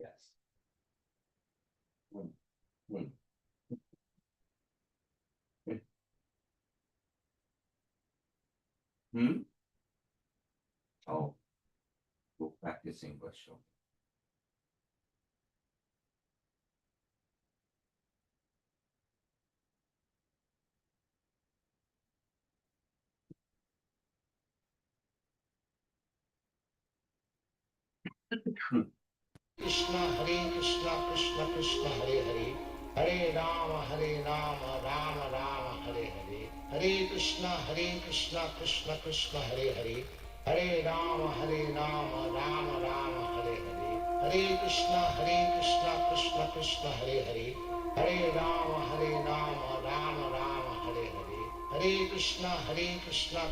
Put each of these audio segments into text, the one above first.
Yes. Oh, we'll practice English. Krishna Hare Krishna Krishna Krishna Hare Hare Hare Rama Rama Rama Hare Hare Hare Krishna Krishna Krishna Hare Hare Hare Rama Rama Rama Hare Hare Hare Krishna Krishna Krishna Hare Hare Hare Rama Rama Rama Hare Hare Hare Krishna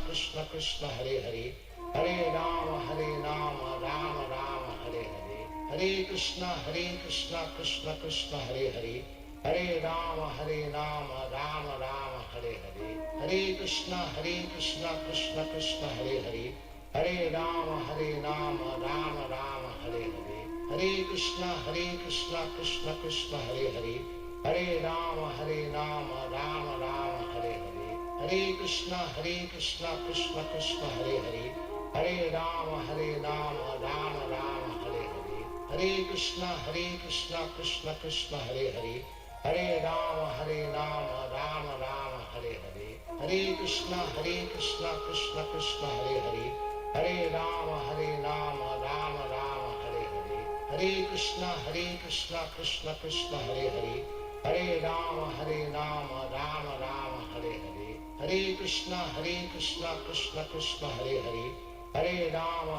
Krishna Krishna Hare Hare Hare Rama Rama Rama Hare Hare Hare Krishna Krishna Krishna Hare Hare Hare Rama Rama Rama Hare Hare Hare Krishna Krishna Krishna Hare Hare Hare Rama Rama Rama Hare Hare Hare Krishna Krishna Krishna Hare Hare Hare Rama Rama Rama Hare Hare Hare Krishna Krishna Krishna Hare Hare Hare Rama Rama Rama Hare Hare Hare Krishna Krishna Krishna Hare Hare Hare Rama Rama Rama Hare Hare Hare Krishna Krishna Krishna Hare Hare Hare Rama Rama Rama Hare Hare Hare Krishna Krishna Krishna Hare Hare Hare Rama Rama Rama Hare Hare Hare Krishna Krishna Krishna Hare Hare Hare Rama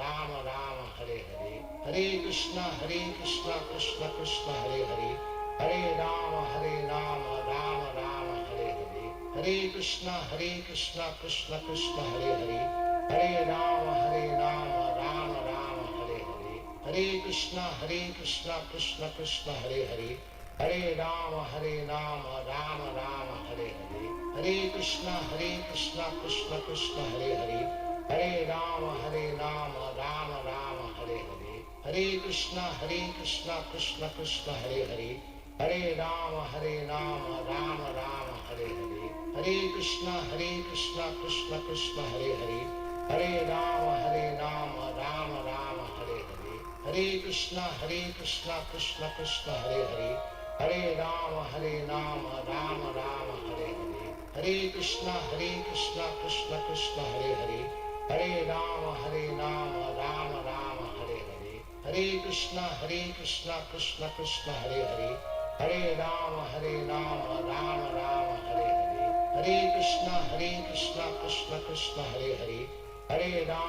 Rama Rama Hare Hare Hare Krishna Krishna Krishna Hare Hare Hare Rama Rama Rama Hare Hare Hare Krishna Krishna Krishna Hare Hare Hare Rama Rama Rama Hare Hare Hare Krishna Krishna Krishna Hare Hare Hare Rama Rama Rama Hare Hare Hare Krishna Krishna Krishna Hare Hare Hare Rama Rama Rama Hare Hare Hare Krishna Krishna Krishna Hare Hare Hare Rama Rama Rama Hare Hare Hare Krishna Krishna Krishna Hare Hare Hare Rama Rama Rama Hare Hare Hare Krishna Krishna Krishna Hare Hare Hare Rama Rama Rama Hare Hare Hare Krishna Krishna Krishna Hare Hare Hare Rama Rama Rama Hare Hare Hare Krishna Krishna Krishna Hare Hare Hare Rama Rama Rama Hare Hare Hare Krishna Krishna Krishna Hare Hare Hare Rama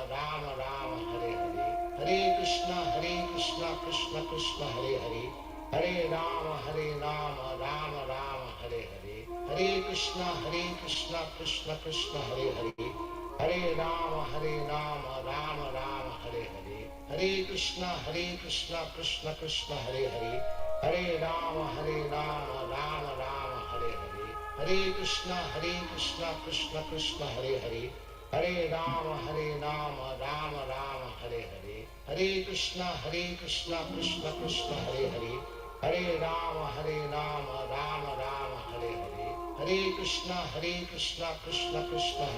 Rama Rama Hare Hare Hare Krishna Krishna Krishna Hare Hare Hare Rama Rama Rama Hare Hare Hare Krishna Krishna Krishna Hare Hare Hare Rama Rama Rama Hare Hare Hare Krishna Krishna Krishna Hare Hare Hare Rama Rama Rama Hare Hare Hare Krishna Krishna Krishna Hare Hare Hare Rama Rama Rama Hare Hare Hare Krishna Krishna Krishna Hare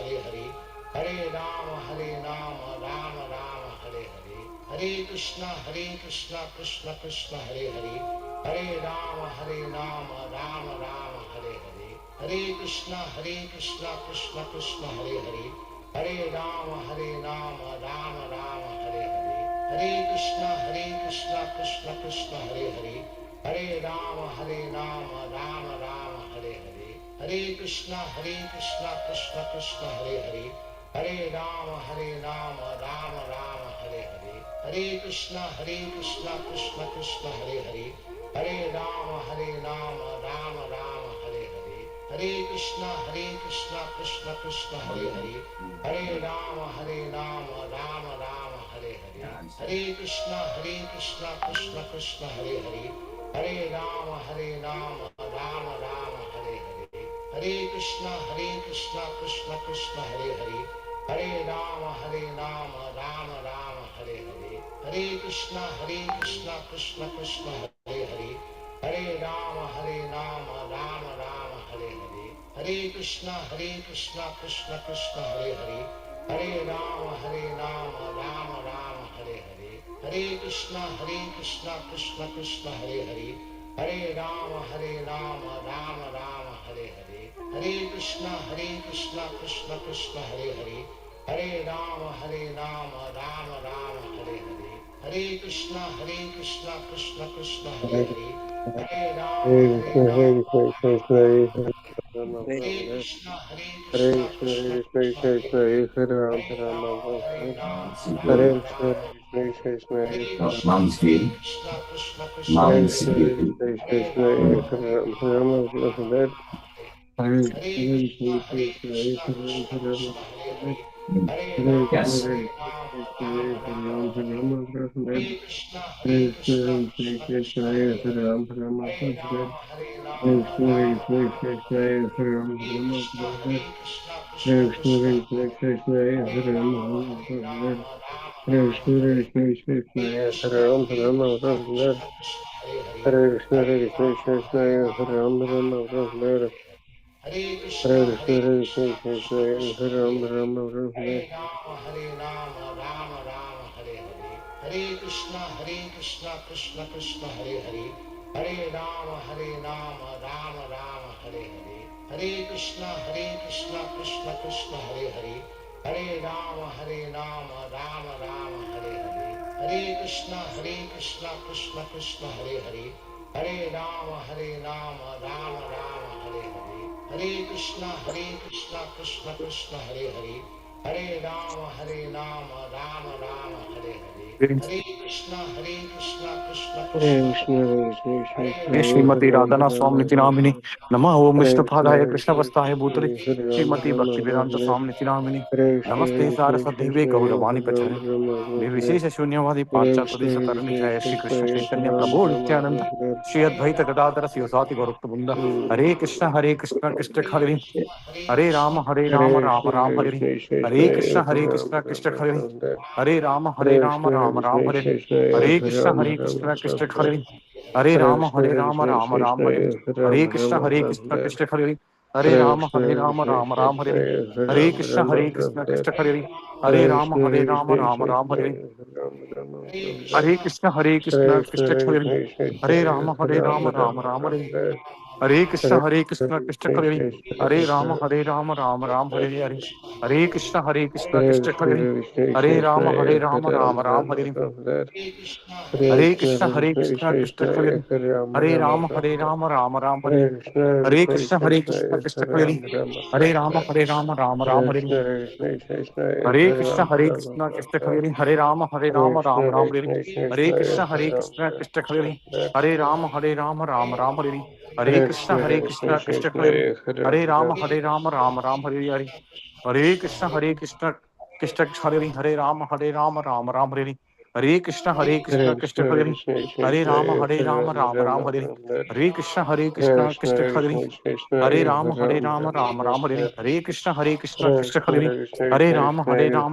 Hare Hare Rama Rama Rama Hare Hare Hare Krishna Krishna Krishna Hare Hare Hare Rama Rama Rama Hare Hare Hare Krishna Krishna Krishna Hare Hare Hare Rama Rama Rama Hare Hare Hare Krishna Krishna Krishna Hare Hare Hare Rama Rama Rama Hare Hare Hare Krishna Krishna Krishna Hare Hare Hare Rama Rama Rama Hare Hare Hare Krishna Krishna Krishna Hare Hare Hare Rama Rama Rama Hare Hare Hare Krishna Krishna Krishna Hare Hare Hare Rama Rama Rama Hare Hare Hare Krishna Krishna Krishna Hare Hare Hare Rama Rama Rama Hare Hare Hare Krishna Krishna Krishna Hare Hare Hare Rama Rama Rama Hare Hare Hare Krishna Krishna Krishna Hare Hare Hare Rama Rama Rama Hare Hare Hare Krishna Krishna Krishna Hare Hare, Hare Rama Rama Rama Hare Hare, Hare Krishna Krishna Krishna Hare Hare, Hare Rama Rama Rama Hare Hare, Hare Krishna Krishna Krishna Hare Hare, Hare Rama Rama Rama Hare Hare, Hare Krishna Krishna Krishna Hare Hare, Hare Rama Rama Rama Hare Hare, Hare Krishna Krishna Krishna Hare Hare, Hare Rama Krishna, Hare Krishna Hare Krishna Krishna, Hare Krishna, Krishna Hare Hare Krishna, Hare, Hare Hare Rama, Rama Sigil, Hare Rama Krishna, Rama Hare Krishna, Hare Krishna, Hare Hare Krishna Rama, Mom Sigil, Krishna Hare Mom Hare Krishna, Hare, Hare Sigil, Krishna, Hare Hare Rama Hare Krishna Krishna Hare Hare, Hare Rama yes, Rama Rama Hare Hare, Hare Krishna Krishna Krishna Hare Hare, Hare Rama Rama Rama Hare Hare, Hare Krishna Krishna Krishna Hare Hare, Hare Rama Hare Krishna Krishna Hare Hare, Hare Rama Hare Krishna Krishna Krishna Hare Hare, Hare Rama Hare Hare, Hare Krishna Krishna Krishna Hare Hare, Hare Rama Rama Hare Hare, Hare Krishna Krishna Krishna Hare Hare, Hare Rama Rama Rama Hare Hare, Hare Krishna Krishna Krishna Hare Hare, Hare Rama Rama Rama Hare Hare, Hare Krishna Krishna Krishna Hare Hare, Hare Rama Rama Rama Hare Hare, Hare Krishna Krishna Krishna Hare Hare Krishna, Rama Hare Shrimati Radha स्वामी निति nominee नमः ओम Hare Krishna, विष्णुपादाय Hare Krishna Krishna, वस्ताय भूतले Hare Rama, Shrimati Rama, भक्ति वेदांत Rama, स्वामी निति nominee Hare Krishna, नमस्ते Hare Krishna, Saraswat Krishna, गौरवाणी Hare प्रचारे Rama, Rama, निर्विशेष शून्यवादी Hare पाश्चात्य Krishna, Hare तरणी जय श्री कृष्ण Krishna, चैतन्य Hare प्रभु Rama, नित्यानंद Rama, श्री अद्वैत गदाधर शिवसाति गौरक्त हरे Krishna Krishna Hare Hare Ram Hare Ram Krishna, Ram Hare हरे Krishna, हरे Hare Krishna Rama, Krishna Rama, हरे Rama, हरे Hare Ram Krishna, Ram Hare Ram हरे Krishna, हरे Hare Rama, Krishna Rama, Krishna Rama, Hare Hare Hare Krishna, Hare Ram Krishna, Ram हरे Hare हरे Rama, Rama, Krishna Rama, Krishna Hare Hare Hare Krishna, Hare Ram Krishna, Ram हरे Hare हरे Rama, Rama, Krishna Rama, Krishna Hare Hare Hare Krishna, Hare Ram Krishna, Ram हरे Hare Rama, Rama, Rama, हरे Krishna Hare Krishna Krishna, हरे Hare हरे Krishna, Ram Rama, Rama, Ram हरे Rama, हरे Hare Krishna Krishna, Krishna Hare Hare Hare Ram Ram Hare Hare Hare Krishna Krishna Hare Hare Ram Ram Hare Hare Krishna Krishna Hare Hare Ram Ram Hare Hare Krishna Krishna Hare Hare Ram Ram Hare Hare Krishna Krishna Hare Hare Ram Ram Hare Hare Krishna Krishna Hare Hare Ram Ram Hare Hare Krishna Krishna Hare Hare Ram Ram Hare Hare Krishna Krishna Hare Hare Ram Ram Hare Hare Krishna Krishna Hare Hare Ram Hare Hare Krishna Krishna Hare Hare Ram Ram Hare Hare Krishna Krishna Hare Hare Ram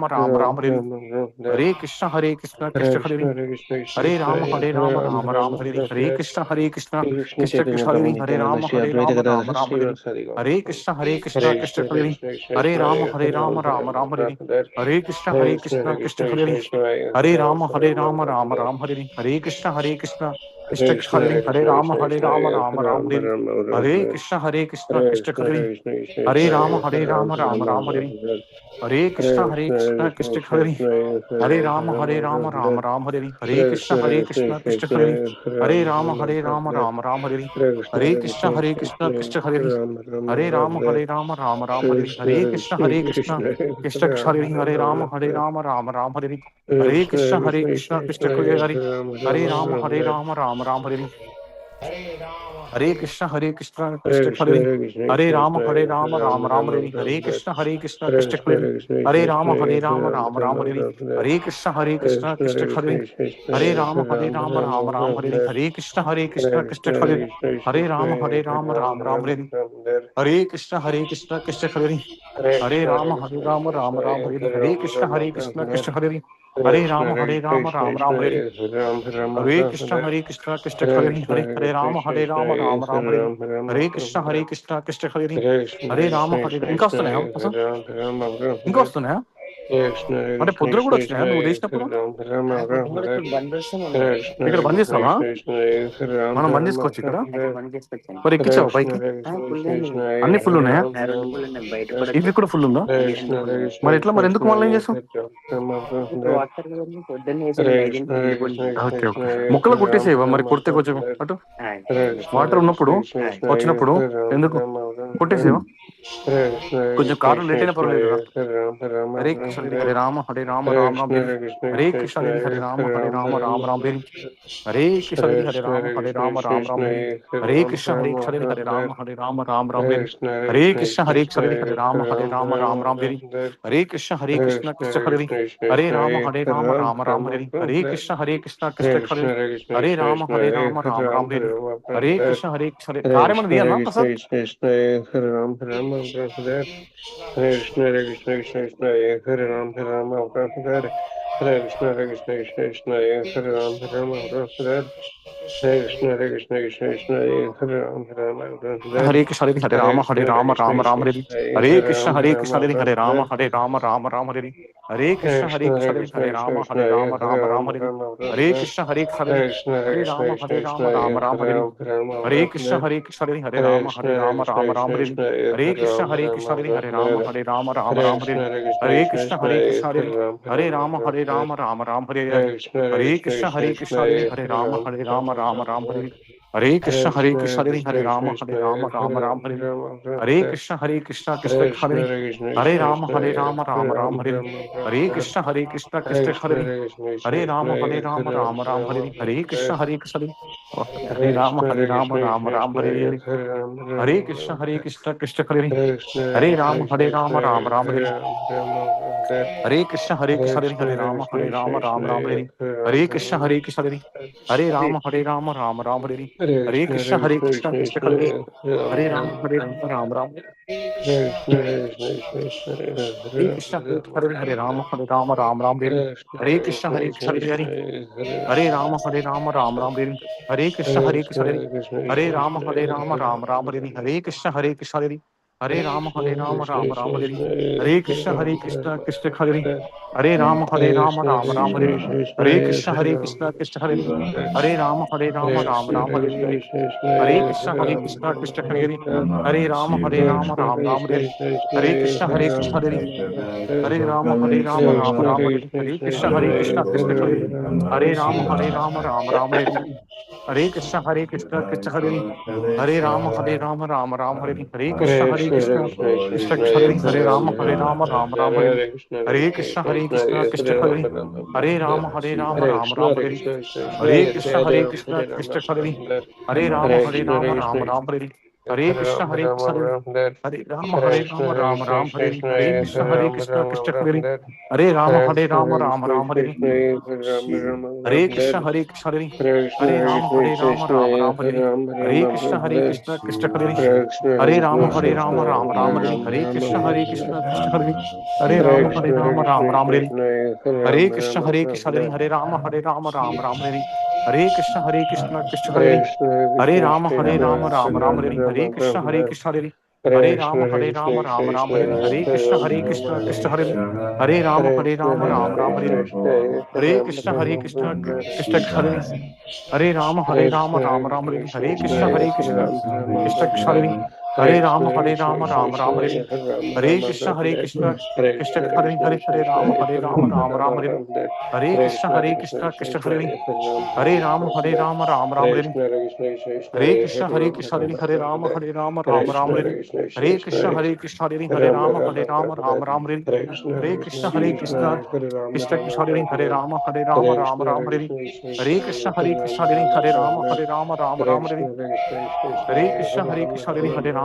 Ram Hare Hare Krishna Krishna Hare Hare Ram Hare Hare Krishna Krishna Hare Hare Ram Hare Hare Krishna Krishna Hare Hare Ram Hare Hare Krishna Krishna Hare Hare Ram Hare Hare Krishna Hare Krishna Krishna, हरे Hare हरे Krishna, Krishna Krishna, Ram Hare हरे Rama, हरे Rama, Krishna Hare Krishna Krishna, हरे Hare Krishna, हरे Krishna Ram हरे Rama, हरे Krishna Krishna Hare Hare Ram Hare Hare Hare Krishna Krishna Hare Hare Ram Hare Hare Krishna Krishna Hare Hare Ram Hare Hare Krishna Krishna Hare Hare Ram Hare Hare Krishna Krishna Hare Hare Ram Hare Hare Krishna Krishna Hare Hare Ram Hare Hare Krishna Krishna Hare Hare Ram Hare Hare Krishna Krishna Hare Hare Ram Hare Hare Krishna Krishna Hare Hare Ram Hare Hare Krishna Krishna Hare Hare Ram Hare Hare Hare Krishna Krishna हरे Hare Rama Hare Rama Rama Rama Hare Hare Krishna Krishna Hare Hare Hare Rama Rama Rama Hare Krishna Krishna Hare Hare Rama Hare ఇంకా వస్తున్నాయా అసలు ఇంకా వస్తున్నాయా అంటే పొద్దున కూడా వచ్చినాయా నువ్వు లేచినప్పుడు ఇక్కడ బంద్ చేస్తావా మనం బంద్ చేసుకోవచ్చు ఇక్కడ మరి ఎక్కించావు బైక్ అన్ని ఫుల్ ఉన్నాయా ఇది కూడా ఫుల్ ఉందా మరి ఎట్లా మరి ఎందుకు మళ్ళీ ఏం చేస్తాం ఓకే ఓకే ముక్కలు కొట్టేసేవా మరి కొడితే కొంచెం అటు వాటర్ ఉన్నప్పుడు వచ్చినప్పుడు ఎందుకు కొట్టేసేవా కొంచెం కారు లేట్ అయినా పర్వాలేదు హరే కృష్ణ హరే రామ హరే రామ రామ రామ హరే కృష్ణ హరే రామ హరే రామ రామ రామ హరే కృష్ణ హరే రామ హరే రామ రామ రామ హరే కృష్ణ హరే రామ హరే రామ రామ రామ హరే కృష్ణ హరే రామ హరే రామ రామ రామ హరే కృష్ణ కృష్ణ హరే హరే రామ రామ రామ హరే కృష్ణ కృష్ణ హరే రామ రామ రామ హరే కృష్ణ కార్యమని తీయన్నా అసలు Hare Krishna Hare Krishna Krishna Krishna Hare Ram Hare Ram Hare Krishna Krishna Hare Ram Hare Ram Hare Krishna Krishna Krishna Hare Ram Hare Ram Hare Krishna Hare Rama Hare Rama Rama Rama Hare Hare Krishna Hare Rama Hare Rama Rama Rama Hare Hare Krishna Hare Rama Hare Rama Rama Rama Hare Hare Krishna Hare Rama Hare Rama Rama Rama Hare Hare Krishna Hare Rama Hare Rama Rama Rama Hare Hare Krishna Hare Rama Hare Rama Rama Rama Hare Hare Krishna Hare Rama Hare Rama Rama Rama Hare Hare Krishna Hare Rama Hare Rama Rama Rama Hare Hare Krishna Hare Rama Rama Rama Hare Hare Krishna Krishna Hare Hare Rama Rama Rama Hare Hare Krishna Krishna Hare Hare Rama Rama Rama Hare Hare Krishna Hare Rama Rama Rama Hare Hare Krishna Krishna Hare Hare Rama Rama Rama Hare Hare Krishna Hare Rama Rama Rama Hare Hare Krishna Hare Rama Rama Rama Hare Hare Krishna Krishna Hare Hare Rama Rama Rama Hare Krishna Hare Rama Rama Rama Hare Hare Krishna Hare Hare Rama Rama Rama Hare Hare Krishna Hare Rama Rama Rama Hare Hare Krishna Hare Hare Rama Rama Rama Hare Hare Krishna Krishna Hare Hare Rama Rama Rama Hare Hare Krishna Krishna Hare Hare Rama Rama Rama Hare Hare Krishna Krishna Hare Hare Rama Rama Rama Hare Hare Krishna Hare Hare Rama Rama Rama Hare Hare Krishna Krishna Hare Hare Rama Rama Rama Hare Hare Krishna Krishna Hare Hare Rama Rama Rama Hare Hare Krishna Krishna Hare Hare Rama Rama Rama Hare Hare Krishna Krishna Hare Hare Rama Rama Rama Hare Hare Krishna Krishna Hare Hare Rama Rama Rama Hare Hare Krishna Hare Rama Rama Rama Hare Hare Krishna Krishna Hare Hare Rama Rama Rama Hare Hare Krishna Hare Hare Rama Rama Rama Hare Hare Krishna Krishna Hare Hare Rama Rama Rama Hare Hare Krishna Krishna Hare Hare Rama Rama Rama Hare Hare Krishna Hare Rama Rama Rama Hare Hare Krishna Krishna Hare Hare Rama Rama Rama Hare Hare Krishna Hare Hare Rama Rama Rama Hare Hare Krishna Krishna Hare Hare Rama Rama Rama Hare Hare Krishna Krishna Hare Hare Rama Rama Rama Hare Hare Krishna Krishna Hare Hare Rama Rama Rama Hare Hare Krishna Krishna Hare Hare Rama Rama Rama Hare Hare Krishna Krishna Hare Hare Rama Rama Rama Hare Hare Krishna Hare Rama Rama Rama Hare Hare Krishna Hare Rama Rama Rama Hare Hare Krishna Krishna Hare Hare Rama Rama Rama Hare Hare Krishna Hare Rama Rama Rama Hare Hare Krishna Hare Rama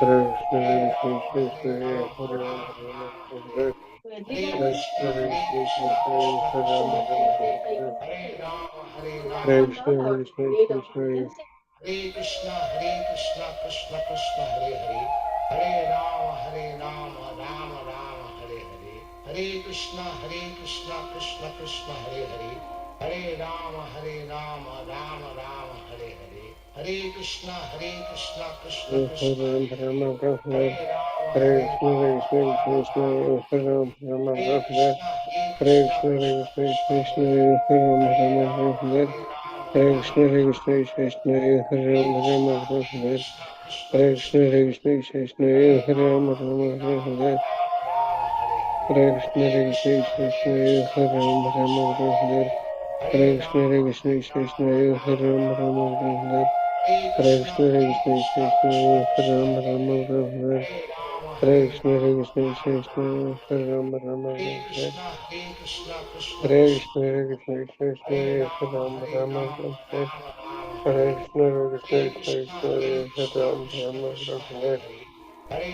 Hare Krishna, Hare Krishna, Krishna Krishna, Hare Ram, Hare Ram, Hare Hare Krishna, Hare Krishna, Hare Ram, Hare Ram, Hare Krishna, Hare Krishna, Krishna Krishna, Hare Krishna, Krishna Krishna, Hare Hare. Hare Rama, Rama Rama, Hare Hare. Hare Krishna, Krishna Krishna, Hare Hare. Hare Rama, Rama Rama, Hare Hare. Hare Krishna, Krishna Krishna, Ram Hare Hare. Ram Ram Hare Hare Rama, Hare Krishna Krishna Rama Krishna Rama, Krishna Hare Hare. Ram Ram Hare Ram Hare Krishna, Hare Krishna Krishna Krishna, Krishna Hare Hare. Ram Hare Ram Ram Rama, Hare Hare Rama Krishna Rama, Krishna Hare Hare. Krishna Hare Ram Ram Krishna, Ram Hare Krishna Hare Krishna, Krishna Hare Krishna Hare. Krishna Hare Ram Rama, Ram Hare Rama, Hare Hare. Hare Krishna Hare Krishna Krishna, Krishna Ram Krishna Ram Krishna, Hare Hare Hare. Hare Hare Krishna Rama, Krishna Krishna Ram Ram Hare Hare Hare Krishna, Krishna Krishna Krishna Krishna Krishna, Ram Hare Hare. Ram Hare Hare Rama, Hare Krishna Hare Krishna Rama, Krishna Krishna Ram Hare Ram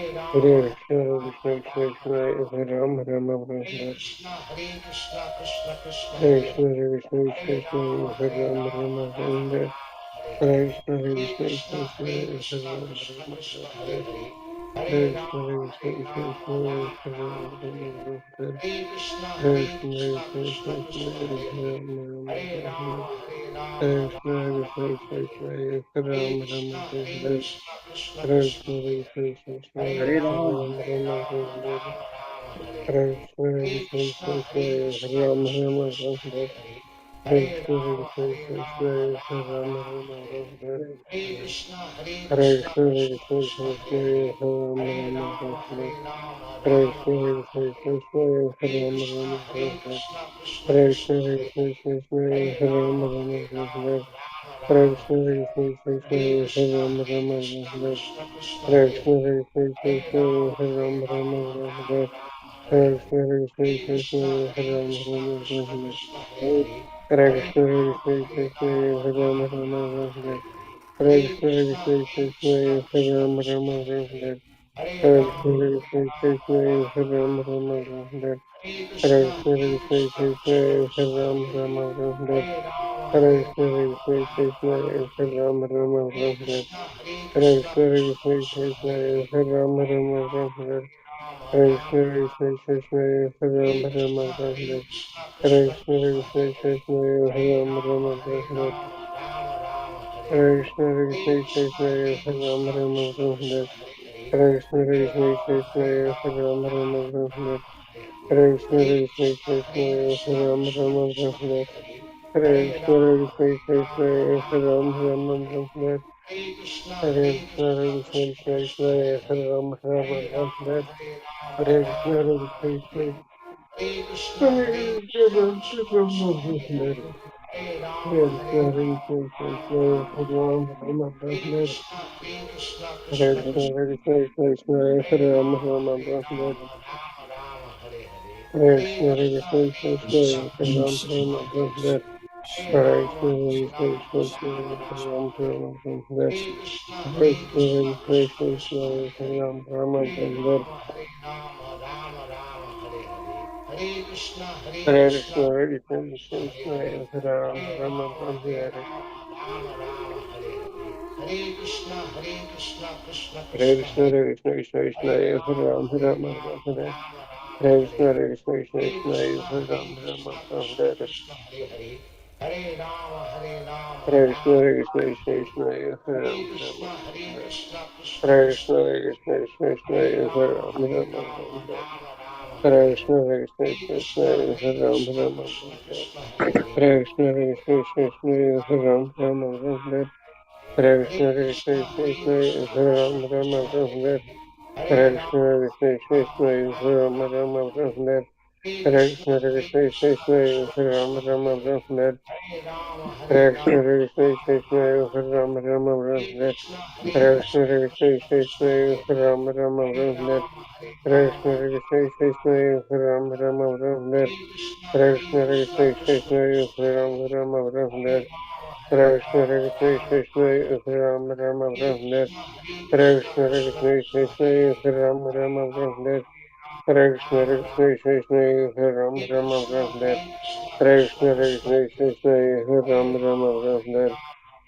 Hare Krishna, Krishna Hare Krishna, Krishna, Hare Krishna, Krishna Hare Krishna, Hare Rama, Ram, Ram Ram, Hare Rama Rama, Hare Hare Hare. Krishna, Hare Hare Krishna, Krishna, Krishna Krishna, Hare Ram, Krishna Ram Krishna, Ram, Hare Hare Hare. Hare Hare Rama, Krishna, Hare Krishna, Krishna Krishna, Hare Ram, Ram Hare Hare Krishna, Krishna Krishna, Hare Hare Hare. Krishna, Hare Krishna, Hare Krishna Rama, Krishna, Hare Ram, Ram Hare Hare Hare Krishna, Hare Hare. Krishna, Krishna, Krishna Krishna Krishna, Krishna, Hare Krishna Ram, Hare Ram Hare. Hare Hare Krishna, Hare Krishna, Krishna Rama, Krishna, Hare Ram, Ram Hare Krishna, Hare Krishna, Hare Krishna Krishna, Krishna, Krishna Hare Hare. Hare Ram, Ram Rama, Hare Krishna, Rama Hare Rama, Krishna, Hare Krishna Hare. Krishna, Hare Ram Krishna, Ram Hare Krishna Hare Krishna, Krishna, Hare Krishna, Krishna Hare Krishna, Rama, Ram Ram Rama, Hare Hare Hare. Krishna, Hare Hare Krishna, Krishna, Krishna Krishna, Ram Krishna Ram Krishna, Hare Hare Hare. Hare Hare Krishna, Hare Rama, Krishna, Krishna Krishna, Ram Hare Ram Krishna, Hare Krishna Hare Krishna, Krishna, Krishna Krishna Hare Hare. Krishna, Ram Hare Rama, Ram Hare Rama Krishna, Rama, Hare Hare Krishna, Hare. Krishna Hare Krishna, Krishna, Ram Ram Krishna Hare Krishna, Krishna, Hare Hare Krishna, Hare. Krishna Hare Ram Rama, Ram Hare Rama, Krishna, Hare Hare Hare. Krishna, Hare Krishna Krishna, Ram Ram Krishna Krishna, Hare Hare Krishna, Hare. Hare Krishna, Hare Krishna Rama, Ram Rama Ram Hare Hare Hare. Krishna, Hare Krishna, Hare Krishna Krishna, Ram Ram Krishna Hare Hare. Hare Hare Krishna, Hare Rama, Krishna, Krishna Ram Hare Ram Hare. Hare Hare Krishna, Hare Krishna, Krishna, Krishna Ram Ram Hare Hare Rama, Krishna, Hare Krishna, Krishna Ram Ram Hare Hare Krishna, Krishna, Hare Krishna, Krishna Ram Ram Hare Rama, Hare Krishna, Hare Krishna, Krishna Ram Hare Ram Krishna, Hare Krishna, Hare Krishna Krishna, Hare Hare. Krishna Ram Ram Rama, Hare Krishna, Rama, Hare Krishna, Krishna Ram Hare Krishna, Ram Hare Krishna Krishna, Hare Krishna, Krishna Hare Ram Rama, Ram Rama, Rama, Hare Hare Hare. Krishna, Hare Hare Krishna, Krishna, Ram Ram Hare Hare. Hare Krishna, Hare Hare Krishna, Rama, Krishna Ram Rama, Ram Hare Hare. Hare Krishna, Hare Hare Krishna, Krishna, Krishna Ram Ram Hare Hare. Hare Hare Krishna, Rama, Hare Krishna, Krishna Ram Ram Hare Krishna, Hare Krishna, Hare Krishna, Hare Krishna Hare. Ram Hare Ram Rama, Hare Krishna, Rama, Hare Hare Krishna, Hare Krishna, Hare Krishna Krishna, Hare Hare. Hare Hare Hare Rama, Krishna, Hare Krishna, Rama Krishna Hare Hare. Ram Hare Ram Krishna, Hare Krishna Krishna, Krishna. Hare Krishna, Krishna Hare Ram Rama, Ram Rama Hare Hare. Hare Hare Krishna, Hare Krishna, Krishna, Krishna Krishna Krishna Ram Krishna Hare Ram Hare. Hare Hare Rama, Krishna, Hare Krishna, Krishna Krishna Ram Hare Hare. Ram Hare Krishna, Hare Krishna, Hare Krishna Krishna, Krishna Hare Hare. Ram Ram Hare Rama, Rama Hare Hare. Hare Krishna, Hare Krishna Krishna, Hare Krishna Krishna, Hare Hare. Ram Hare Ram Hare Rama, Hare Hare. Hare Krishna, Krishna Hare Krishna Krishna, Hare. Hare Krishna, Krishna Hare Ram Rama, Ram Hare Rama Hare Hare Krishna, Hare. Hare Krishna, Hare Krishna, Krishna Ram Ram Krishna Hare Hare. Hare Rama, Hare Krishna, Rama Hare Krishna, Krishna Hare Ram Krishna, Ram Hare Krishna Hare Krishna. Krishna, Hare Krishna, Hare Krishna Rama, Ram Ram Rama Hare Hare Krishna, Hare. Hare Krishna, Hare Krishna, Krishna Ram Krishna Ram Krishna Hare Hare. Hare Krishna, Hare Krishna, Ram Ram Hare Hare Krishna, Hare Krishna, Krishna, Ram Hare Ram Hare. Hare Hare Rama, Krishna, Hare Krishna, Ram Ram Hare Hare Krishna, Krishna, Hare Krishna, Ram Ram Hare Rama, Hare Rama. Krishna, Hare Krishna, Ram Hare Ram Krishna, Hare Krishna, Krishna Hare Krishna Hare Krishna, Hare. Ram Hare Ram Rama, Hare Krishna, Hare Hare Krishna, Ram Ram Hare Krishna, Hare Krishna, Hare Krishna Krishna, Krishna Hare Ram Hare. Ram Hare Rama, Hare Krishna, Hare Rama. Krishna, Ram Hare Ram Krishna, Hare Krishna, Hare Krishna Krishna Krishna, Ram Ram Hare Krishna, Hare Hare Hare. Krishna, Ram Hare Krishna, Ram Krishna Hare Krishna Krishna, Hare Krishna Hare Hare. Krishna, Hare Ram Rama, Ram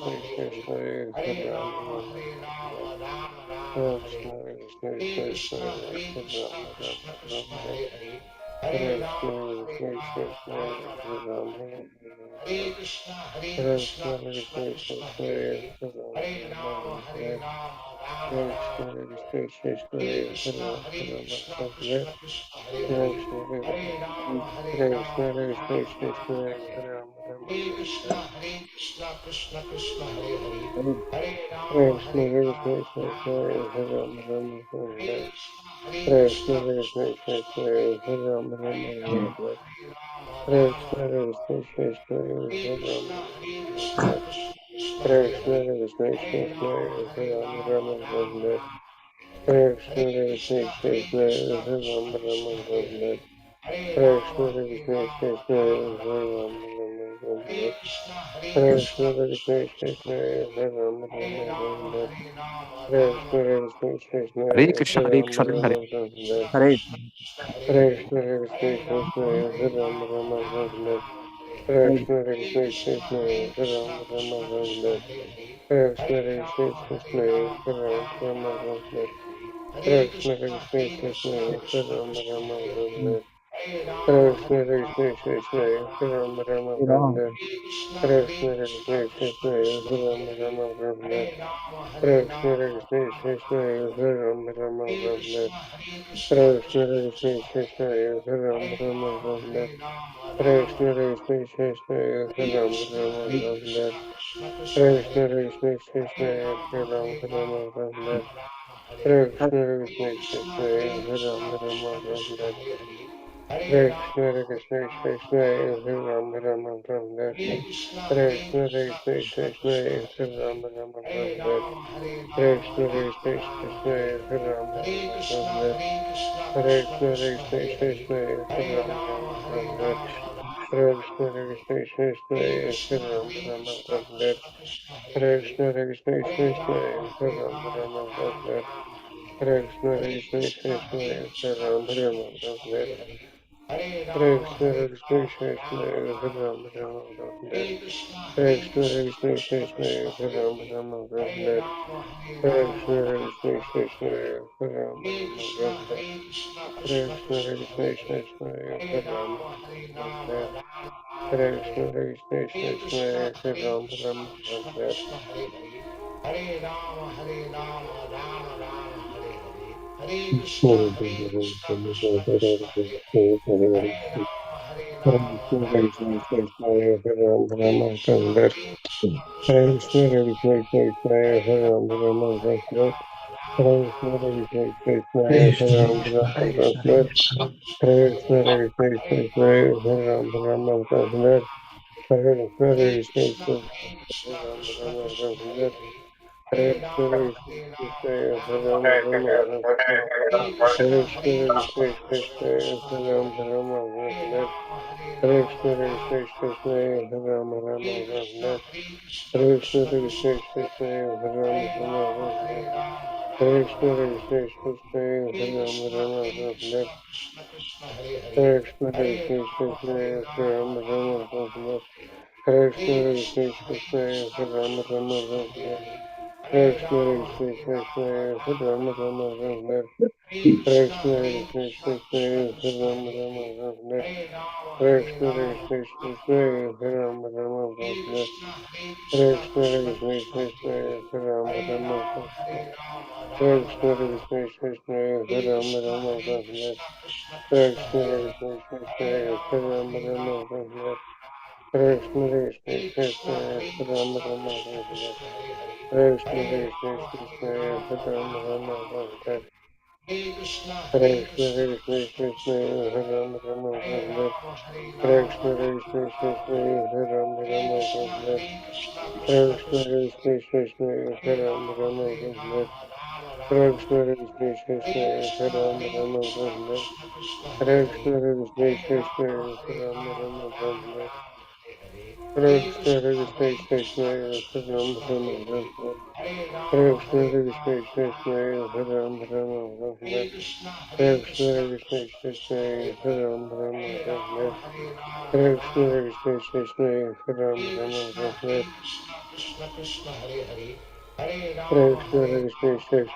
Krishna Hare Hare, Hare Rama, Rama Hare. Hare Krishna, Hare Krishna, Krishna Krishna, Hare Hare, Hare Rama, Hare Krishna, Krishna Krishna, Hare Hare, Hare Rama, Hare Krishna, Hare Krishna, Krishna Krishna, Hare Hare, Hare Rama, Hare Krishna, Krishna Krishna, Hare Hare, Hare Rama, Hare Krishna, Krishna Krishna, Hare Hare, Hare Rama, Hare Krishna, Hare Krishna, Krishna Hare Krishna, Krishna, Hare Krishna Krishna, Hare Krishna, Hare Krishna, Krishna Krishna, Hare Rama, Rama Rama, Hare Krishna, Hare Krishna, Krishna Krishna, Hare Rama, Rama Rama, Hare Krishna, Hare Krishna, Krishna Krishna, Hare Rama, Rama Rama, Hare Krishna, Hare Krishna, Krishna Krishna, Hare Rama, Rama Rama, Hare Krishna, Hare Krishna, Krishna Krishna, Hare Krishna, Hare Hare Rama, Krishna, Rama Rama, Hare Hare Krishna, Hare Krishna, Krishna Krishna, Hare Rama, Rama Rama, Hare Hare Krishna, Hare Krishna, Krishna Krishna, Hare Rama, Rama Rama, Hare Krishna, Hare Krishna, Krishna Krishna, Hare Rama, Rama Rama, Hare Krishna, Hare Krishna, Krishna Krishna, Hare Rama, Rama Rama, Hare Krishna, Hare Krishna, Krishna Krishna, Hare Rama, Rama Ram. Rama, Hare Krishna, Hare Krishna, Krishna Krishna, Hare Rama, Rama Rama, Hare Krishna, Hare Krishna, Krishna Krishna, Hare Rama, Rama Rama, Hare Krishna, Hare Krishna, Krishna Krishna, Hare Rama, Rama Rama, Hare Krishna, Hare Krishna, Krishna Krishna, Hare Rama, Rama Rama, Hare Krishna, Hare Krishna, Krishna Krishna, Hare Rama, Rama Rama, Hare Krishna, Hare Krishna, Krishna Krishna, Hare Rama, Rama Rama, Hare Krishna, Hare Krishna, Krishna Krishna, Hare Rama, Rama Rama, Hare Krishna, Hare Krishna, Krishna Krishna, Hare Rama, Rama Rama, Hare Krishna, Hare Krishna, Krishna Krishna, Hare Rama, Rama Rama, Hare Krishna, Hare Krishna, Krishna Krishna, Hare Rama, Rama Rama, Hare Krishna, Hare Krishna, Krishna Krishna, Hare Rama, Rama Rama, Hare Krishna, Hare Krishna, Krishna Krishna, Hare Rama, Rama Rama, Hare Krishna, Hare Krishna, Krishna Krishna, Hare Rama, Rama Rama, Hare Krishna, Hare Krishna, Krishna Krishna, Hare Rama, Rama Rama, Hare Krishna, Hare Krishna, Krishna Krishna, Hare Rama, Rama Rama, Hare Krishna, Hare Krishna, Krishna Krishna, Hare Rama, Rama Rama, Hare Krishna, Hare Krishna, Krishna Krishna, Hare Rama, Rama Rama, Hare Krishna, Hare Krishna, Krishna Krishna, Hare Rama, Rama Rama, Hare Krishna, Hare Rama, Rama Rama, Hare Krishna, Hare Krishna, Krishna Krishna, Hare Rama, Rama Rama, Hare Krishna, Hare Krishna, Krishna Hare Krishna, Krishna, Hare Rama, Hare Rama Krishna, Rama, Hare Krishna, Hare Krishna, Hare Krishna, Krishna Krishna, Hare Rama, Rama Rama, Hare Krishna, Hare Krishna, Krishna Hare Rama, Rama Rama, Hare Krishna, Hare Krishna, Krishna Hare Rama, Rama Rama, Hare Krishna, Hare Krishna, Krishna Hare Rama, Rama Rama, Hare Krishna, Hare Krishna, Krishna Hare Rama, Rama Rama, Hare Krishna, Hare Krishna, Krishna Hare Rama, Rama Rama, Hare Krishna, Hare Krishna, Krishna Hare Rama, Rama Rama, Hare Krishna, Hare Krishna, Krishna Hare Rama, Rama Rama, Hare Krishna, Hare Krishna, Krishna Hare Rama, Rama Rama, Hare Krishna, Hare Krishna, Krishna Hare Rama, Rama Rama, Hare Krishna, Hare Krishna, Krishna Hare Rama, Rama Rama, Hare Krishna, Hare Krishna, Krishna Hare Rama, Rama Rama, Hare Krishna, Hare Krishna, Krishna Hare Rama, Rama Rama, Hare Krishna, Hare Krishna, Krishna Hare Rama, Rama Rama, Hare Krishna, Hare Krishna, Krishna Hare Rama, Rama Rama, Hare Krishna, Hare Krishna, Krishna Hare Rama, Rama Rama, Hare Krishna, Hare Krishna, Krishna Hare Rama, Rama Rama, Hare Krishna, Hare Krishna, Krishna Hare Rama, Rama Rama, Hare Krishna, Hare Krishna, Krishna Hare Rama, Rama Rama, Hare Krishna, Hare Krishna, Krishna Hare Rama, Rama Rama, Hare Krishna, Hare Krishna, Krishna Hare Rama, Rama Rama, Hare Krishna, Hare Krishna, Krishna Hare Rama, Rama Rama, Hare Krishna, Hare Krishna, Krishna Hare Rama, Rama Rama, Hare Krishna, Hare Krishna, Krishna Hare Rama, Rama Rama, Hare Krishna, Hare Krishna, Krishna Hare Rama, Rama Rama, Hare Krishna, Hare Krishna, Krishna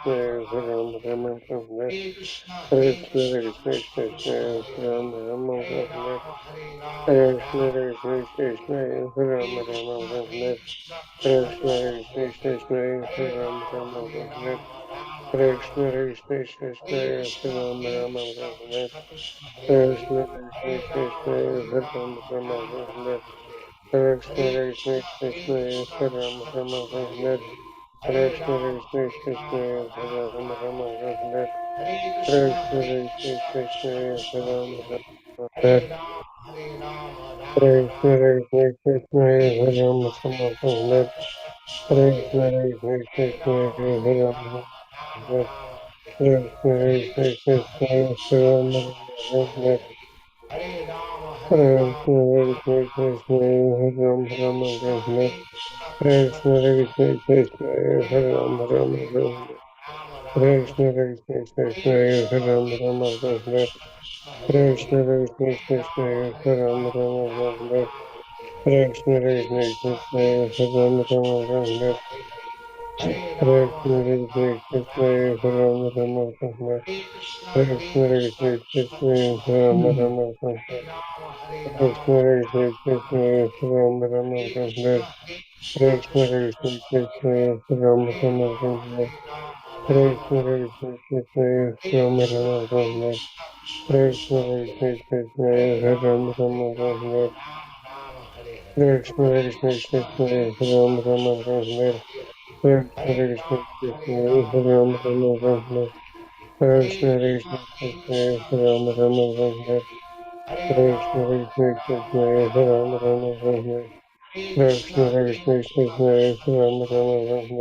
Hare Rama, Rama Rama, Hare Krishna, Hare Krishna, Krishna Hare Rama, Rama Rama, Hare Krishna, Hare Krishna, Krishna Hare Rama, Rama Rama, Hare Krishna, Hare Krishna, Krishna Hare Rama, Rama Rama, Hare Krishna, Hare Krishna, Krishna Hare Rama, Rama Rama, Hare Krishna, Hare Krishna, Krishna Hare Rama, Rama Rama, Hare Krishna, Hare Krishna, Krishna Hare Rama, Rama Rama, Hare Krishna, Hare Krishna, Krishna Hare Rama, Rama Rama, Hare Krishna, Hare Krishna, Krishna Hare Rama, Rama Rama, Hare Krishna, Hare Krishna, Krishna Hare Rama, Rama Rama, Hare Krishna, Hare Krishna, Krishna Hare Rama, Rama Rama, Hare Krishna, Hare Krishna, Krishna Hare Rama, Hare Krishna, Hare Krishna, Krishna Rama, Hare Hare Krishna, Hare Krishna, Krishna Rama, Hare Hare Krishna, Hare Krishna, Krishna Rama, Hare Krishna, Hare Krishna, Krishna Rama, Hare Krishna, Hare Krishna, Krishna Rama, Hare Krishna, Hare Krishna, Krishna Rama, Hare Krishna, Hare Krishna, Hare Rama, Hare Krishna, Hare Hare Krishna, Hare Krishna, Krishna, Krishna Hare Krishna Hare Hare, Rama, Hare Rama, Hare Hare Rama, Krishna, Hare Rama Krishna, Rama, Hare Hare Hare. Rama, Hare Krishna, Hare Krishna, Krishna Hare Krishna, Krishna, Hare Hare. Hare Rama, Hare Rama, Hare Rama, Hare Rama Krishna, Rama. Hare Krishna, Hare Hare Rama, Krishna, Hare Krishna, Krishna Hare Krishna, Krishna, Hare Hare Hare. Krishna, Hare Hare Rama, Rama, Hare Rama, Rama Rama, Hare Hare. Hare Krishna, Hare Hare Krishna, Krishna, Hare Hare Krishna, Rama, Krishna Krishna, Hare Hare. Hare Krishna, Hare Hare Krishna, Rama, Hare Hare Rama, Rama Rama, Rama, Hare Hare. Hare Hare Krishna, Hare Krishna, Krishna, Hare Hare Krishna, Rama, Krishna Krishna, Hare Hare Hare.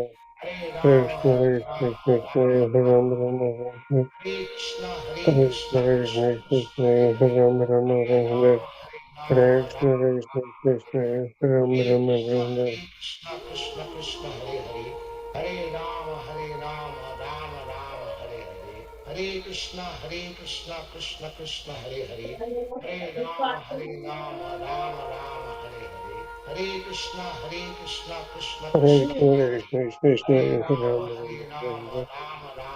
Hare Hare Krishna, Rama, Hare Hare Krishna, Rama, Hare Rama Rama, Rama, Hare Hare. Hare Hare Krishna, Krishna, Hare Hare Krishna, Krishna, Hare Krishna Rama, Krishna, Hare Hare. Hare Hare Rama, Krishna, Hare Hare Rama, Krishna, Rama Hare Rama, Rama, Hare Hare. Hare Hare Krishna, Hare Krishna, Krishna, Hare Krishna Krishna, Krishna, Hare Hare Hare. Rama, Hare Rama, Hare Rama, Hare Krishna, Rama Hare Rama, Krishna, Hare Hare. Hare Rama, Hare Krishna, Hare Hare Krishna, Krishna Krishna, Hare Hare. Hare Rama, Rama Rama, Hare Hare. Hare Krishna, Krishna Krishna, Hare Hare. Hare Rama, Rama Rama, Hare Hare. Hare Krishna, Krishna Hare Krishna, Krishna, Hare Hare Hare. Krishna, Hare Hare Rama, Rama, Rama Rama, Hare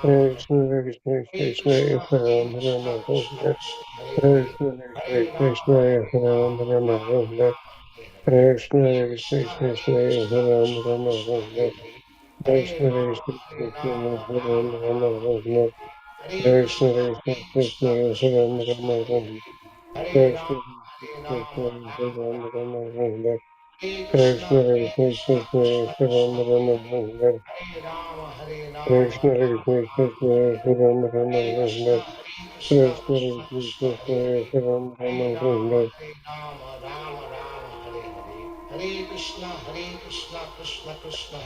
Hare Krishna, Hare Krishna, Hare Krishna Krishna, Rama, Krishna Hare Krishna, Hare Hare Hare. Krishna, Hare Hare Krishna, Rama, Hare Rama, Rama Rama, Hare Hare Hare. Krishna, Hare Hare Krishna, Krishna, Hare Krishna Rama, Krishna, Hare Hare. Hare Hare Krishna, Hare Rama, Krishna, Hare Rama Rama, Hare Rama, Hare. Hare Hare Krishna, Krishna, Hare Krishna, Krishna Hare Krishna, Hare Hare. Rama, Hare Hare Rama, Krishna, Rama Rama, Hare Hare. Hare Hare Krishna, Krishna, Hare Krishna, Krishna Hare Krishna, Hare Hare. Rama, Hare Rama, Hare Rama Krishna, Hare Rama, Krishna, Hare Hare. Hare Krishna, Hare Krishna, Hare Krishna Krishna, Krishna, Hare Hare.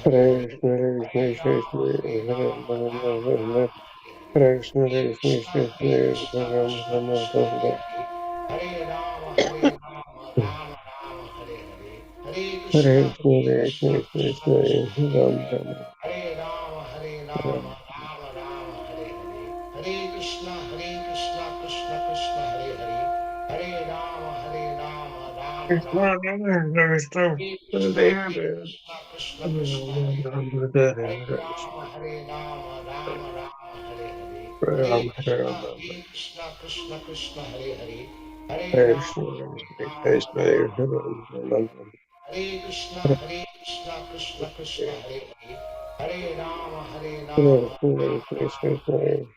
Hare Rama, Hare Rama Rama, Hare Hare. Hare Krishna, Krishna Krishna, Hare Hare Hare. Krishna, Hare Hare Krishna, Rama, Hare Rama Rama, Hare Hare. Hare Krishna, Hare Hare Krishna, Krishna, Krishna Krishna, Hare Hare. Hare Rama, Rama Hare Hare. Hare Hare Krishna, Krishna, Hare Krishna Krishna, Krishna, Hare Ram Hare. Ram Hare Rama, Ram. Rama Rama, Hare Hare. Hare Krishna, Krishna Krishna, Hare Hare. Hare Rama, Rama Rama. Krishna, Hare Krishna, Hare Krishna, Hare Krishna Krishna, Hare Ram, Hare. Hare Hare Krishna, Rama, Rama Hare Hare. Hare Ram, Hare Krishna, Ram, Krishna Krishna, Hare Hare. Hare Hare Rama, Krishna, Hare Rama Krishna, Rama, Hare Ram, Hare Krishna, Hare Krishna Krishna, Hare Hare. Hare Rama, Krishna, Rama Hare Rama, Krishna,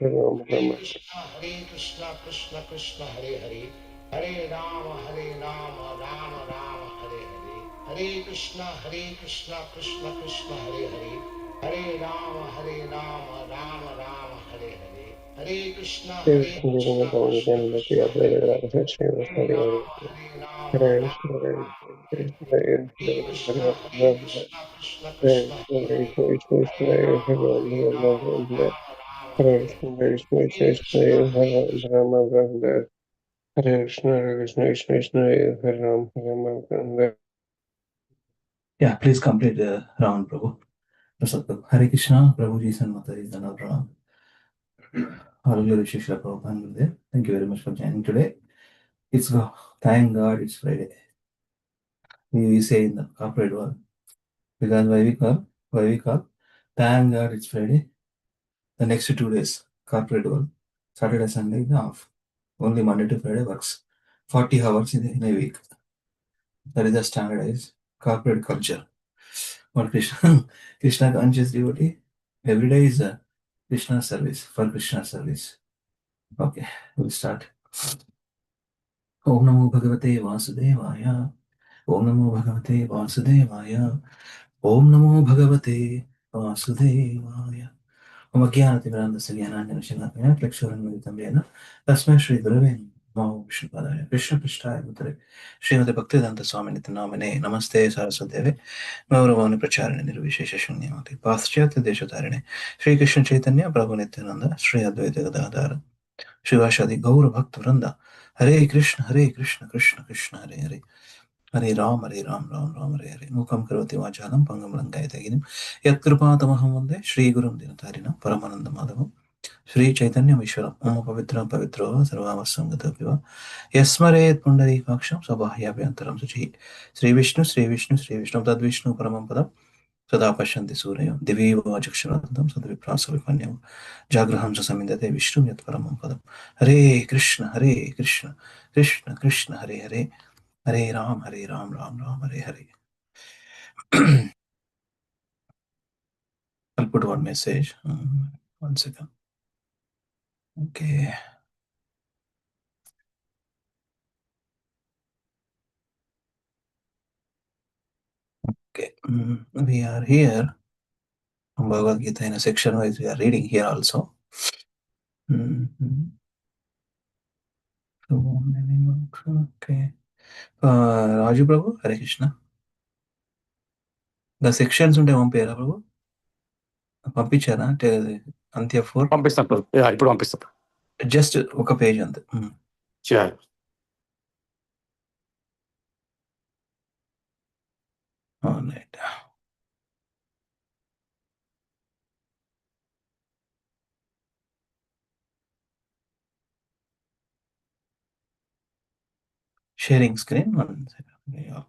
Ram Hare Ram. Krishna, Krishna Krishna, Hare Hare. Hare Rama, Rama Rama, Hare Hare. Hare Krishna, Krishna Krishna, Hare Hare. Hare Rama, Rama Rama, Hare Hare. Hare Krishna, Krishna, Krishna Ram Krishna, Hare Hare. Hare Ram. Rama, Hare Rama Krishna, Rama, Hare Hare Krishna, Hare. Hare Hare Krishna, Ram. Krishna Hare Krishna, Krishna, Hare Hare Hare. Krishna, Hare Hare Rama, Ram. Rama, Hare Hare Krishna, Hare. Hare Krishna, Hare Krishna, Hare Krishna, Hare Krishna, Hare Ram. Yeah, please complete the round, Prabhu. Prasad, Hare Krishna, Prabhuji and Mataji Dhanab Pranam. All glory to Shri Prabhupada Gurudev. Thank you very much for joining today. It's thank God it's Friday. We say in the corporate world. Because why we call? Thank God it's Friday. The next 2 days, corporate world. Saturday, Sunday is off. Only Monday to Friday works. 40 hours in a week. That is a standardized corporate culture. For Krishna, Krishna conscious devotee, every day is a Krishna service, for Krishna service. Okay, we'll start. Om Namo Bhagavate Vasudevaya. Om Namo Bhagavate Vasudevaya. Om Namo Bhagavate Vasudevaya. Om Ajnanatimirandasya Jnananjana Shalakaya Klakshvaram Tambena Tasmai Shri Gurave विष्णुपादाय कृष्णपृष्ठाय भूतले श्रीमते भक्तिवेदांत स्वामिने नामिने नमस्ते सरस्वतीदेवे गौरवाणि प्रचारिणे निर्विशेष शून्यमते पाश्चात्य देशतारिणे श्रीकृष्ण चैतन्य प्रभु नित्यानंद श्री अद्वैत गदाधर शिवाशादि गौर भक्त वृंद हरे कृष्ण कृष्ण कृष्ण हरे हरे हरे राम राम राम हरे हरे मूकं करोति वाचालं पङ्गुं लङ्घयते गिरिं यत्कृपातमहं वन्दे श्रीगुरुं दिनतारिणं परमानन्दमाधवं श्रीचैतन्यमीश्वरं मम पवित्रं पवित्रो सर्वावस्सं गतोऽपि वा यस्मरेत् पुण्डरीकाक्षं स्वबाह्याभ्यन्तरं शुचिः श्रीविष्णु तद्विष्णु परमं पदं सदा पश्यन्ति सूर्यं दिवि वा चक्षुरान्तं सद्विप्रासविपन्यं जागृहं च समिन्दते विष्णुं यत्परमं पदं हरे Krishna Krishna Krishna Hare Hare Hare Ram Ram Ram Hare Hare. I'll put one message. One second. Okay. Okay. We are here. Bhagavad Gita in a section wise we are reading here also. Okay. Raju Prabhu, Hare Krishna. The sections unte పంపారా ప్రభు పంపించారా అంటే అంత్య 4 పంపిస్తాను ప్రభు. యా, ఇప్పుడు పంపిస్తాను. Just ఒక page అంతే. చేయాలి. Alright. Sharing screen. One second. Yeah.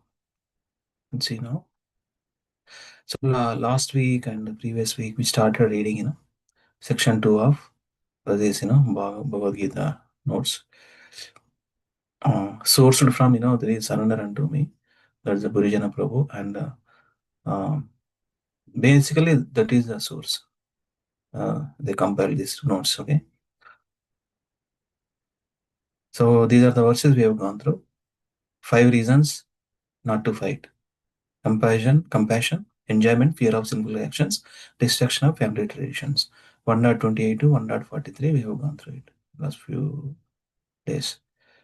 Let's see now. So last week and the previous week we started reading, section 2 of this, Bhagavad Gita notes. Sourced from, there is Sarandar unto me. That's the Burijana Prabhu, and basically that is the source. They compile these notes, okay? So these are the verses we have gone through. 5 reasons not to fight. Compassion, enjoyment, fear of sinful actions, destruction of family traditions. 1.28 to 1.43 we have gone through it last few days.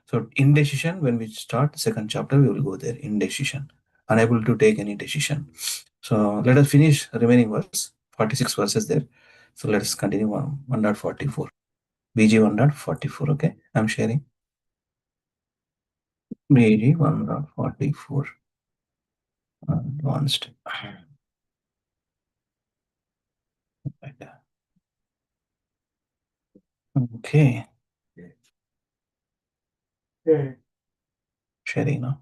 So indecision, when we start second chapter, we will go there. Indecision, unable to take any decision. So let us finish remaining verse, 46 verses there. So let us continue on 1.44. BG 1.44, okay? I'm sharing. BG 1.44. Advanced. Okay. Sharing now.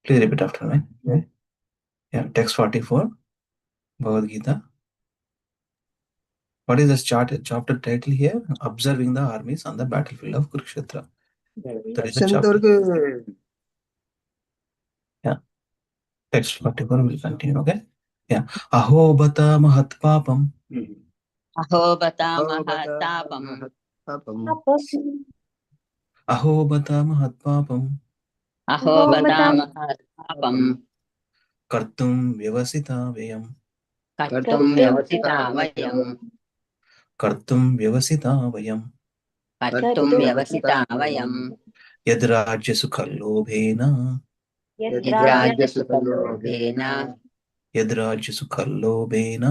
Please repeat after me. Okay. Yeah, text 44, Bhagavad Gita. What is the chapter title here? Observing the armies on the battlefield of Kurukshetra. That is the chapter. Yeah. Text 44 will continue, okay? Yeah. Aho bata mahat papam. Aho bata mahatapam. Aho bata mahat papam. Aho bata mahatapam. Kartum vyavasita vayam. Kartum vyavasita vayam. Kartum vyavasita vayam. Kartum vyavasita vayam. Yadrajya sukhallobhena. Yadrajya sukhalobhena. Yadrajya sukhallobhena.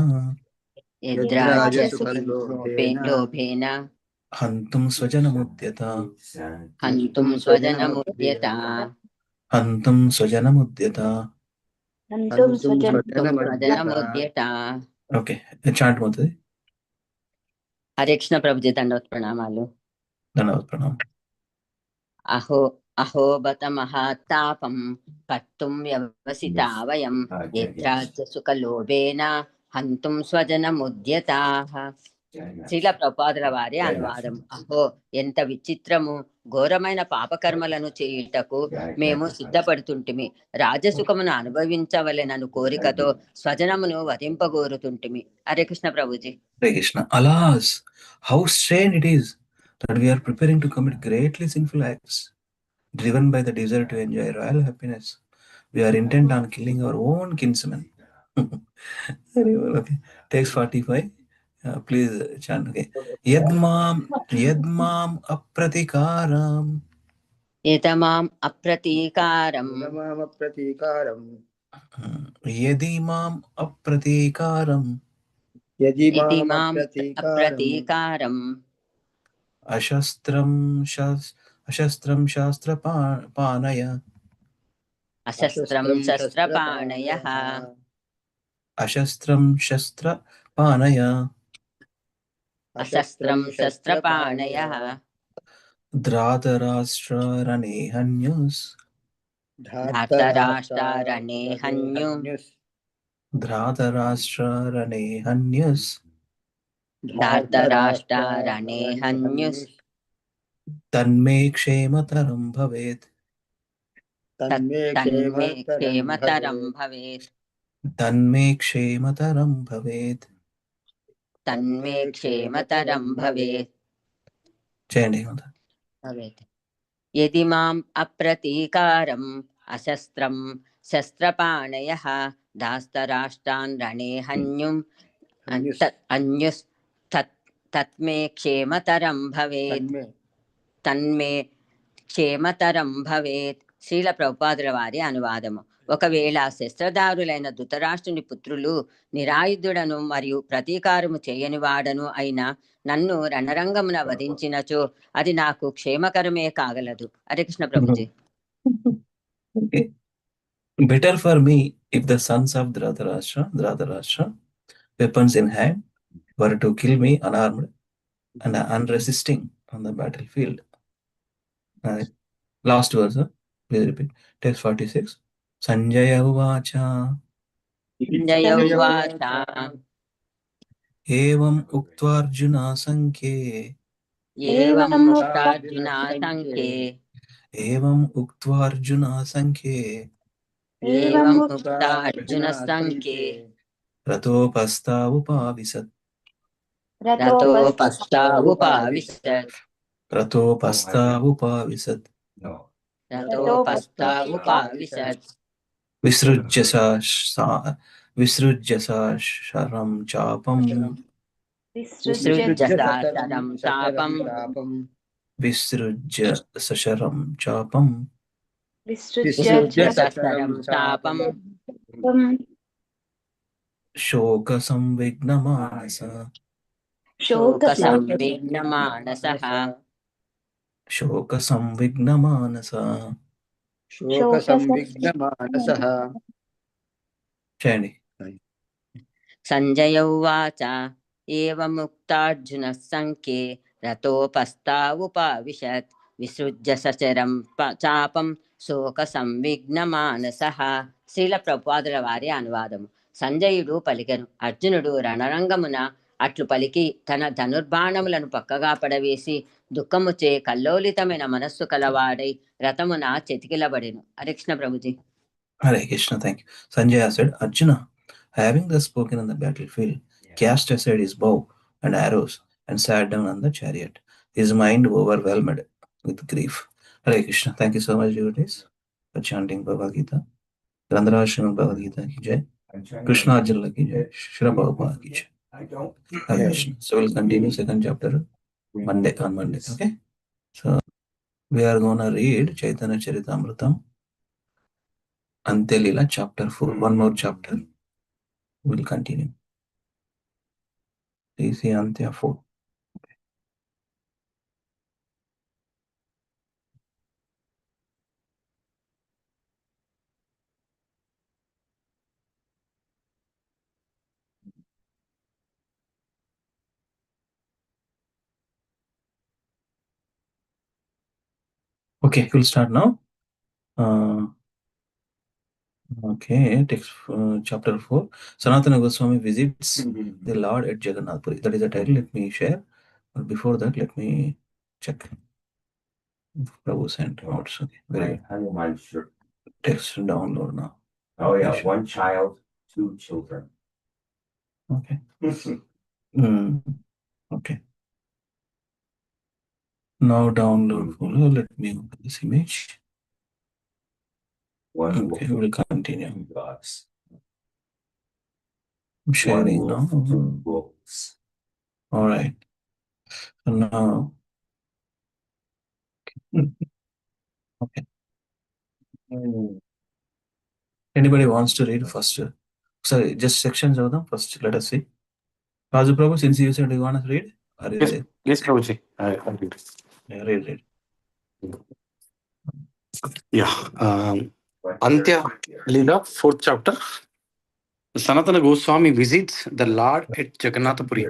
Yadrajya sukhalobhena. Hantum swajanamudyata. Hantum swajanamudyata. Hantum swajanamudyata. Hantum swajanamudyata. Okay. Chant Mother. Hare Krishna Prabhuji Dandavata Pranamalu. Dandavata Pranam. Aho bata mahatapam. Kartum vyavasita vayam. Yadrajya sukhalobhena. Hantum swajanamudyata. Srila ప్రభుపాదుల వారి అనువాదం. అహో, ఎంత విచిత్రము! ఘోరమైన పాపకర్మలను చేయుటకు మేము సిద్ధపడుతుంటిమి. రాజసుఖమును అనుభవించవలెనను కోరికతో స్వజనమును వధింపగోరుతుంటిమి. Hare Krishna Prabhuji. Hare Krishna. Alas, how strange it is that we are preparing to commit greatly sinful acts, driven by the desire to enjoy royal happiness. We are intent on killing our own kinsmen. Okay. Text 45. Please chant. Okay. Yadmam apratikaram. एतमाम् अप्रतीकारम् यदि माम् अप्रतीकारम् यदि माम् अप्रतीकारम् अशस्त्रं शास्त्रपाणय अशस्त्रं शस्त्रपाणयः अशस्त्रं शस्त्रपाणय अशस्त्रं शस्त्रपाणयः धार्तराष्ट्ररणे हन्युस् धार्तराष्ट्रारणे हन्युस् धार्तराष्ट्ररणे हन्युस् धार्तराष्ट्रारणे हन्युस् तन्मे क्षेमतरं भवेत् तन्मे क्षेमतरं भवेत् तन्मे क्षेमतरं भवेत् तन्मे क्षेमतरं भवेत् भवेत् यदि माम् अप्रतीकारम् अशस्त्रं शस्त्रपाणयः धास्तराष्ट्रान् रणे अन्युस् तन्मे क्षेमतरं भवेत् తన్మే క్షేమతరం భవేత్. శ్రీల ప్రభుపాదుల వారి అనువాదము. ఒకవేళ శస్త్రధారులైన ధృతరాష్ట్రుని పుత్రులు నిరాయుధుడను మరియు ప్రతీకారము చేయని వాడను అయిన నన్ను రణరంగమున వధించినచో అది నాకు క్షేమకరమే కాగలదు. Hare Krishna Prabhuji. Better for me if the sons of Dhritarashtra, weapons in hand, were to kill me unarmed and unresisting on the battlefield. Last verse, please repeat. Text 46. Sanjaya Uvacha. Sanjay उवाच एवम् उक्त्वार्जुना संख्ये एवम् उक्तार्जुना संख्ये एवम् उक्त्वार्जुना संख्ये एवम् उक्तार्जुन संख्ये रथोपस्तावुपाविशत् रथोपस्तावुपाविशत् रथोपस्तावुपाविशत् रथोपस्तावुपाविशत् विसृज्य शरं चापम् विसृज्य शरं चापम् विसृज्य सशरं चापम् विसृज्य शरं चापम् शोकसंविघ्नमानसः शोकसंविघ्नमानसः चयनि संजय उवाच एवमुक्तार्जुनः संख्ये रथोपस्तावुपाविशत् विसृज्य सचरं चापं శోకసంవిఘ్నమానసః. శ్రీల ప్రభుపాదుల వారి అనువాదము. సంజయుడు పలికెను, అర్జునుడు రణరంగమున అట్లు పలికి తన ధనుర్బాణములను పక్కగా పడవేసి దుఃఖముచే కల్లోలితమైన మనస్సు కలవాడై రథమున చెతికిలబడెను. Hare Krishna Prabhuji. Hare Krishna, thank you. Sanjaya said, Arjuna, having thus spoken on the battlefield, cast aside his bow and arrows and sat down on the chariot, his mind overwhelmed with grief. Hare Krishna, thank you so much, devotees, for chanting Bhagavad Gita. Grandarashram Bhagavad Gita ki jai. Krishna Arjuna ki jai. Shri Prabhupada ki jai. Hare Krishna. So we'll continue second chapter on Monday. Okay? So we are going to read Chaitanya Charitamrita. Antya Lila chapter 4. One more chapter. We'll continue. Please see Antya 4. Okay, we'll start now. Okay, text chapter 4. Sanatana Goswami visits the Lord at Jagannath Puri. That is the title. Let me share. But before that, let me check. Prabhu sent out. Okay, very good. I don't mind, sure. Text download now. Oh yeah, one child, 2 children. Okay. Okay. Now download folder. Let me open this image. Okay, we'll continue. Gods. I'm sharing One now. wolf, 2 wolves. All right. So now, Okay. Anybody wants to read first? Sorry, just sections of them first. Let us see. Raju Prabhu, since you said you want to read, are you Yes, there? yes, Prabhuji. I'll read. Yeah, read. Yeah. Antya Leela, 4th chapter. Sanatana Goswami visits the Lord at Jagannath Puri.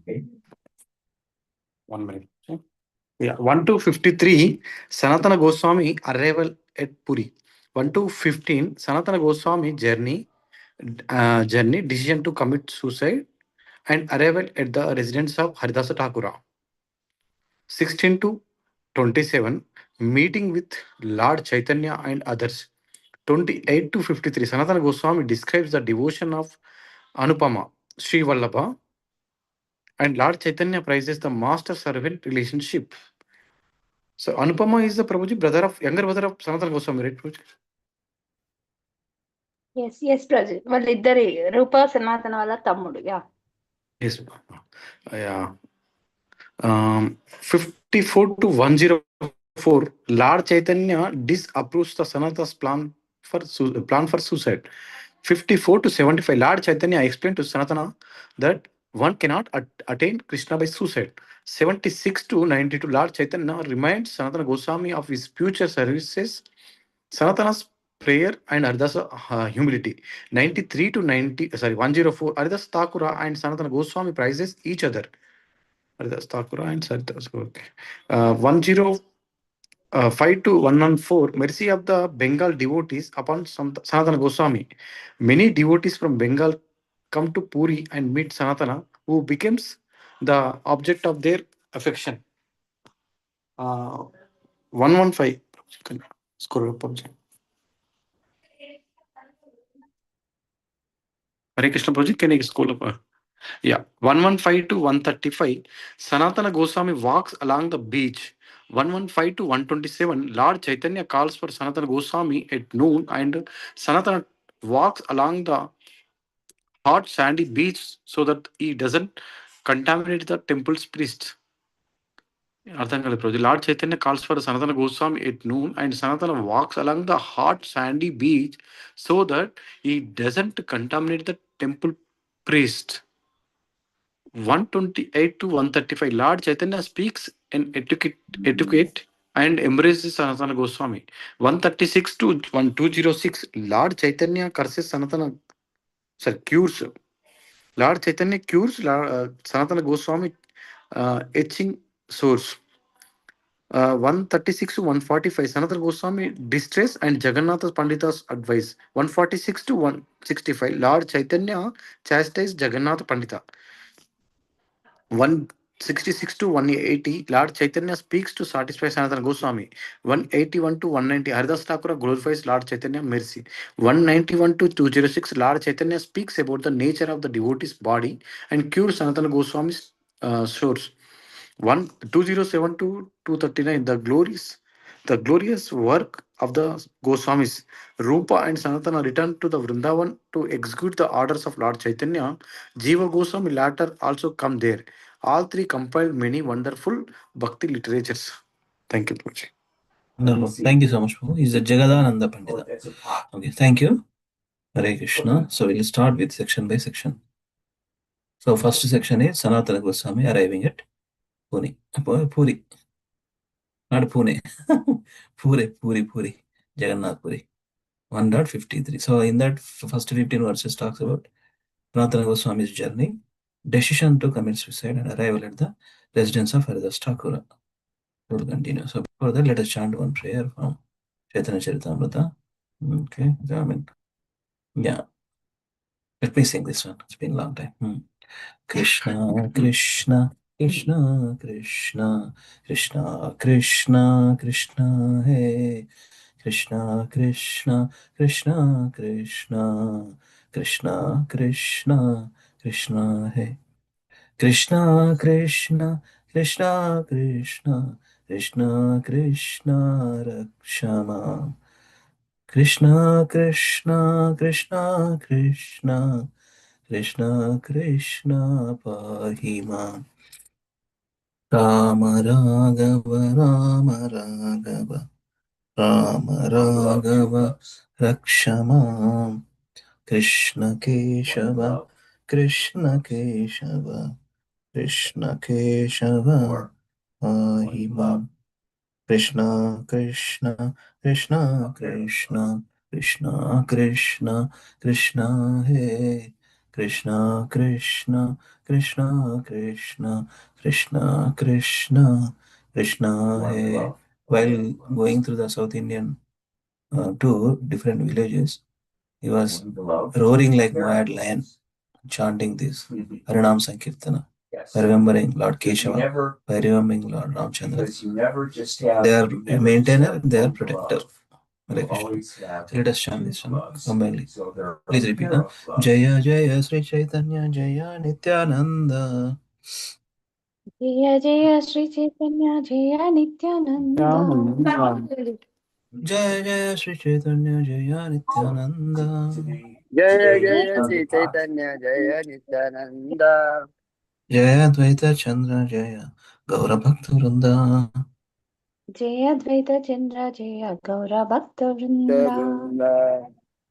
Okay. 1 minute. Yeah. 1 to 53, Sanatana Goswami arrival at Puri. 1 to 15, Sanatana Goswami journey, decision to commit suicide, and arrival at the residence of Haridasa Thakura. 16 to 27, meeting with Lord Chaitanya and others. 28 to 53, Sanatana Goswami describes the devotion of Anupama, Sri Vallabha, and Lord Chaitanya praises the master-servant relationship. So Anupama is the Prabhuji younger brother of Sanatana Goswami, right, Prabhuji? Yes, Prabhuji. వాళ్ళిద్దరి రూప సనాతన వాళ్ళ తమ్ముడు. Yeah. Yes. Yeah. 54 to 104, Lord Chaitanya disapproves the Sanatana's plan for suicide. 54 to 75, Lord Chaitanya explained to Sanatana that one cannot attain Krishna by suicide. 76 to 92, Lord Chaitanya reminds Sanatana Goswami of his future services, Sanatana's prayer and Ardasa humility. 93 to 104, Ardasa Thakura and Sanatana Goswami praises each other. Ardasa Thakura and Sanatana. Okay. 105 to 114, mercy of the Bengal devotees upon Sanatana Goswami. Many devotees from Bengal come to Puri and meet Sanatana, who becomes the object of their affection. 115. Scroll up. Hare Krishna Project, can I scroll up? Yeah. 115 to 135, Sanatana Goswami walks along the beach. 115 to 127, Lord Chaitanya calls for Sanatana Goswami at noon, and Sanatana walks along the hot sandy beach so that he doesn't contaminate the temple's priests. అర్థం కాలేదు ప్రభు. Lord Chaitanya calls for Sanatana Goswami at noon, and Sanatana walks along the hot sandy beach so that he doesn't contaminate the temple priest. 128 to 135, Lord Chaitanya speaks in etiquette and embraces Sanatana Goswami. 136 to 1206, Lord Chaitanya curses cures. Lord Chaitanya cures Sanatana Goswami etching source. 136 to 145, Sanatana Goswami distress and Jagannatha Pandita's advice. 146 to 165, Lord Chaitanya chastised Jagannatha Pandita. 166 to 180, Lord Chaitanya speaks to satisfy Sanatana Goswami. 181 to 190, Haridas Thakura glorifies Lord Chaitanya mercy. 191 to 206, Lord Chaitanya speaks about the nature of the devotee's body and cures Sanatana Goswami's source. 207 to 239, the glorious work of the Goswamis. Rupa and Sanatana returned to the Vrindavan to execute the orders of Lord Chaitanya. Jiva Goswami later also come there. All three compiled many wonderful bhakti literatures. Thank you, Prabhuji. No, thank you so much, Prabhu. He's a Jagadananda Pandita. Okay, thank you. Hare Krishna. So we'll start with section by section. So first section is Sanatana Goswami arriving at Puri. Not Pune. Puri. Jagannath Puri. 1.53. So in that first 15 verses talks about Sanatana Goswami's journey, decision to commit suicide, and arrival at the residence of Haridas Thakura. We'll continue. So before that, let us chant one prayer from Chaitanya Charitamrita. Okay, yeah. Let me sing this one. It's been a long time. Krishna, Krishna, Krishna, Krishna, Krishna, Krishna, Krishna, Hey. Krishna, Krishna, Krishna, Krishna, Krishna, Krishna, Krishna, Hey. Krishna, Krishna, Krishna, Krishna, Krishna, Krishna, Rakshama. Krishna, Krishna, Krishna, Krishna, Krishna, Krishna, Pahima. Rama Raghava, Rama Raghava, Ram Raghav रक्ष माम् कृष्ण केशव कृष्ण केशव कृष्ण केशव पाहि माम् कृष्ण कृष्ण कृष्ण कृष्ण कृष्ण कृष्ण कृष्ण हे कृष्ण कृष्ण कृष्ण कृष्ण कृष्ण कृष्ण कृष्ण हे. While going through the South Indian tour, different villages, he was roaring like mad lion, chanting this Harinam Sankirtana, by remembering Lord Keshava, by remembering Lord Ramchandra. They are a maintainer, they are protector. Hare Krishna. Let us chant this one combinedly. Please repeat. Jaya Jaya Sri Chaitanya Jaya Nityananda. जय जय श्री चैतन्य जय Nityanand. Jaya Jaya Sri Chaitanya Jaya Nityananda. जय जय श्री चैतन्य जय Nityanand. Jaya Advaita Chandra Jaya Gaura Bhakta Vrinda. जय अद्वैत चंद्र जय गौर भक्त वृंदा.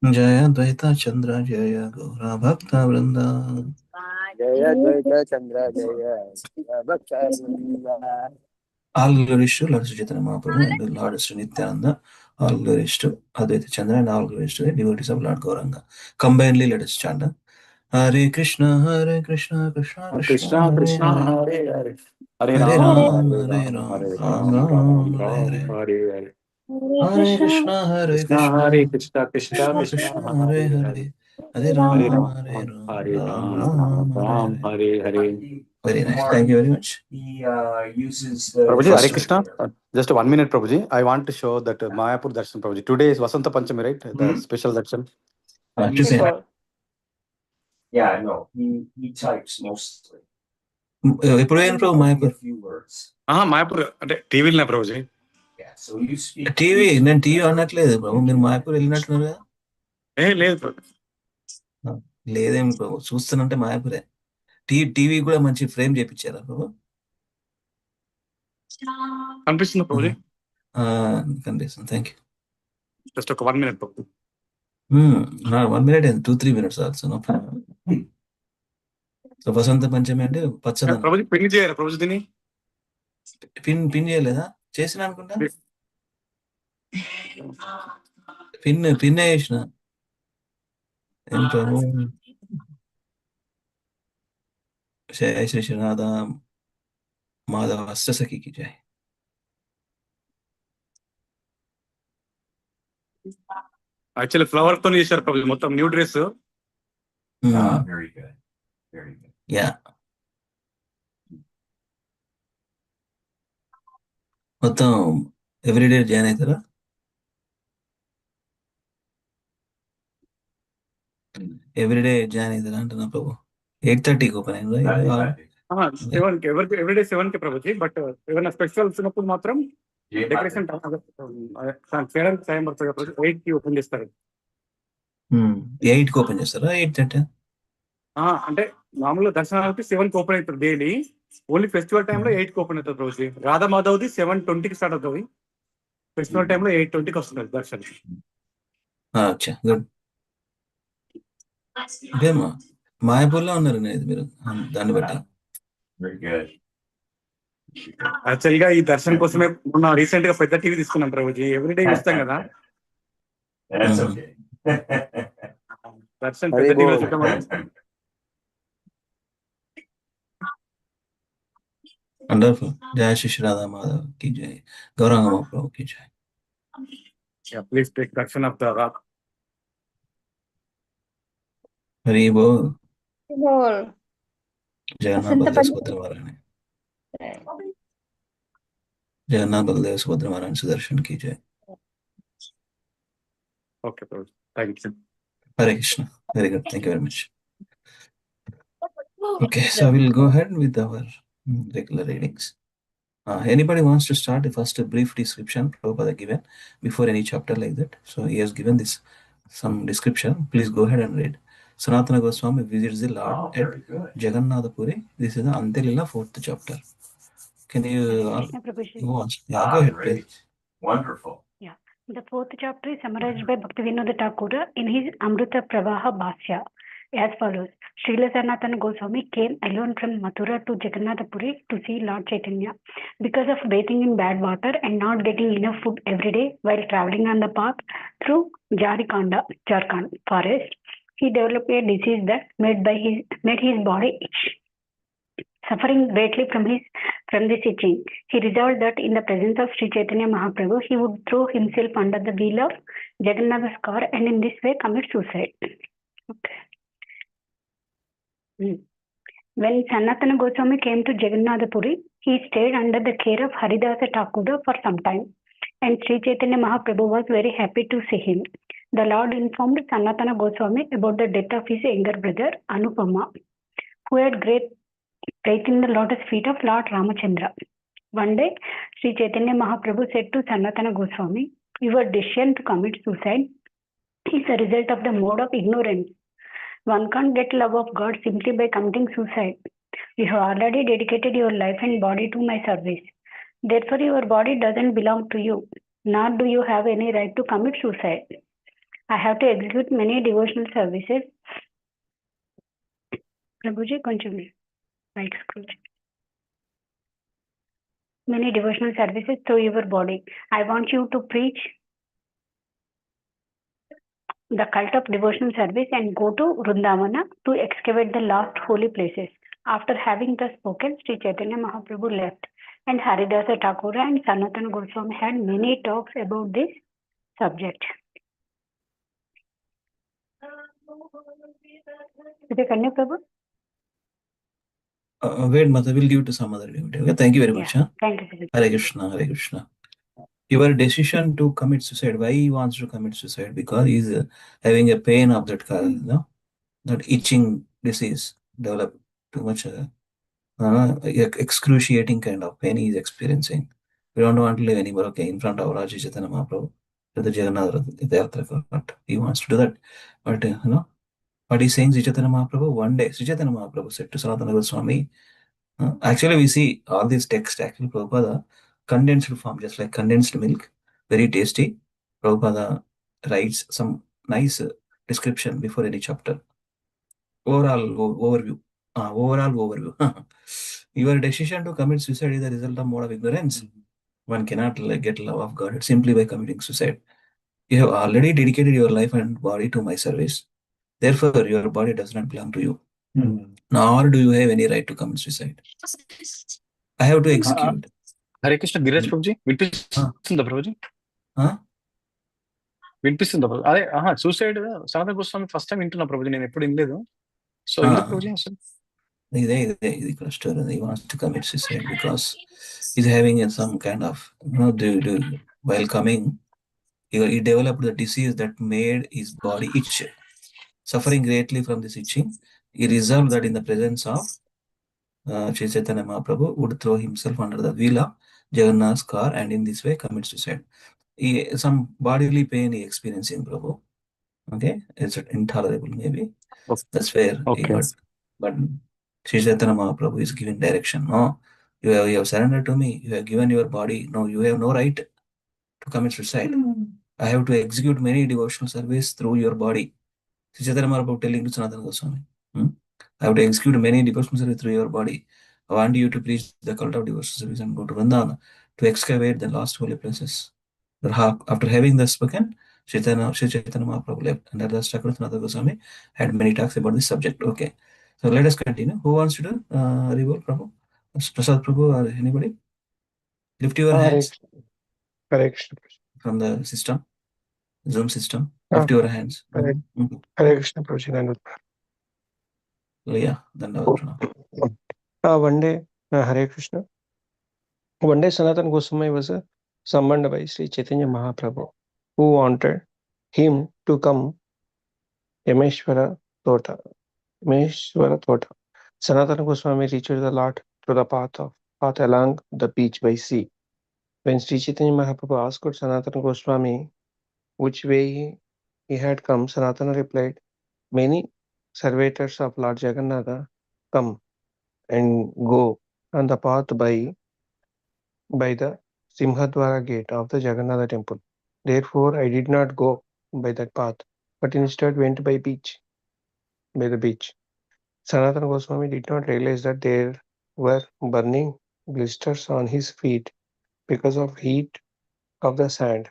Jaya Advaita Chandra Jaya Gaura Bhakta Vrinda. जय द्वैत चंद्र जय भक्त वृंद. All glories to Lord Sri Chaitanya Mahaprabhu and Lord Sri Nityananda. All glories to Advaita Chandra and all glories to the devotees of Lord Gauranga. Combinedly let us chant. Hare Krishna, Krishna Krishna, Krishna Hare Krishna Hare. Hare Hare Hare Hare Ram Ram, Hare Hare Ram Ram, Hare Ram Ram Ram, Ram Hare Ram Hare. Hare Hare Hare Krishna, Krishna Krishna Hare Krishna Krishna Krishna Krishna Krishna, Hare Hare Hare. Hare Hare Hare Ram, Ram Hare Ram, Hare Ram Ram Ram, Ram Hare Ram Hare. Hare Hare. Very nice. Thank you very much. He uses the Prabhuji, Hare First, Krishna. Just 1 minute, Prabhuji. I want to show that Mayapur darshan, Prabhuji. Today is Vasanta Panchami, right? The special darshan. Tiffin. yeah, no, he types mostly. ఎప్పుడు పోయిన ప్రభు Mayapur? A few words. Mayapur అంటే టీవీలోనే Prabhuji. Yeah, so you speak. TV నేను TV అనట్లేదు ప్రభు, మీరు మాయాపూర్ వెళ్ళినట్టున్నారు కదా? లేదు ప్రభు. లేదేమి ప్రభు, చూస్తానంటే మాయాపూరే. TV కూడా మంచి ఫ్రేమ్ చేయించారా ప్రభు? కనిపిస్తుంది ప్రభుజీ. కనిపిస్తుంది. Thank you. జస్ట్ ఒక 1 minute Prabhu. 1 minute and 2-3 minutes also. No problem. So Vasanta Panchami అంటే పచ్చదనం. ప్రభుజీ పిన్ చేయాలి ప్రభుజీ దీన్ని. పిన్ చేయలేదా? చేసిన అనుకుంటా. పిన్ వేసిన. ఏం ప్రభు? జయ శ్రీ శ్రీనాథ మాధవ అష్టసఖికి జై. యాక్చువల్లీ ఫ్లవర్ తో చేశారు ప్రభుజీ, మొత్తం new dress. Very good. Very good. Yeah. మొత్తం ఎవ్రీడే జాయిన్ అవుతారా? ఎవ్రీడే జాయిన్ అవుతారా అంటున్నా ప్రభు. 8:30కి ఓపెన్ అయిందా? 7 ఎవ్రీడే 7 కి ప్రభుజీ. బట్ ఏమైనా స్పెషల్ వచ్చినప్పుడు మాత్రం డెకరేషన్ చేయడానికి టైం పడుతుంది ప్రభుజీ. 8 కి ఓపెన్ చేస్తారు. 8కి ఓపెన్ చేస్తారా? 8:30? అంటే మామూలుగా దర్శనానికి 7 కి ఓపెన్ అవుతుంది డైలీ. ఓన్లీ ఫెస్టివల్ టైంలో 8 కి ఓపెన్ అవుతుంది ప్రభుజీ. రాధా మాధవ్ది 7:20కి స్టార్ట్ అవుతుంది. ఫెస్టివల్ టైంలో 8:20కి వస్తుంది దర్శనం. అచ్చా, గుడ్. ఇదేమా మాయాపూర్లో ఉన్నారు ఇది మీరు, దాన్ని బట్టి. Very good. యాక్చువల్ గా ఈ దర్శనం కోసమే మొన్న రీసెంట్ గా పెద్ద టీవీ తీసుకున్నాం ప్రభుజీ. ఎవ్రీడే చూస్తాం కదా. That's okay. దర్శనం పెద్ద టీవీలో చూద్దామని. వండర్ఫుల్. జయ శ్రీ రాధా మాధవ్ కి జై. గౌరాంగ మహాప్రభు కి జై. Please take darshan of the rock. Hari బోల్. बोल. జగన్నాథ్ వసంత బలదేవ్ పంచమి. సుభద్ర మహారాణి. జగన్నాథ్ బలదేవ్ సుభద్ర మహారాణి సుదర్శన్ కి జై. Okay Prabhuji, thank you. Hare Krishna. Very good. Thank you very much. Okay, so we'll go ahead with our regular readings. Anybody wants to start? First, a brief description Prabhupada given before any chapter like that. So he has given this some description. Please go ahead and read. Sanatana Goswami visits the Lord at Jagannath Puri. This is the Antya 4th chapter. Can you? Krishna Prabhuji. Yeah, go ahead, please. Wonderful. Yeah. The fourth chapter is summarized by Bhaktivinoda Thakur in his Amrita Pravaha Bhasya as follows. Srila Sanatana Goswami came alone from Mathura to Jagannath Puri to see Lord Chaitanya. Because of bathing in bad water and not getting enough food every day while traveling on the path through Jharkhand forest, he developed a disease that made his body itch. Suffering greatly from this itching, he resolved that in the presence of Sri Chaitanya Mahaprabhu, he would throw himself under the wheel of Jagannath's car and in this way commit suicide. Okay. When Sanatana Goswami came to Jagannath Puri, he stayed under the care of Haridasa Thakur for some time, and Sri Chaitanya Mahaprabhu was very happy to see him. The Lord informed Sanatana Goswami about the death of his younger brother Anupama, who had great faith in the lotus feet of Lord Ramachandra. One day, Sri Chaitanya Mahaprabhu said to Sanatana Goswami, "Your decision to commit suicide is a result of the mode of ignorance. One can't get love of God simply by committing suicide. You have already dedicated your life and body to my service. Therefore, your body doesn't belong to you, nor do you have any right to commit suicide. I have to execute many devotional services." Prabhuji, koncham right scroll. Many devotional services through your body. I want you to preach the cult of devotional service and go to Vrindavana to excavate the lost holy places. After having thus spoken, Sri Chaitanya Mahaprabhu left, and Haridasa Thakur and Sanatana Goswami had many talks about this subject. Is it Kanya Prabhu? Wait, Mother, we'll give it to some other devotee. Okay, thank you very much. Huh? Thank you. Hare Krishna, Hare Krishna. Your decision to commit suicide, why he wants to commit suicide? Because he's having a pain of that, that itching disease, develop too much excruciating kind of pain he is experiencing. We don't want to live anymore, okay, in front of Lord Chaitanya Mahaprabhu, to the Jagannath Yatra, but he wants to do that. But, what he's saying, Sri Chaitanya Mahaprabhu, one day, Sri Chaitanya Mahaprabhu said to Sanatana Goswami, actually we see all these texts, actually Prabhupada, condensed form, just like condensed milk, very tasty. Prabhupada writes some nice description before any chapter. Overall overview. Your decision to commit suicide is the result of mode of ignorance. One cannot get love of God simply by committing suicide. You have already dedicated your life and body to my service. Therefore, your body does not belong to you. Nor do you have any right to commit suicide. I have to execute. Hare Krishna, Giraj Prabhuji, వినిపిస్తుందా ప్రభుజీ? వినిపిస్తుందా ప్రభు? అదే suicide సనాతన Goswami first time వింటున్నా ప్రభుజీ, నేను ఎప్పుడు వినలేదు. So ఎందుకు ప్రభుజీ అసలు? He wants to commit suicide because he's having some kind of, while coming, he developed the disease that made his body itch. Suffering greatly from this itching, he resolved that in the presence of Sri Chaitanya Mahaprabhu would throw himself under the wheel of Jagannath's car and in this way commit suicide. Some bodily pain he experiencing, Prabhu. Okay, it's intolerable maybe. That's where he got. But Sri Chaitanya Mahaprabhu is giving direction. No, you have surrendered to me. You have given your body. No, you have no right to commit suicide. I have to execute many devotional service through your body. Sri Chaitanya Mahaprabhu telling to Sanatana Goswami. I have to execute many devotional service through your body. I want you to preach the cult of devotional service and go to Vrindavana to excavate the lost holy places. After having thus spoken, Sri Chaitanya Mahaprabhu left, and Haridasa Thakur and Sanatana Goswami had many talks about this subject. Okay, so let us continue. Who wants to do Revol Prabhu? Prasad Prabhu or anybody? Lift your hands. Hare Krishna. From the system, Zoom system. Lift your hands. Hare Krishna Prabhuji. Yeah, one day, Hare Krishna. One day, Sanatana Goswami was summoned by Sri Chaitanya Mahaprabhu, who wanted him to come Yameshwara Tota. Sanatana Goswami reached the Lord through the path along the beach by sea. When Sri Chaitanya Mahaprabhu asked Sanatana Goswami which way he had come, Sanatana replied, "Many servitors of Lord Jagannatha come and go on the path by the Simhadwara gate of the Jagannatha temple. Therefore, I did not go by that path, but instead went by the beach. Sanatana Goswami did not realize that there were burning blisters on his feet because of heat of the sand.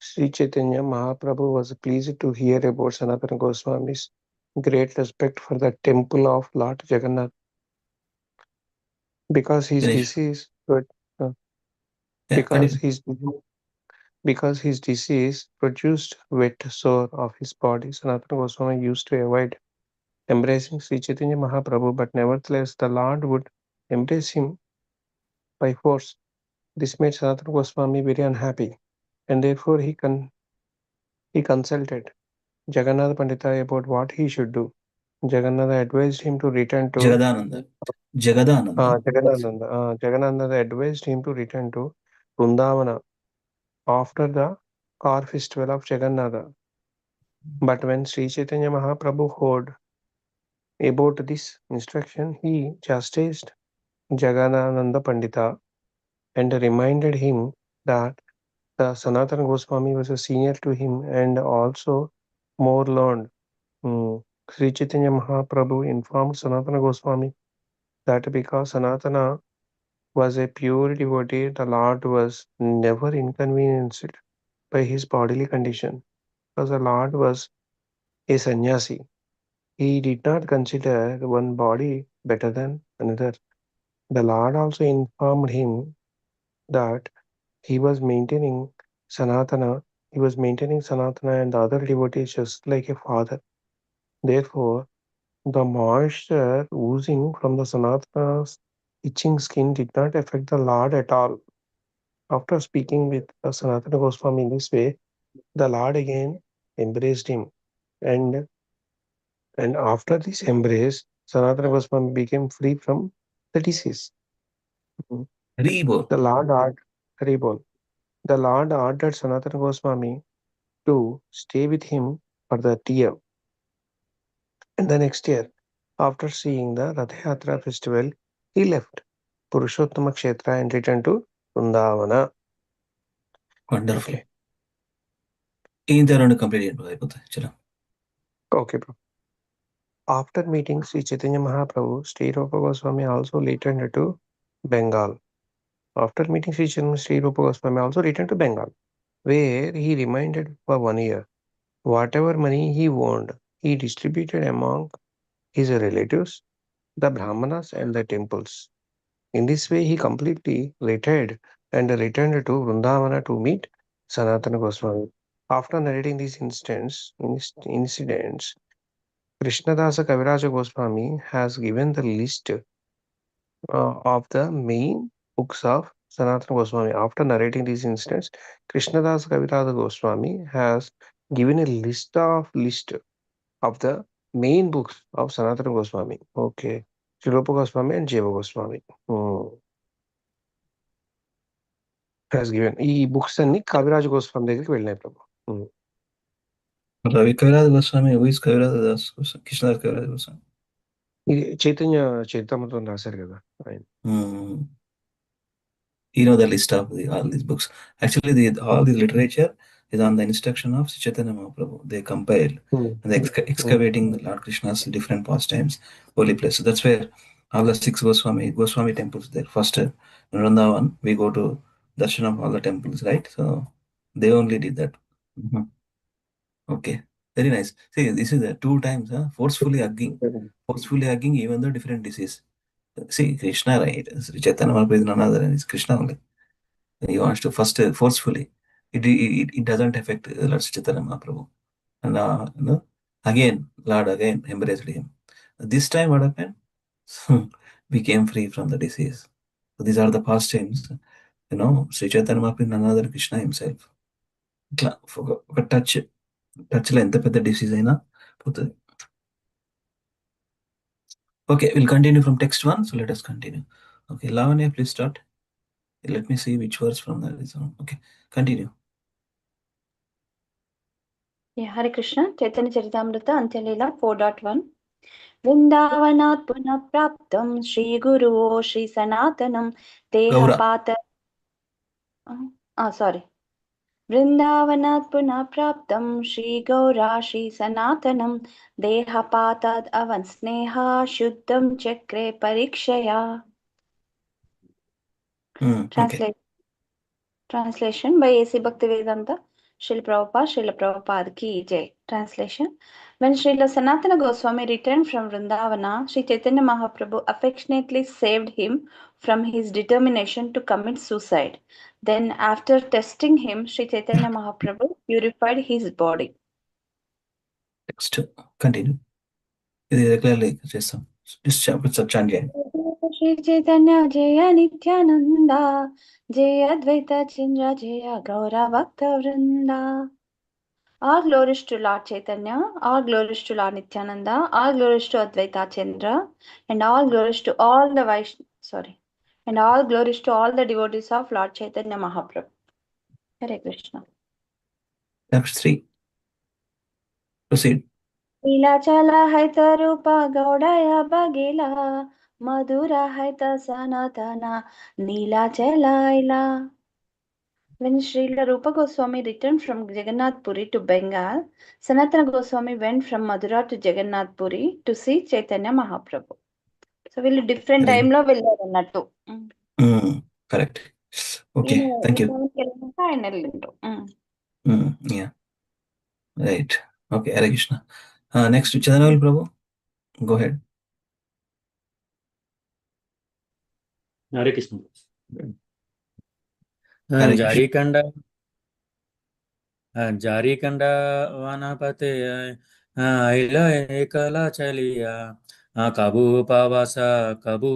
Sri Chaitanya Mahaprabhu was pleased to hear about Sanatana Goswami's great respect for the temple of Lord Jagannath because his Ganesh. disease Yeah, because continue. his disease produced wet sore of his body. Sanatana Goswami used to avoid embracing Sri Chaitanya Mahaprabhu, but nevertheless the Lord would embrace him by force. This made Sanatana Goswami very unhappy, and therefore he consulted Jagannath Pandita about what he should do. Jagannath advised him to return to Jagadananda. Jagadananda. Jagannath advised him to return to Vrindavana after the car festival of Jagannatha. But when Sri Chaitanya Mahaprabhu heard about this instruction, he chastised Jagannatha Pandita and reminded him that the Sanatana Goswami was a senior to him and also more learned. Sri Chaitanya Mahaprabhu informed Sanatana Goswami that because Sanatana was a pure devotee, the Lord was never inconvenienced by his bodily condition. Because the Lord was a sannyasi, he did not consider one body better than another. The Lord also informed him that he was maintaining Sanatana, and the other devotees just like a father. Therefore, the moisture oozing from the Sanatana's itching skin did not affect the Lord at all. After speaking with Sanatana Goswami in this way, the Lord again embraced him, and after this embrace, Sanatana Goswami became free from the disease. Mhm. Rebo. The Lord ordered, the Lord ordered Sanatana Goswami to stay with him for the year. And the next year, after seeing the Rath Yatra festival, he left Purushottama Kshetra and returned to Vrindavana. Wonderful. Okay. Intern complete అయిపోతాయి చలో. Okay, bro. After meeting Sri Chaitanya Mahaprabhu, Sri Rupa Goswami also returned to Bengal. After meeting Sri Rupa Goswami also returned to Bengal, where he remained for 1 year. Whatever money he owned, he distributed among his relatives, the Brahmanas, and the temples. In this way, he completely retired and returned to Vrindavana to meet Sanatana Goswami. After narrating these incidents, Krishnadasa Kaviraja Goswami has given the list of the main books of Sanatana Goswami. After narrating these incidents, Krishnadasa Kaviraja Goswami has given a list of the main books of Sanatana Goswami. Okay. Shilopa Goswami and Jeva Goswami. Has given. ఈ books అన్ని కవిరాజు గోస్వామి దగ్గరికి వెళ్ళినాయి ప్రభు. రవి కవిరాజ గోస్వామి ఊయిస్ కవిరాజ దాస్ గోస్వామి కృష్ణదాస్ కవిరాజ గోస్వామి ఇది చైతన్య చరితామృతం రాశారు కదా ఆయన. You know the list of all these books. Actually, all the literature is on the instruction of Sri Chaitanya Mahaprabhu. They compiled and excavating the Lord Krishna's different pastimes, holy places. That's where all the 6 Goswami temples there. First, in Vrindavan, we go to darshan of all the temples, right? So they only did that. Okay, very nice. See, this is the 2 times forcefully hugging even the different disease. See, Krishna, right? Sri Chaitanya Mahaprabhu is none other than it's Krishna only. He wants to first forcefully. It doesn't affect Lord Sri Chaitanya Mahaprabhu. And again, Lord again embraced him. This time what happened? Became free from the disease. So these are the pastimes. Sri Chaitanya Mahaprabhu is none other than Krishna himself. ఒక టచ్లో ఎంత పెద్ద disease అయినా పోతుంది. Okay, we'll continue from text 1. So let us continue. Okay, Lavanya, please start. Let me see which verse from that is on. Okay, continue. Yeah, Hare Krishna, Chaitanya Charitamrita, Antya Leela 4.1. Vrindavanat punah praptam Shri Guru Shri Sanatanam Dehapata. Sorry. वृन्दावनात् पुनः प्राप्तं श्रीगौरा श्रीसनातनं देहपाताद् अवन्स्नेहा शुद्धं चक्रे परीक्षया. Okay. Translation by A.C. Bhaktivedanta, Srila Prabhupada ki jai. Translation. When Srila Sanatana Goswami returned from Vrindavana, Sri Chaitanya Mahaprabhu affectionately saved him from his determination to commit suicide. Then, after testing him, Sri Chaitanya Mahaprabhu purified his body. Next, continue. ఇది regularly చేస్తాం. Just chant. Sri Chaitanya Jaya Nityananda Jaya Advaita Chandra Jaya Gaura Bhakta Vrinda. All glories to Lord Chaitanya, all glories to Lord Nityananda, all glories to Advaita Chandra, and all glories to all the and all glories to all the devotees of Lord Chaitanya Mahaprabhu. Hare Krishna. Chapter 3. Proceed. Leela Haita Rupa Gaudaya Bagila Madhura Haita Sanatana Neela Ila. When Srila Rupa Goswami returned from Jagannath Puri to Bengal, Sanatana Goswami went from Madura to Jagannath Puri to see Chaitanya Mahaprabhu. So we'll different time lo vellar annattu. Correct. Okay, thank you. Yeah. Right. Okay, Hare Krishna. Next, Chandravel Prabhu. Go ahead. Hare Krishna. जारीकंड वनपते ऐला एकला चलिया कबू पावास कबू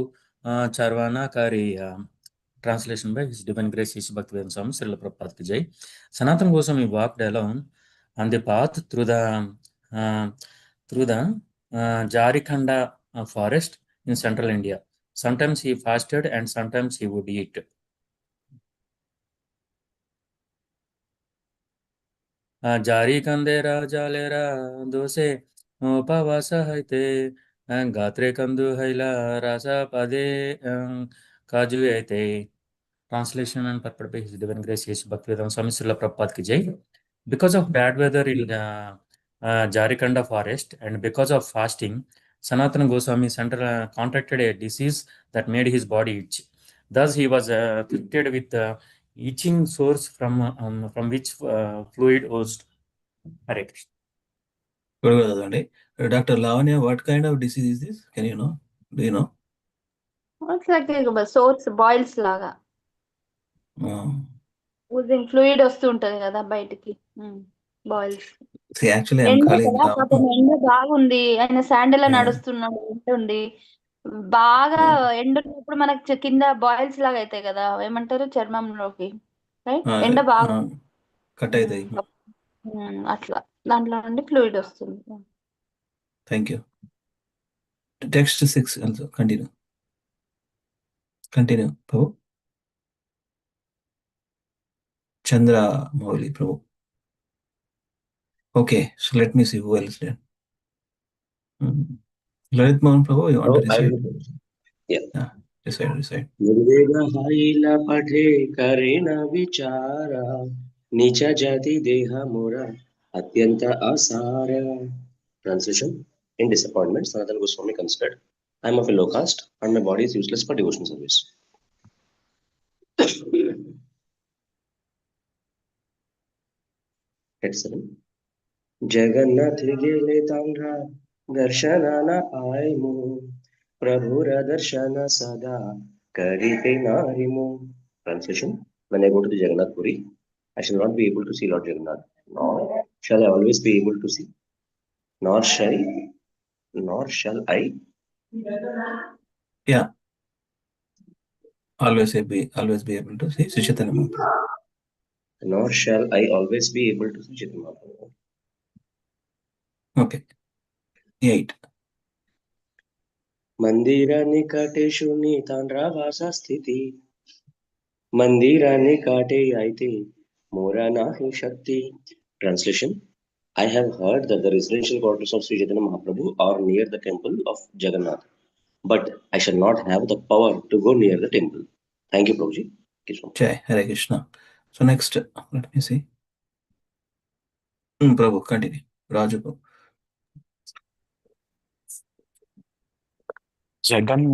चरवाना करिया. Translation by His Divine Grace His Bhaktivedanta Swami Srila Prabhupada ki jai. Sanatana Goswami walked alone on the path through the Jarikhanda forest in central India. Sometimes he fasted and sometimes he would eat. जारी कंदेरा जालेरा दोसे उपवास हैते गात्रे कंदु हैला रासा पदे काजुएते. Translation and purport by His Divine Grace His Bhaktivedanta Swami Srila Prabhupada ki jai. Because of bad weather in Jarikanda forest and because of fasting, Sanatana Goswami contracted a disease that made his body itch. Thus he was afflicted with itching source from which fluid oozed. Hare Krishna. Dr. Lavanya, what kind of disease is this? Can you know? Do you know? It's like a source boils laga. Oozing fluid వస్తుంటది కదా బయటికి. Boils. See, actually I'm calling ఎండ బాగుంది, ఆయన sandal నడుస్తున్నాడు, ఎండుంది బాగా ఎండ ఉన్నప్పుడు మనకి కింద బాయిల్స్ లాగా అవుతాయి కదా, ఏమంటారు చర్మంలోకి, రైట్? ఎండ బాగా కట్ అవుతాయి అట్లా, దాంట్లో నుండి ఫ్లూయిడ్ వస్తుంది. Thank you. Text 6 also. Continue. Prabhu. Chandra Mauli Prabhu. Okay, so let me see who else there. Lalit Mohan Prabhu, you want to recite? Yeah, recite. निर्वेद पठे करेण विचारा नीच जाति देह मोरा अत्यंत आसारा. Translation: in disappointment, Sanatana Goswami considered, I am of a low caste and my body is useless for devotional service. Head 7. Jagannath गेले तांड्रा दर्शनाना आयमो प्रभुर दर्शन सदा करीते नारिमो. Translation: when I go to the Jagannath Puri, I shall not be able to see Lord Jagannath, nor shall I always be able to see, nor shall I. Yeah. Always be able to see Chaitanya Mahaprabhu. Nor shall I always be able to see Chaitanya Mahaprabhu. Okay. 8. मंदिरा निकटेषु नीतांड्रा वासा स्थिति मंदिरा निकटे आयते मोरा नाहि शक्ति. Translation: I have heard that the residential quarters of Sri Chaitanya Mahaprabhu are near the temple of Jagannath, but I shall not have the power to go near the temple. Thank you, Prabhuji. Jai Hare Krishna. So next, let me see. Prabhu continue. రాజు జగన్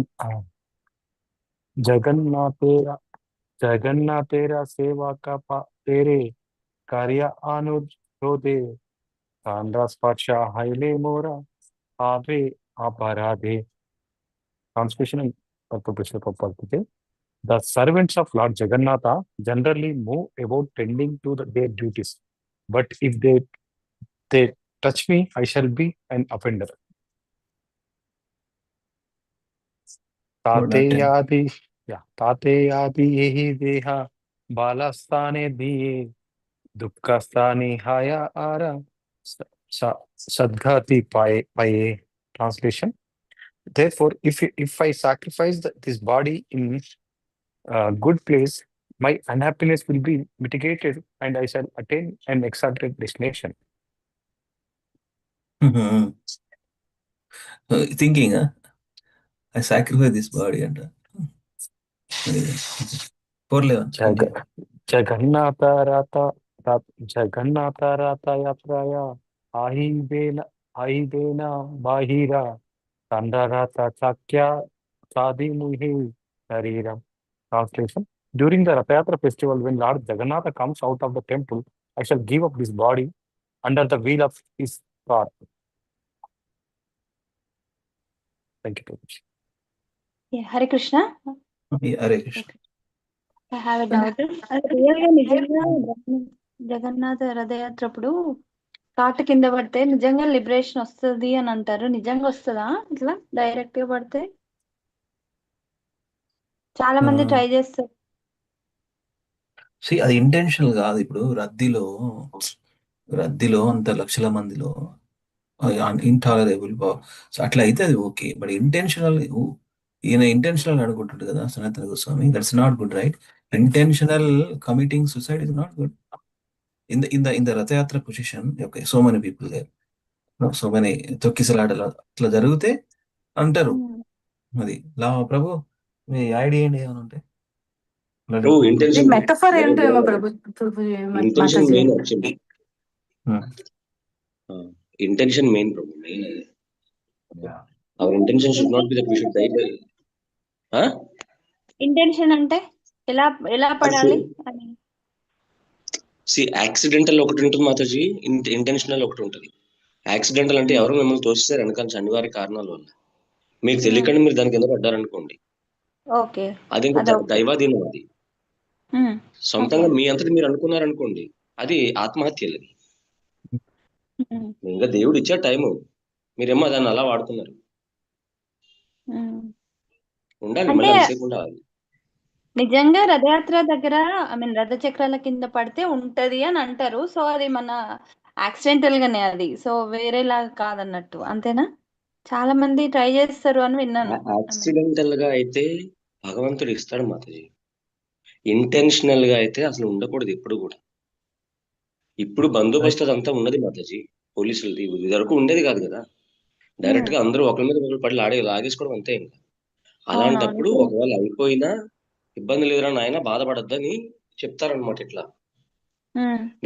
जगन्नाथेरा जगन्नाथेरा सेवा का तेरे कार्य अनुरोधे तांड्रा स्पर्शा हाइले मोरा आवे अपराधे. Translation and purpose of purpose. The servants of Lord Jagannatha generally move about tending to their duties, but if they touch me, I shall be an offender. तातेयादि तातेयादि यही देहा बालास्थाने दिए दुःखस्थाने हाया आरा sadghati paye. Translation. Therefore, if I sacrifice this body in a good place, my unhappiness will be mitigated and I shall attain an exalted destination. Thinking I sacrifice this body అంట. జగన్నాథ రథ యాత్రయ ఆహిదేన బాహిరా తండరథ చక్య సాధిముహి శరీరం. Translation. During the Rath Yatra festival, when Lord Jagannatha comes out of the temple, I shall give up this body under the wheel of his car. Thank you, Prabhuji. Yeah, Hare Krishna. Hare Krishna. I have a doubt. రియల్గా నిజంగా జగన్నాథ రథయాత్ర అప్పుడు కాటు కింద పడితే నిజంగా liberation వస్తుంది అని అంటారు. నిజంగా వస్తుందా ఇట్లా డైరెక్ట్ గా పడితే? చాలా మంది ట్రై చేస్తారు. అది ఇంటెన్షనల్ కాదు. ఇప్పుడు రద్దీలో అంత లక్షల మందిలో ఇంటాలరేబుల్ అట్లా అయితే అది ఓకే. బట్ ఇంటెన్షనల్, ఈయన ఇంటెన్షనల్ అనుకుంటుంటాడు కదా Sanatana Goswami. That's not good, right? Intentional committing suicide is not good. In the Rathayatra position, okay, so many people there, so many తొక్కిసలాటలు అట్లా జరిగితే అంటారు. అది ప్రభు మీ ఐడియా ఏంటి ఏమైనా ఉంటే? మెటఫర్ ఏంటేమో Prabhu intention main. Actually intention main Prabhu. Main our intention should not be that we should die by. Intention అంటే ఎలా పడాలి? యాక్సిడెంటల్ ఒకటి ఉంటుంది మాతాజీ, ఇంటెన్షనల్ ఒకటి ఉంటుంది. యాక్సిడెంటల్ అంటే ఎవరు మిమ్మల్ని తోసేసారు వెనకాల అనివార్య కారణాల వల్ల, మీకు తెలియకుండా మీరు దాని కింద పడ్డారనుకోండి, అది ఇంకా దైవాధీనం. అది సొంతంగా మీ అంతటి మీరు అనుకున్నారనుకోండి, అది ఆత్మహత్యలు. ఇంకా దేవుడు ఇచ్చే టైము, మీరేమో దాన్ని అలా వాడుతున్నారు. ఉండాలి, మళ్ళీ అంతసేపు ఉండాలి. నిజంగా రథయాత్ర దగ్గర రథ చక్రాల కింద పడితే ఉంటది అని అంటారు. సో అది మన యాక్సిడెంటల్ గానే, అది సో వేరేలాగా కాదన్నట్టు, అంతేనా? చాలా మంది ట్రై చేస్తారు అని విన్నాను. యాక్సిడెంటల్ గా అయితే భగవంతుడు ఇస్తాడు మాతాజీ. ఇంటెన్షనల్ గా అయితే అసలు ఉండకూడదు ఎప్పుడు కూడా. ఇప్పుడు బందోబస్తు అదంతా ఉన్నది మాతాజీ, పోలీసులది. ఇది వరకు ఉండేది కాదు కదా. డైరెక్ట్ గా అందరూ ఒకరి మీద ఒకరు పడి లాగేసుకోవడం అంతే. ఇంకా అలాంటప్పుడు ఒకవేళ అయిపోయినా ఇబ్బంది లేదురా నాయన, బాధపడద్దని చెప్తారనమాట. ఇట్లా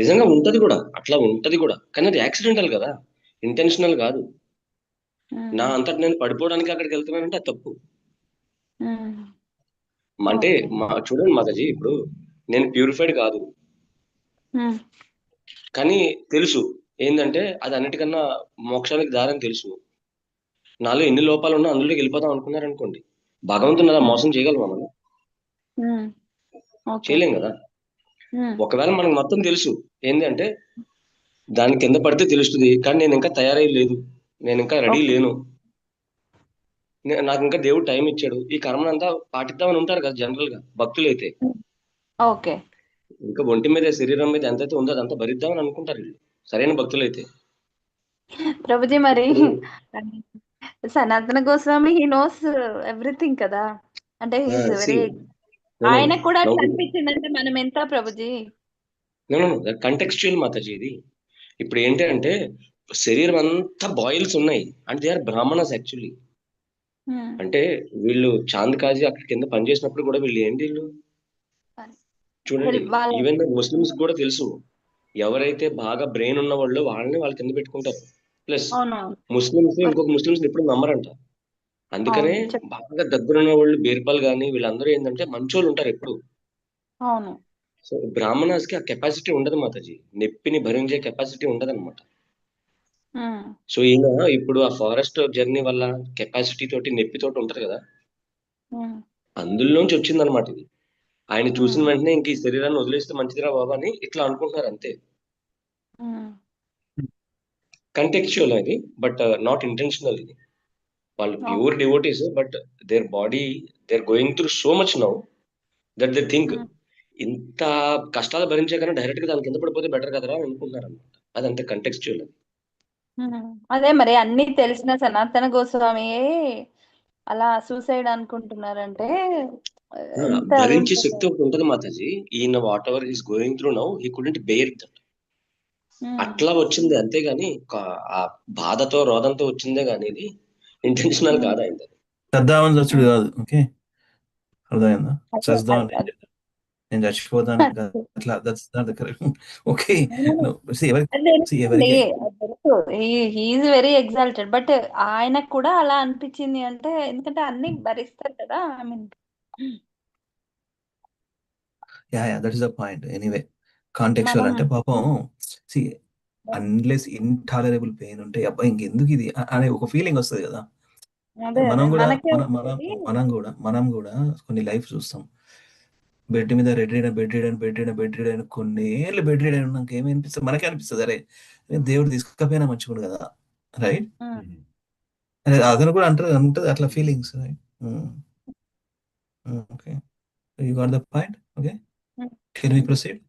నిజంగా ఉంటది కూడా, అట్లా ఉంటది కూడా. కానీ అది యాక్సిడెంటల్ కదా, ఇంటెన్షనల్ కాదు. నా అంతటి నేను పడిపోవడానికి అక్కడికి వెళ్తున్నానంటే అది తప్పు. అంటే చూడండి మాతాజీ, ఇప్పుడు నేను ప్యూరిఫైడ్ కాదు, కానీ తెలుసు ఏంటంటే అది అన్నిటికన్నా మోక్షానికి దారని తెలుసు. నాలో ఎన్ని లోపాలు ఉన్నా అందులోకి వెళ్ళిపోతాం అనుకున్నారనుకోండి, భగవంతుని అలా మోసం చేయగలమా మనం? చేయలేం కదా. ఒకవేళ మనకు మొత్తం తెలుసు ఏంటంటే దాని కింద పడితే తెలుస్తుంది, కానీ నేను ఇంకా తయారై లేదు, నేను ఇంకా రెడీ లేను, నాకు ఇంకా దేవుడు టైం ఇచ్చాడు, ఈ కర్మనంతా పాటిద్దామని ఉంటారు కదా జనరల్ గా భక్తులు అయితే. ఇంకా ఒంటి మీద శరీరం మీద ఎంతైతే ఉందో అదంతా భరిద్దామని అనుకుంటారు వీళ్ళు, సరైన భక్తులు అయితే. ప్రభుజీ, మరి సనాతన గోస్వామి హీ నోస్ ఎవ్రీథింగ్ కదా, అంటే ఆయన కూడా కనిపించిందంటే మనం ఎంత ప్రభుజీ? కంటెక్స్చువల్ మాతాజీ ఇది. ఇప్పుడు ఏంటి అంటే శరీరం అంతా బాయిల్స్ ఉన్నాయి అంటే దే ఆర్ బ్రాహ్మణస్ యాక్చువల్లీ. అంటే వీళ్ళు చాంద్ కాజీ అక్కడ కింద పనిచేసినప్పుడు కూడా వీళ్ళు ఏంటి, వీళ్ళు చూడండి, ఈవెన్ ముస్లిమ్స్ కూడా తెలుసు ఎవరైతే బాగా బ్రెయిన్ ఉన్న వాళ్ళు వాళ్ళని వాళ్ళు కింద పెట్టుకుంటారు. ప్లస్ అవునవును. ముస్లిమ్స్ ఇంకొక ముస్లిమ్స్ ఎప్పుడు నమ్మరంట. అందుకనే అవును. బాగా దగ్గరున్న వాళ్ళు బీర్బల్ గాని వీళ్ళందరూ ఏంటంటే మంచోళ్ళు ఉంటారు ఎప్పుడు. అవును. సో బ్రాహ్మణాస్ కి ఆ కెపాసిటీ ఉండదు మాతాజీ. నొప్పిని భరించే కెపాసిటీ ఉండదన్నమాట. హ్మ్. సో ఈయన ఇప్పుడు ఆ ఫారెస్ట్ జర్నీ వల్ల కెపాసిటీ తోటి నొప్పితోటి ఉంటది కదా, హ్మ్. అందులోంచి వచ్చిందనమాట ఇది. ఆయన చూసిన హ్మ్. వెంటనే ఇంక ఈ శరీరాన్ని వదిలేస్తే మంచిదిరా బాబా అని ఇట్లా అనుకుంటున్నారు అంతే. హ్మ్. కంటెక్చువల్ అది, బట్ నాట్ ఇంటెన్షనల్ ఇది. వాళ్ళు అవును. Pure devotees, but their body they're going through so much now that they think hmm. ఇంత కష్టాలు భరించే కన్నా డైరెక్ట్ గా దాని కింద పడిపోతే బెటర్ కదరా అని అనుకుంటున్నారు అనమాట. అది అంతే కంటెక్చువల్ అది. హ్మ్. అదే మరి అన్నీ తెలిసిన సనాతన గోస్వామియే అలా సూసైడ్ అనుకుంటున్నారంటే ఎంత అది భరించే ఉంటది. శక్తి ఒకటి ఉంటుంది మాతాజీ. ఈయన whatever is going through now he couldn't bear that. Hmm. అట్లా వచ్చింది అంతేగాని ఆ బాధతో రోదంతో వచ్చిందే కానీ ఇది ఇంటెన్షనల్ హ్మ్. కాదు ఆయన. చద్దామని చచ్చుడు హ్మ్. కాదు. ఓకే, అర్థమైందా? అదే చస్తామని అది నేను చచ్చిపోతాను అది. అట్లా, that's not the correct. Okay, అవును. అది తెలుసండి. ఎవరికి అది తెలుసు. He is very exalted. But ఆయనకు కూడా అలా అనిపించింది అంటే ఎందుకంటే అన్నీ భరిస్తారు కదా! I mean that is the point. Anyway, contextual మనం అంటే పాపం సి అన్లెస్ ఇంటాలరబుల్ పెయిన్ ఉంటే అబ్బా ఇంకెందుకు ఇది అనే ఒక ఫీలింగ్ వస్తుంది కదా. అదే మనం కూడా మనకే మనం మనం వస్తది. మనం కూడా కొన్ని లైఫ్ చూస్తాం. బెడ్ మీద బెడ్ రీడ్ అయిన కొన్ని ఏళ్ళు బెడ్ రీడ్ అయిన ఉన్నాక ఏమనిపిస్తుంది, మనకే అనిపిస్తుంది అరే దేవుడు తీసుకపోయినా మంచిగుండు కదా, రైట్? హ్మ్. అతను కూడా అంటారు ఉంటుంది అట్లా feelings, right? Okay, you got the point. Okay, hmm. Can we proceed?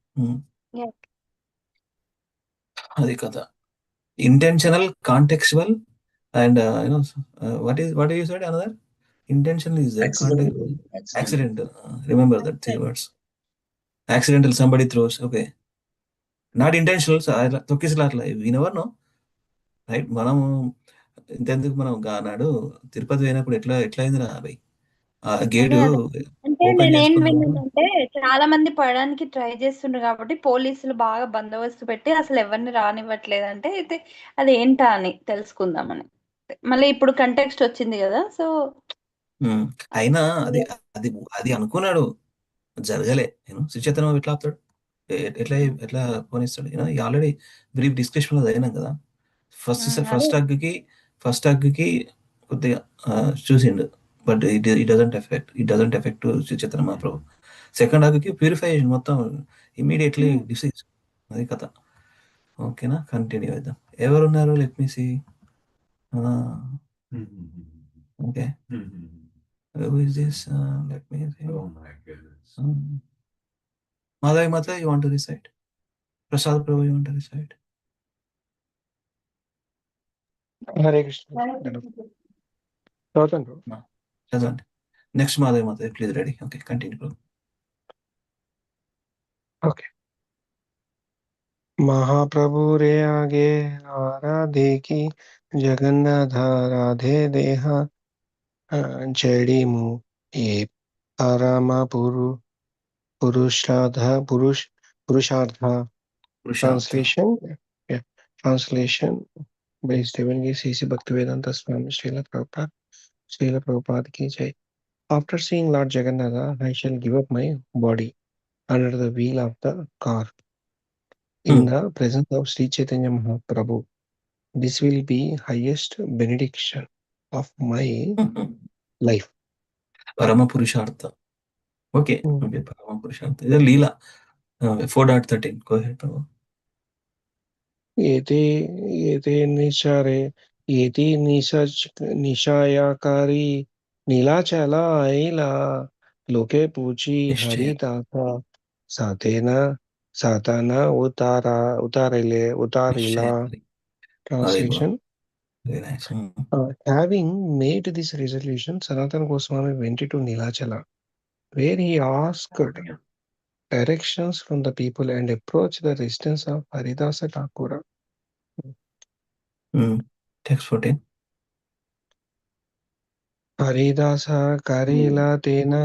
Yeah! అది కథ. Intentional, contextual and what you said another? Intentional is there, context accidental accidental accidental. Remember that three words. Accidental, somebody throws, okay, not intentional. So అట్లా తొక్కిసలా అట్లా we never know, right? మనము ఇంతెందుకు మనం నాడు తిరుపతి పోయినప్పుడు ఎట్లా ఎట్లా అయిందిరా భయ్, ఆ అదే గేటు అదే. అంటే ఓపెన్ నేనేం చేసుకున్నాము. విన్నానంటే చాలా మంది పడడానికి ట్రై చేస్తుండ్రు కాబట్టి పోలీసులు బాగా బందోబస్తు పెట్టి అసలు ఎవరిని రానివ్వట్లేదంటే అయితే అది ఏంటా అని తెలుసుకుందామని. మళ్ళీ ఇప్పుడు కంటెక్స్ట్ వచ్చింది కదా! సో అయినా అది అది అది అనుకున్నాడు, జరగలే. శ్రీచైతన్య ఎట్లా ఆపుతాడు? ఎట్లా ఎట్లా పోనిస్తాడు? ఆల్రెడీ బ్రీఫ్ డిస్కషన్ లో అయినాం కదా. అదే. ఫస్ట్ హగ్కి కొద్దిగా చూసిండు, but it doesn't effect Sri Chaitanya Mahaprabhu. Second హగ్కి ప్యూరిఫికేషన్ మొత్తం ఇమీడియట్లీ డిసీజ్. అది కథ. ఓకేనా, కంటిన్యూ అవుదాం. ఎవరున్నారు? Let me see. Okay, who is this? Let me see. Oh my goodness. Madhavi Mata, you want to recite? Prasad Prabhu, you want to recite? Hare Krishna. చదువుతాను. No. Doesn't. Next Madhavi Mata, please ready. Okay, continue, Prabhu. Okay. Mahaprabhu रे आगे आराधे की जगन्नाथ राधे देहा जड़ीमु ये परम पुरुषार्थ. Prashanth. Translation, yeah, translation by His Divinity C.C. Bhaktivedanta Swami Srila Prabhupada ki jai. After seeing Lord Jagannatha, I shall give up my body under the wheel of the car in the presence of Sri Chaitanya Mahaprabhu. This will be highest benediction of my life. Parama Purushartha. Okay, okay, Parama Purushartha. This is Leela. 4.13. Go ahead, Prabhu. एते निशारे एति निशायाकारी नीलाचला ऐला लोके पूची Nischay. Haridasa सातेना उतारिला. Nischay. Translation. Very nice. Having made this resolution, Sanatana Goswami went to Nilachala, where he asked directions from the people and approached the residence of Haridasa Thakura. Text 14. Haridas करेला तेना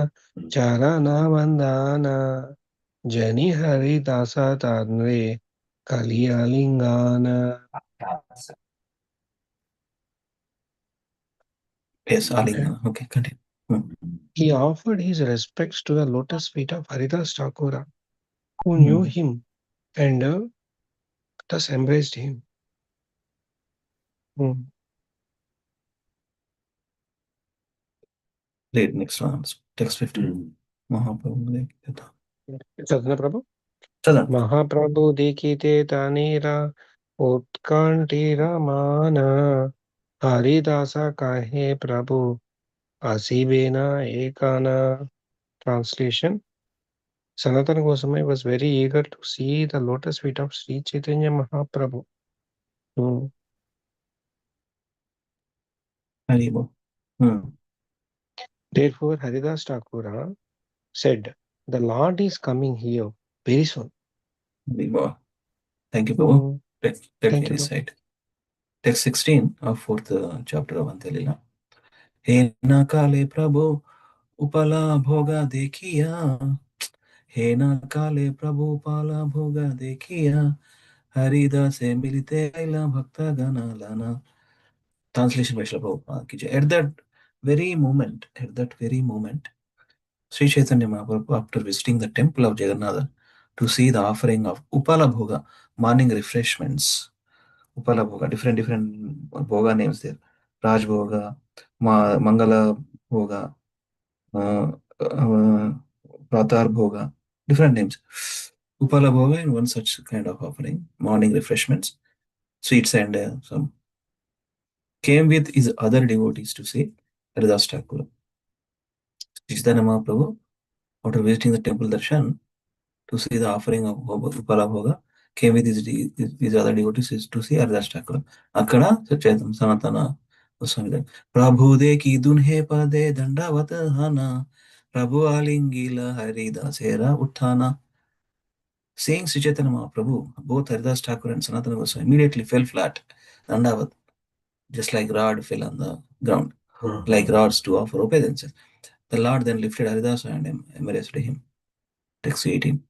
चाराना वंदाना जनी Haridas तान्वे Kaliyalingana. Yes, Alingana. Okay, continue. He offered his respects to the lotus feet of Haridas Thakura, who knew him and thus embraced him. Read next one. Text 15. Mahaprabhu. Chadna Prabhu? Chadna. Mahaprabhu dikite tanira utkantira mana Haridasa kahe Prabhu asibena ekana. Translation. Sanatana Goswami was very eager to see the lotus feet of Sri Chaitanya Mahaprabhu. Therefore, Haridas Thakura said, "The Lord is coming here very soon." Thank you, Prabhu. Let me recite. Text 16 of 4th chapter of Antya. He na kale Prabhu upala bhoga dekhiya. He na kale Prabhu upala bhoga dekhiya. Harida se milite aila bhakta gana lana. Translation by Srila Prabhupada. At that very moment, Sri Chaitanya Mahaprabhu, after visiting the temple of Jagannatha to see the offering of Upala Bhoga, morning refreshments. Upala Bhoga, different Bhoga names there. Raj Bhoga, Mangala Bhoga, Pratar Bhoga, different names. Upala Bhoga in one such kind of offering, morning refreshments, sweets and some. Came with his other devotees to see Haridas Thakura. Chaitanya Mahaprabhu, after visiting the temple darshan to see the offering of Upala Bhoga, came with his other devotees to see Haridas Thakura. Akkada Chaitanya Sanatana Goswami. Prabhu de ki dunhe pade dandavat hana. Prabhu alingila Haridas hera uthana. Seeing Sri Chaitanya Mahaprabhu, both Haridas Thakur and Sanatana Goswami immediately fell flat, dandavat, just like rod fell on the ground, like rods to offer obeisances. The Lord then lifted Haridas and embraced him. Text 18.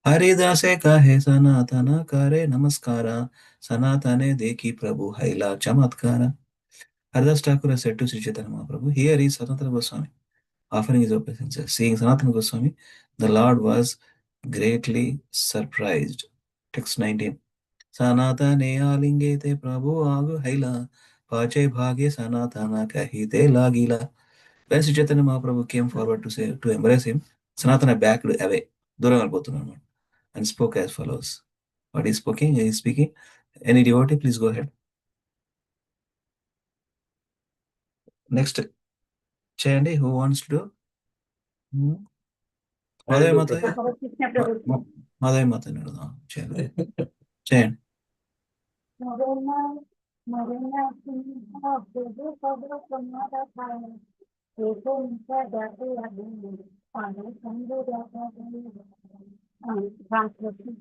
Haridase kahe sanatana kare namaskara, sanatane deki Prabhu haila chamatkara. Haridas Thakur said to Sri Chaitanya Mahaprabhu, here is Sanatana Goswami offering his obeisances. Seeing Sanatana Goswami, the Lord was greatly surprised. Text 19. Sanatane alingete Prabhu agu haila, pache bhage sanatana kahite lagila. When Sri Chaitanya Mahaprabhu came forward to embrace him, Sanatana backed away, and spoke as follows. What is speaking? He is speaking. Any devotee, please go ahead. Next, Chandy, who wants to do? Madhavi Mata. Madhavi Mata. Chand. Translation.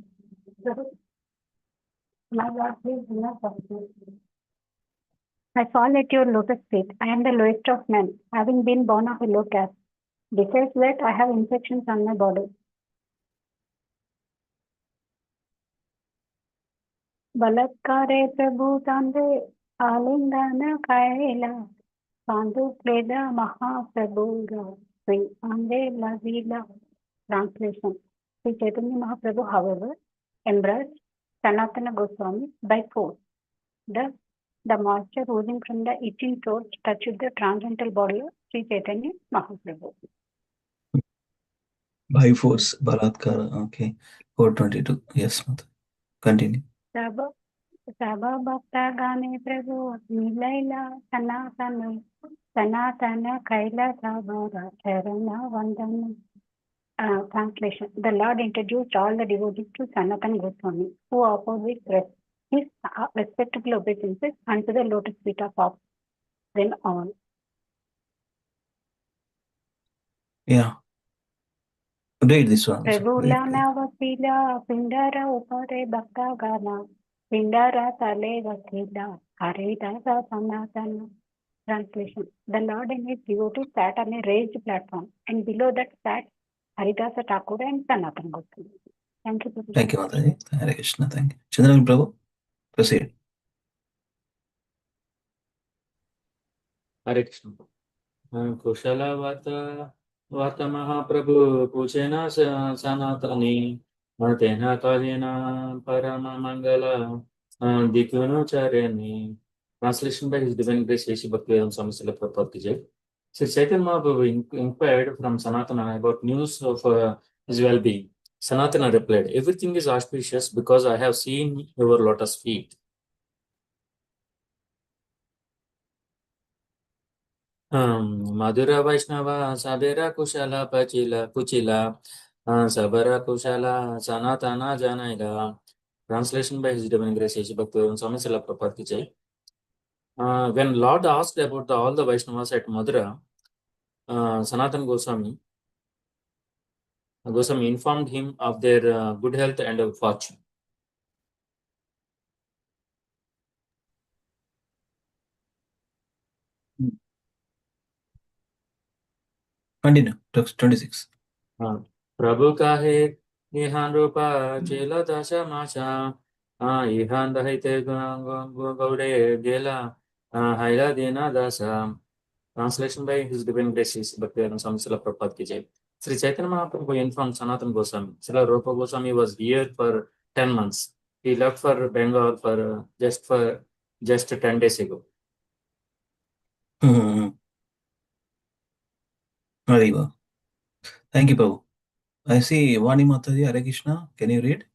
My Lord, please do not forsake me. I fall at your lotus feet. I am the lowest of men, having been born of a low caste. Besides that, I have infections on my body. Balatkare Prabhu Tande Alingana Kaila Pandu Pleda Mahaprabhu Sri Ande Lavila. Translation. Sri Chaitanya Mahaprabhu, however, embraced Sanatana Goswami by force. Thus, the moisture oozing from the itching throat touched the transcendental body of Sri Chaitanya Mahaprabhu. By force, Balatkara. Okay. 422. Yes, Mata. Continue. Sabha Bhakta Gane Prabhu Nilaila Sanatana Kaila Sabara Charana Vandana. Translation. The Lord introduced all the devotees to Sanatana Goswami, who offered his respectable obeisances unto the lotus feet of them all. Yeah. Read this one. Prabhulana Vasila Pindara Upare Bhakta Gana Pindara Tale Vasila Haridasa Sanatana. Translation. The Lord and his devotees sat on a raised platform, and below that sat Haridasa Thakur and Sanatana Goswami. Thank you, Prabhuji. Thank you, Mataji. Hare Krishna. Thank you. Chandran Prabhu, proceed. हरे कृष्ण। कुशलवत वत महाप्रभु पूछेन सनातनी तेन कालेन परम मंगल दिक्नुचरणी। Translation by His Divine Grace Sri Bhaktivedanta Swami Srila Prabhupada ki jai. Sri Chaitanya Mahaprabhu inquired from Sanatana about news of his well-being. Sanatana replied, "Everything is auspicious because I have seen your lotus feet." Madhura Vaishnava Sabira Kushala Pachila Kuchila Sabara Kushala Sanatana Janaida. Translation by His Divine Grace Sri Bhaktivedanta Swami Srila Prabhupada ki jai. When Lord asked about all the Vaishnavas at Madhura, Sanatan Goswami informed him of their good health and fortune. Continue. 26. Prabhu kahe ihan rupa chela dasha macha ihan dahite gaude gela haila dena dasa. Translation by His Divine Grace Bhaktivedanta Swami Srila Prabhupada ki jai. Sri Chaitanya Mahaprabhu informed Sanatana Goswami. Srila Rupa Goswami was here for 10 months. He left for Bengal for just 10 days ago. Very well. Thank you, Prabhu. I see Vani Mataji, Hare Krishna. Can you read?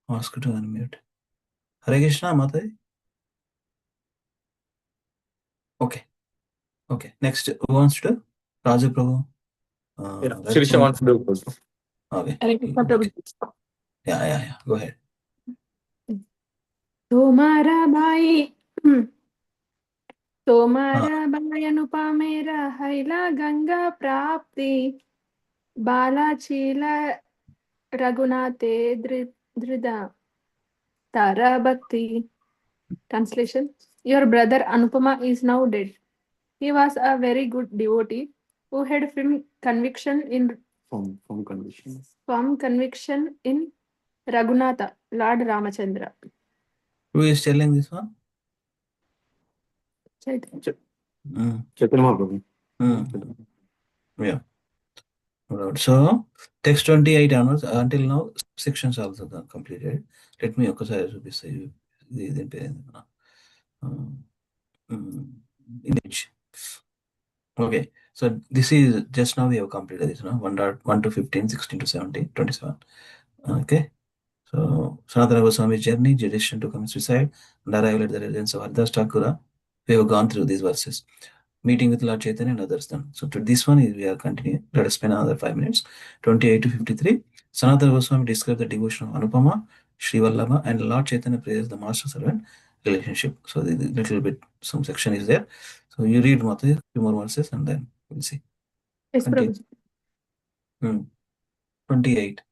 Ask her to unmute. Hare Krishna, Mataji. Okay. Okay. Next, who wants to? Raja Prabhu. Shirisha wants to do also. Okay. Hare Krishna, Prabhu. Yeah. Go ahead. तुम्हारा भाई अनुपा मेरा हैला गंगा प्राप्ति बाला चीला रघुनाथे धृदा तारा भक्ति. Translation: Your brother Anupama is now dead. He was a very good devotee who had firm conviction in Raghunatha, Lord Ramachandra. Who is telling this one? Chaitanya. Chaitanya Mahaprabhu. Yeah. Right. So, text 28 onwards, until now, sections also completed. Let me say image. Okay. So, this is just now we have completed this, 1 to 15, 16 to 17, 27. Okay. So, Sanatana Goswami's journey, decision to commit suicide, and arrival at the residence of Haridas Thakura. We have gone through these verses. Meeting with Lord Chaitanya and others then. So to this one we are continuing. Let us spend another 5 minutes. 28 to 53. Sanatana Goswami described the devotion of Anupama, Sri Vallabha, and Lord Chaitanya praises the master servant relationship. So the little bit some section is there. So you read Mata, few more verses and then we'll see. Yes, Prabhu. 28.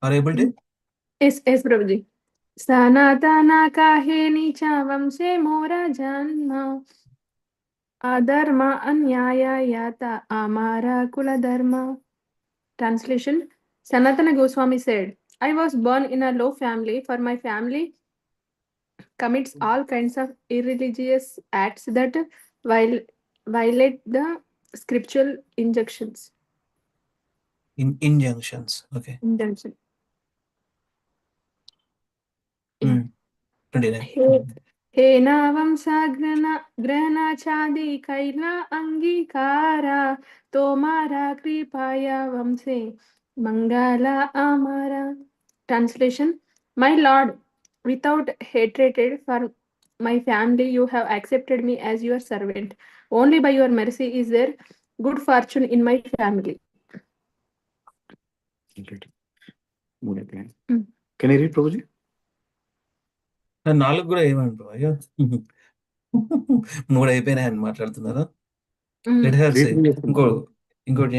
Are you able to? Yes, Prabhuji. Sanatana kahe nicha vamse mora janma adharma anyaya yata amara kula dharma. Translation: Sanatana Goswami said, I was born in a low family, for my family commits all kinds of irreligious acts that violate the scriptural injunctions. Injunctions. Okay. Injunction. 29. Hey नावंसा ग्रहणाचादि Kaila अंगीकारा Tomara कृपाया वंशे Mangla amara. Translation: My Lord, without hatred for my family, you have accepted me as your servant. Only by your mercy is there good fortune in my family. Can I read, Prabhuji? నాలుగు కూడా ఏమంటారు అయ్యో మూడు అయిపోయినాయని మాట్లాడుతున్నారా let her సే ఇంకోటి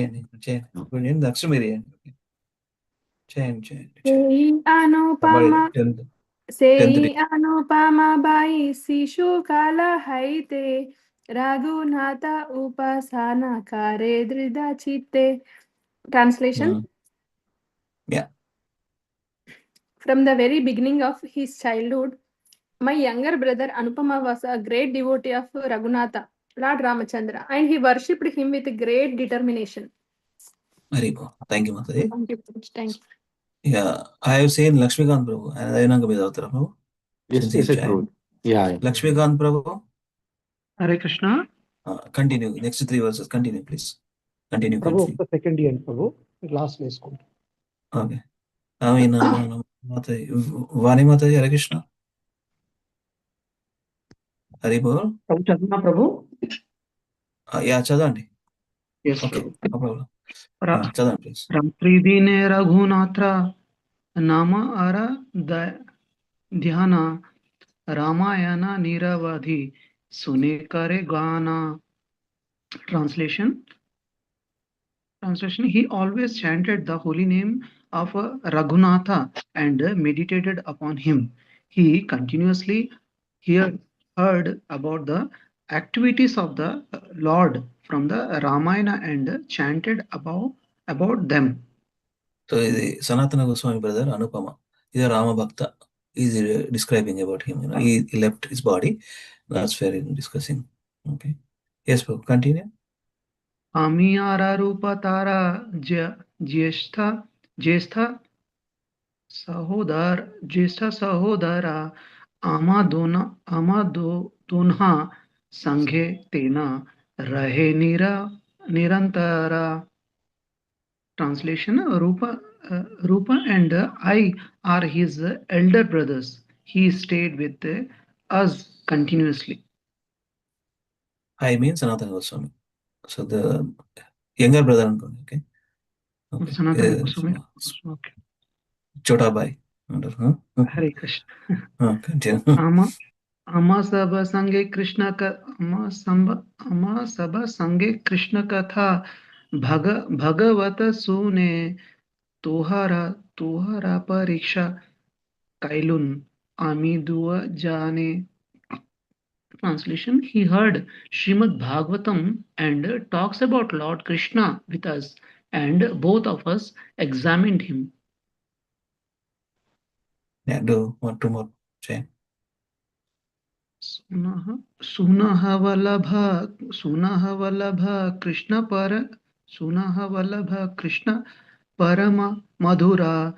చేయండి దక్షిణ మీరు చేయండి अनुपमा बाई शिशु काला हाइते Raghunatha upasana kare drida chitte. Translation. Yeah. From the very beginning of his childhood, my younger brother Anupama was a great devotee of Raghunatha, Lord Ramachandra, and he worshipped him with great determination. Very good. Thank you, Mataji. Thank you. Yeah, I have seen Lakshmikant Prabhu. And Dayananga Vidavatra Prabhu. Yes, Since yes, he it's joined. true. Yeah. Lakshmikant Prabhu. Hare Krishna. Continue. Next 3 verses. Continue, please. Continue. Prabhu, the second end, Prabhu. Last is good. Okay. Mataji. Vani Mataji, Hare Krishna. Hari Bol. Chadna, Prabhu. Yeah, చదవండి. Yes, Okay, Prabhu. no problem. చదవండి, please. Ratri dine Raghunatra nama ara dhyana Ramayana niravadhi sune kare gana. Translation. He always chanted the holy name of Raghunatha and meditated upon him. He continuously heard about the activities of the Lord from the Ramayana and chanted about them. So the Sanatana Goswami brother Anupama is a Rama Bhakta. Is describing about him. He left his body. That's fair in discussing. Okay. Yes, bro. Continue. Amiyara rupa tara jyestha sahodara amadonha sanghe tena rahe nirantara. Translation. Rupa and I are his elder brothers. He stayed with us continuously. I mean Sanatana Goswami. So the younger brother. Okay. Okay. Sanatana Goswami. Okay. Chota Bhai. Hare Krishna. Continue. Ama Sabha Sange Krishna Katha Bhagavata Sune Tuhara Pariksha Kailun Amidua Jane. Translation. He heard Srimad Bhagavatam and talks about Lord Krishna with us, and both of us examined him. Yeah, do 2 more. Say. Sunahavalabha Krishna Parama Madhura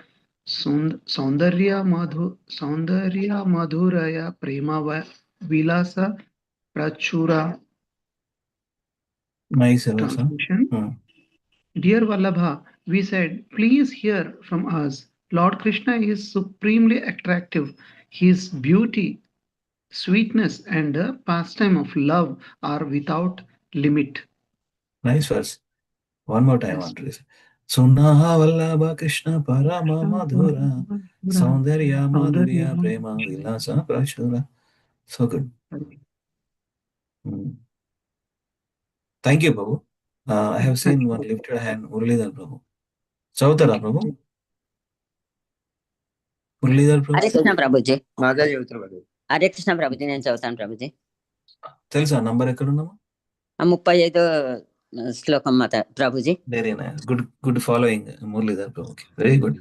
Saundarya Madhuraya Prema Vilasa Prachura. Nice. Translation. Dear Vallabha, we said, please hear from us. Lord Krishna is supremely attractive. His beauty, sweetness, and the pastime of love are without limit. Nice verse. One more time. Sunaha Vallabha Krishna Parama Madhura Saundarya Madhurya Prema Vilasa Prachura. So good. Thank you, Prabhu. I have seen one lifted hand, Muralidhar Prabhu. Chautara Prabhu. Muralidhar Prabhu. Hare Krishna Prabhuji. Mother Yutra. Hare Krishna Prabhuji, నేను చదువుతాను ప్రభుజీ. తెలుసా number ఎక్కడున్నామా? 35 శ్లోకం మాత Prabhuji. Very nice. Good following Muralidhar Prabhu. Very good.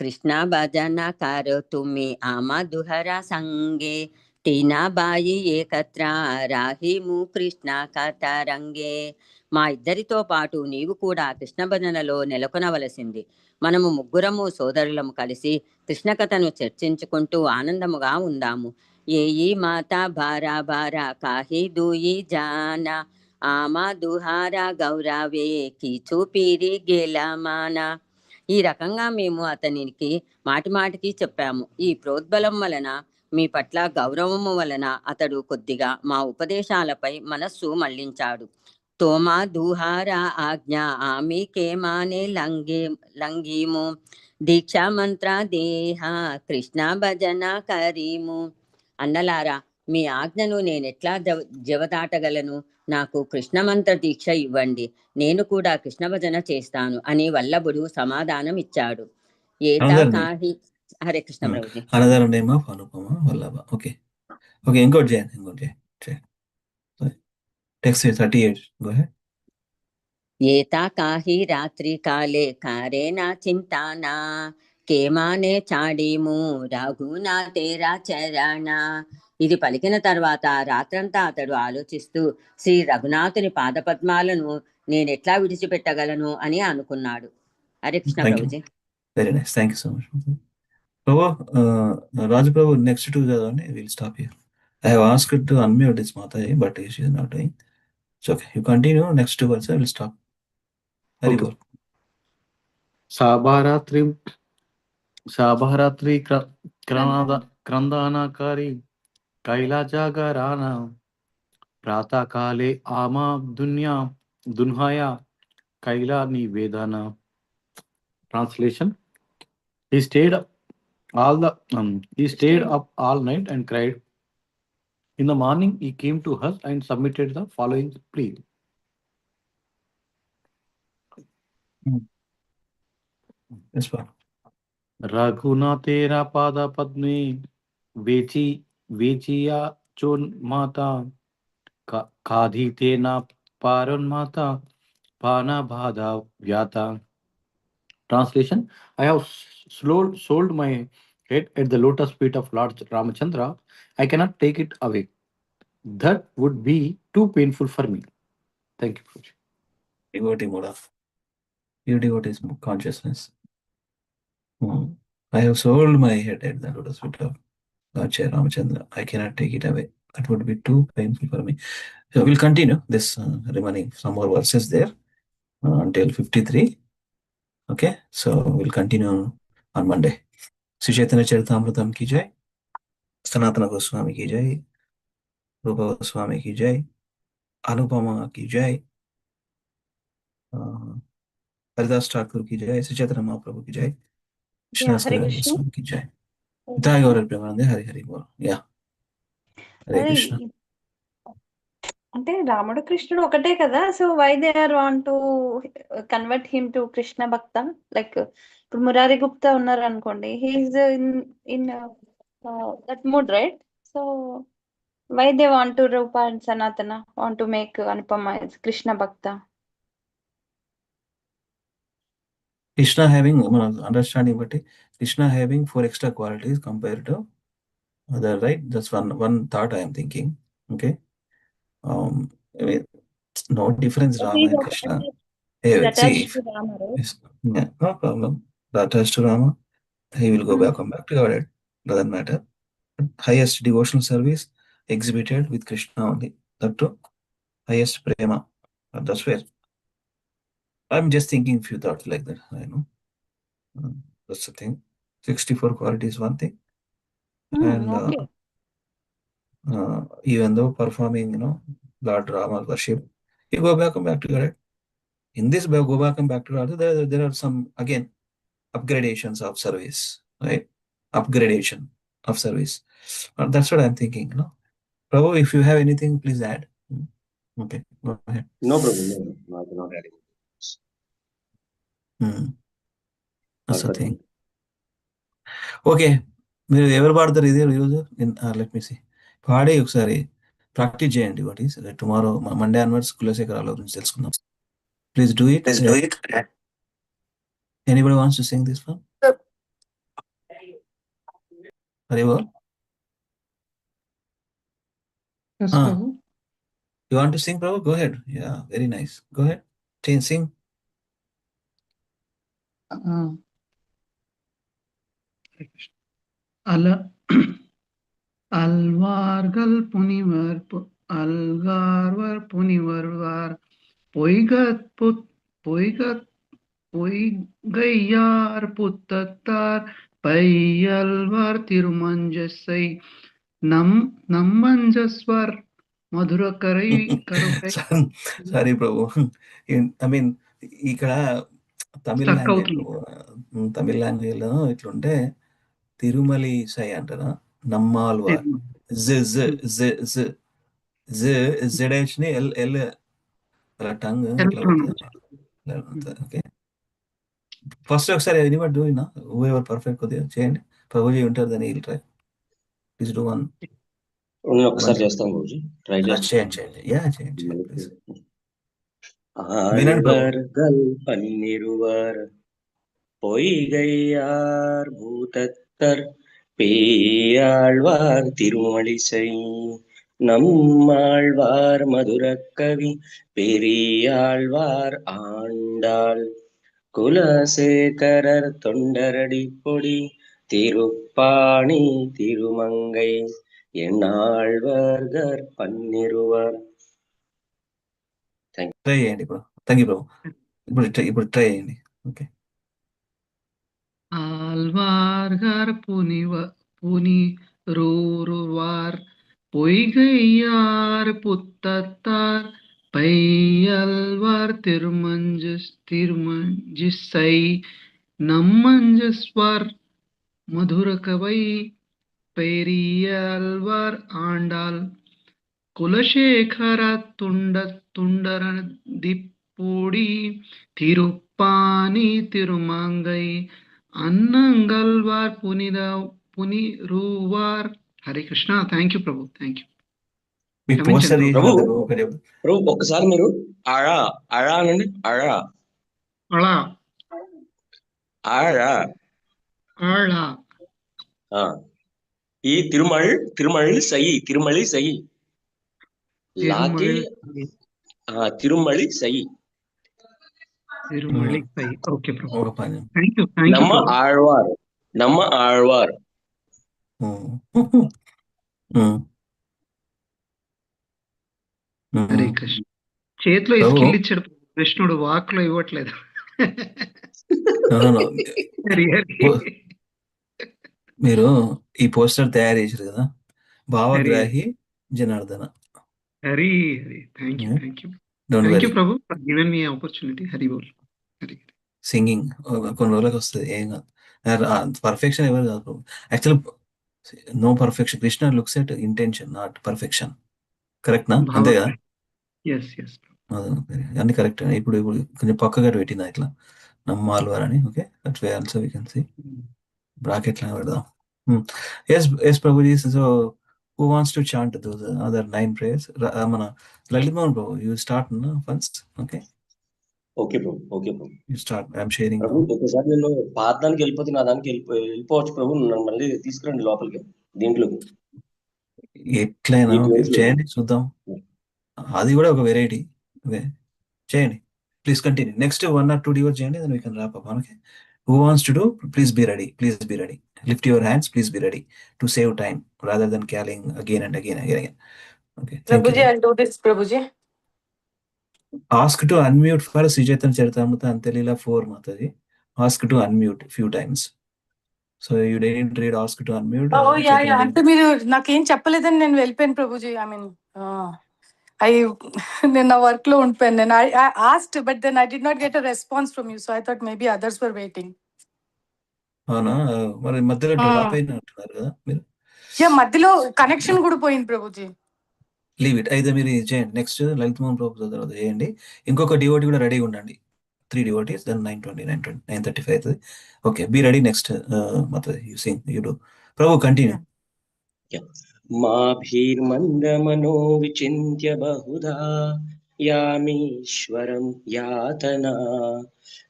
Krishna भजना करो तुम्ही आमा दुहरा संगे टीना बाई एकत्र రాహిము కృష్ణ కథరంగే. మా ఇద్దరితో పాటు నీవు కూడా కృష్ణ భజనలో నెలకొనవలసింది. మనము ముగ్గురము సోదరులము కలిసి కృష్ణ కథను చర్చించుకుంటూ ఆనందముగా ఉందాము. ఏయి మాత భారా భారా కాహి దూయి జానా ఆమా దుహారా గౌరవే కీచు పీరి గెలమానా. ఈ రకంగా మేము అతనికి మాటిమాటికి చెప్పాము. ఈ ప్రోద్బలం వలన, మీ పట్ల గౌరవము వలన అతడు కొద్దిగా మా ఉపదేశాలపై మనస్సు మళ్లించాడు. తోమా దుహారా ఆజ్ఞ ఆమెకేమానే లంగీము దీక్షా మంత్ర దేహ కృష్ణ భజన కరీము. అన్నలారా, మీ ఆజ్ఞను నేనెట్లా జవదాటగలను? నాకు కృష్ణమంత్ర దీక్ష ఇవ్వండి, నేను కూడా కృష్ణ భజన చేస్తాను అని వల్లభుడు సమాధానం ఇచ్చాడు. Hare Krishna Prabhuji. Another name of Anupama Vallabha. Okay. Ingot Jain. Text 38. Go ahead. ఏతా కాహి రాత్రి కాలే కారేనా చింతానా కేమానే చాడీము రఘునాథేరా చరణ. ఇది పలికిన తర్వాత రాత్రంతా అతడు ఆలోచిస్తూ శ్రీ రఘునాథుని పాదపద్మాలను నేనెట్లా విడిచిపెట్టగలను అని అనుకున్నాడు. Hare Krishna Thank you. Prabhuji. Very nice. Thank you so much. Prabhu, Raj Prabhu, next to the one, we'll stop here. I have asked her to unmute this Mataji, but she is not doing. It's okay. You continue. Next two words, I will stop. Very Okay. well. శాభరాత్రి క్రందానకారి కైలాజాగరాన ప్రాతకాలే ఆమా దున్హాయ కైలా నివేదన. Translation: He stayed up all night and cried. In the morning, he came to us and submitted the following plea. Yes, sir. रघुनाथेरा पाद पद्मे वेचिया चोन माता खाधी तेना पारन माता पाना बाधा व्याता. Translation: I have sold my head at the lotus feet of Lord Ramachandra. I cannot take it away. That would be too painful for me. Thank you. Devotee mode of pure devotee's consciousness. I have sold my head at the lotus feet of Lord Ramachandra. I cannot take it away. That would be too painful for me. So we'll continue this remaining some more verses there until 53. Okay, so we'll continue on Monday. Sri Chaitanya Charitamrita ki jai, Sanatana Goswami ki jai, Rupa Goswami ki jai, Anupama ki jai, Haridas Thakur ki jai, Sri Chaitanya Mahaprabhu ki jai, Krishna Sarada Goswami ki jai. Jai Gaurav Premanande, Hari Hari Bol. Yeah. Hare Krishna. అంటే రాముడు కృష్ణుడు ఒకటే కదా, so why they are want to convert him to Krishna bhakta. Like ఇప్పుడు మురారి గుప్తా ఉన్నారు అనుకోండి, he is in that mood, right? So why they want to Rupa and Sanatana want to make Anupama Krishna bhakta? Krishna having understanding, but Krishna having 4 extra qualities compared to other, right? That's one thought I am thinking. Okay. I mean, no difference, Rama and Krishna. Hey, see, yes, yeah, no problem. Attached to Rama, he will go back, come back to Godhead. Doesn't matter. Highest devotional service exhibited with Krishna only. That too, highest prema. That's where I'm just thinking few thoughts like that. I know. That's the thing. 64 qualities, one thing. And okay. Even though performing, Lord Rama worship, you go back and back to Godhead. In this go back and back to Godhead, there are some, again, upgradations of service, right? Upgradation of service. That's what I'm thinking, Prabhu, if you have anything, please add. Okay, go ahead. No problem. No, I cannot add anything. That's the thing. Okay, మీరు ఎవరు పాడతారు ఇది ఈరోజు? Let me see, పాడే ఒకసారి practice చేయండి. What is tomorrow Monday onwards కులశేఖరాల గురించి తెలుసుకుందాం. Please do it. Anybody wants to sing this one? Very well. Yes, Prabhu. You want to sing, Prabhu? Go ahead. Yeah, very nice. Go ahead. Sing. Alvargal punivar poigayyar puttattar payyalvar tirumanjasai nammanjaswar madhurakarai karukai. Sorry, Prabhu. I mean, ఇక్కడ తమిళ language లో ఇట్లుంటే తిరుమలి సై అంటారా, నమ్మాల్వార్ L tongue okay. First ఒకసారి anybody do who ever perfect కొద్దిగా చేయండి. ప్రభుజీ ఉంటారు దాన్ని వీళ్ళు ట్రై ప్లీజ్ డూ వన్ ఒకసారి చేస్తాను గురుజీ, ట్రై చేస్తాను. చేయండి యా చేయండి ప్లీజ్. ஆழ்வர் பன்னிருவர் பொய்கையார் பூதத்தர் பேயாழ்வார் திருமழிசை நம்மாழ்வார் மதுரக்கவி பெரியாழ்வார் ஆண்டாள் குலசேகரர் தொண்டரடி பொடி திருப்பாணி திருமங்கை என்னாழ்வர்கர் பன்னிருவர். ట్రై చేయండి ఇప్పుడు. Thank you Prabhu. ఇప్పుడు ట్రై చేయండి. ఓకే. ஆழ்வார்கார் புனிருவார் பொய்கையார் புத்தத்தார் பையல்வார் திருமஞ்சிசை நம்மஞ்சஸ்வர் மதுரகவை பெரியாழ்வார் ஆண்டாள் குலசேகர துண்டரதிப்பொடி திருப்பாணி திருமங்கை అన్నంగల్వార్ పునిరువార్. Hare Krishna. Thank you Prabhu, thank you. Prabhu ఒక్కసారి మీరు అళా అళా అనండి. అళా అళా అళా అళా. ఈ తిరుమళి సై తిరుమళి సై లాకే Thirumazhisai Thirumazhisai. Okay Prabhu, thank you. நம்ம ஆழ்வார் நம்ம ஆழ்వార్. హరే కృష్ణ. చేతిలో స్కిల్ ఇచ్చాడు కృష్ణుడు, వాక్ లో ఇవ్వట్లేదు. మీరు ఈ పోస్టర్ తయారు చేశారు కదా, భావగ్రాహి Janardana. Hari Hari. Thank you, thank you, thank you Prabhu for given me opportunity. Hari బోల్. హరి. సింగింగ్ కొన్ని రోజులకు వస్తుంది, ఏం కాదు. పర్ఫెక్షన్ ఎవరు కాదు Prabhu. Actual no perfection. Krishna looks at intention, not perfection. కరెక్ట్నా? అంతే కదా? అన్ని కరెక్ట్. ఇప్పుడు కొంచెం పక్కగా పెట్టింది ఇట్లా నమ్మాల్వార్ అని. Okay, that's way also we can see. Bracket లా పెడదాం. Yes Prabhuji. So who wants to chant those other 9 prayers? మన Lalit Mohan Prabhu, you start first. Okay okay Prabhu, okay Prabhu. You start. I'm sharing. Prabhu ఒకసారి నేను పాదానికి వెళ్ళిపోతే నా దానికి వెళ్ళిపోవచ్చు ప్రభు. నన్ను మళ్ళీ తీసుకురండి లోపలికి, దీంట్లోకి. ఎట్లయినా చేయండి, చూద్దాం. అది కూడా ఒక వెరైటీ. చేయండి please. Continue. Next 1 or 2 devout చేయండి, then we can wrap up. Okay, who wants to do? Please be ready. Please be ready. Lift your hands. Please be ready to save time rather than calling again and again. Okay, Prabhuji, I'll do this, Prabhuji. Ask to unmute for Sri Chaitanya Charitamrita Antelila 4 Mataji. Ask to unmute few times. So you didn't read ask to unmute. Oh yeah. అంటే మీరు నాకేం చెప్పలేదని నేను వెళ్ళిపోయాను Prabhuji. I mean నేను నా work లో ఉండిపోయాను. నేను I asked but then I did not get a response from you, so I thought maybe others were waiting. అవునా? మరి మధ్యలో డ్రాప్ అయిన అంటున్నారు కదా మీరు. మధ్యలో కనెక్షన్ కూడా పోయింది ప్రభుజీ. Leave it. అయితే మీరు చేయండి. నెక్స్ట్ లలిత్ మోహన్ ప్రభు తర్వాత చేయండి. ఇంకొక డివోటీ కూడా రెడీగా ఉండండి. 3 devotees, then 9:20, 9:35 అవుతుంది. Okay, be ready. నెక్స్ట్ మత you sing, you do. Prabhu continue. మాభిర్మందమనో విచింత్య బహుధా యామీశ్వరం యాతనా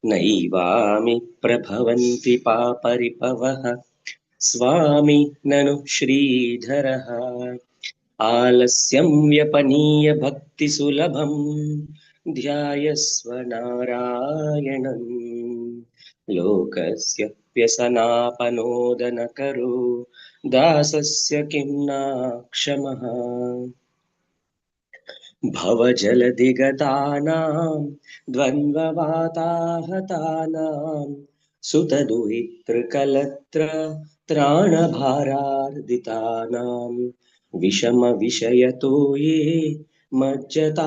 నైవామి ప్రభవంతి పాపరిపవః స్వామి నను శ్రీధరః ఆలస్యం వ్యపనీయ భక్తి సులభం ధ్యాయస్వ నారాయణం లోకస్య వ్యసనాపనోదనకరో దాసస్య కిం నా క్షమః భవజలధిగతానాం ద్వంద్వవాతాహతానాం సుతదుహితృకలత్ర త్రాణభారార్దితానాం విషమ విషయతో యే మజ్జతామాప్లవానాం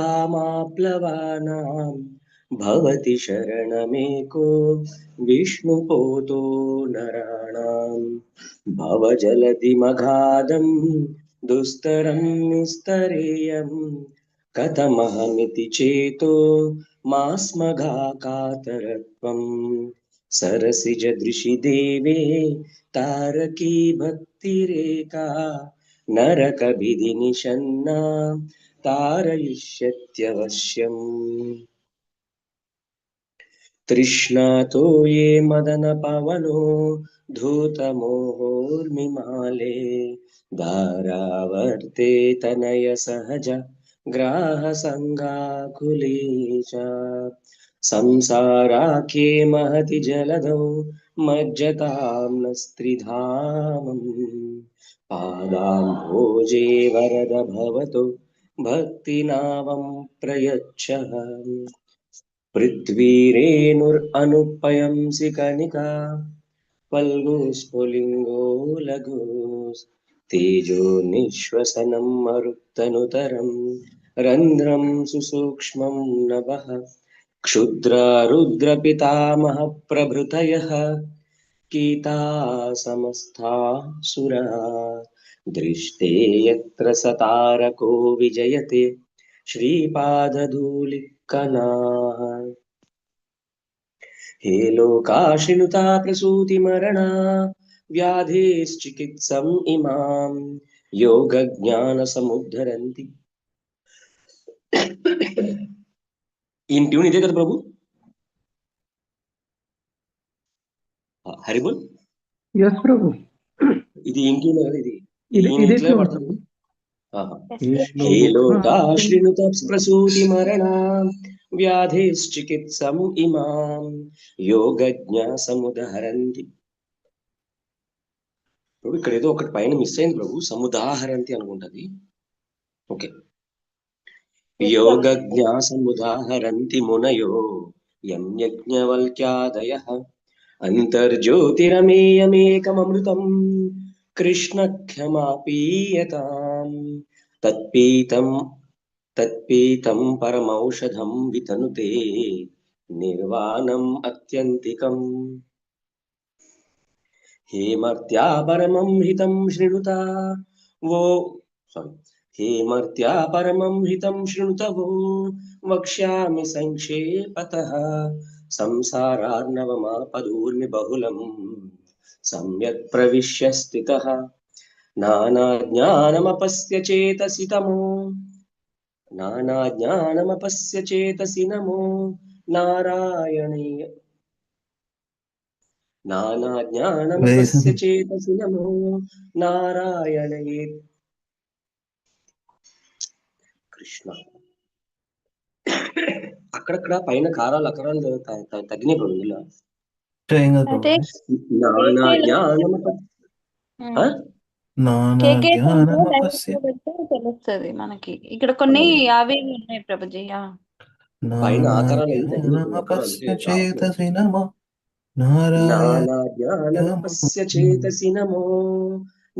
భవతి శరణమేకో విష్ణుపోతో నరాణాం భవజలధిమగాధం దుస్తరం నిస్తరేయం కథమహమితి చేతో మాస్మఘాకాతరత్వం सरसिजदृशि देवे तारकी भक्तिरेका नरकविधिनिषन्ना तारयिष्यत्यवश्यम् तृष्णातो ये मदनपवनो धूतमोहोर्मिमाले धारावर्ते तनय सहज ग्राहसङ्गाकुले च संसाराख्ये महति जलधौ मज्जतां न स्त्रिधामम् पादाम्भोजे वरद भवतु भक्तिनावं प्रयच्छ पृथ्वीरेणुरनुपयंसि कणिका फल्गुस्फुलिङ्गो लघुस् तेजो निःश्वसनं मरुत्तनुतरं रन्ध्रं सुसूक्ष्मं नभः क्षुद्रा रुद्रपितामह प्रभृतयः कीता समस्ता सुरा दृष्टे यत्र सतारको विजयते श्रीपादधूलिकणाः हे लोकाश्रिनुता प्रसूतिमरणा व्याधेश्चिकित्सम् इमां योगज्ञानसमुद्धरन्ति ఈ ట్యూన్ ఇదే కదా ప్రభు హరిబోల్ ఎస్ ప్రభు ఇది ఏం ట్యూన్ కదా ఇది ఇదే ఇట్లా ట్యూన్ పడతారు ప్రభు. हे लोकाश्रिनुत प्रसूतिमरणा व्याधिश्चिकित्सम् इमां योगज्ञसमुदहरन्ति ప్రభు ఇక్కడ ఏదో ఒకటి పైన మిస్ అయింది ప్రభు సముదాహరంతి అనుకుంటది ఓకే योगज्ञसमुदाहरन्ति मुनयो यं यज्ञवल्क्यादयः अन्तर्ज्योतिरमेयमेकममृतं कृष्णक्षमापीयताम् तत्पीतं परमौषधं वितनुते निर्वाणम् अत्यन्तिकम् हेमर्त्या परमं हितं शृणुता वो हेमर्त्या परमं हितं शृणुतवो वक्ष्यामि संक्षेपतः संसारार्णवमापदूर्मि बहुलं सम्यक् प्रविश्य स्थितः नानाज्ञानमपस्य चेतसि नमो नारायणीय नानाज्ञानमपस्य चेतसि नमो नारायणये కృష్ణ అక్కడక్కడ పైన కారాలు అకరాలు తగ్గినాయి ప్రభు ఇలా నానా తెలుస్తుంది మనకి ఇక్కడ కొన్ని అవి ఉన్నాయి ప్రభుజీ పైన ఆకారాలు ఏం తగ్గినాయి నానా జ్ఞానమపస్య చేతసి నమో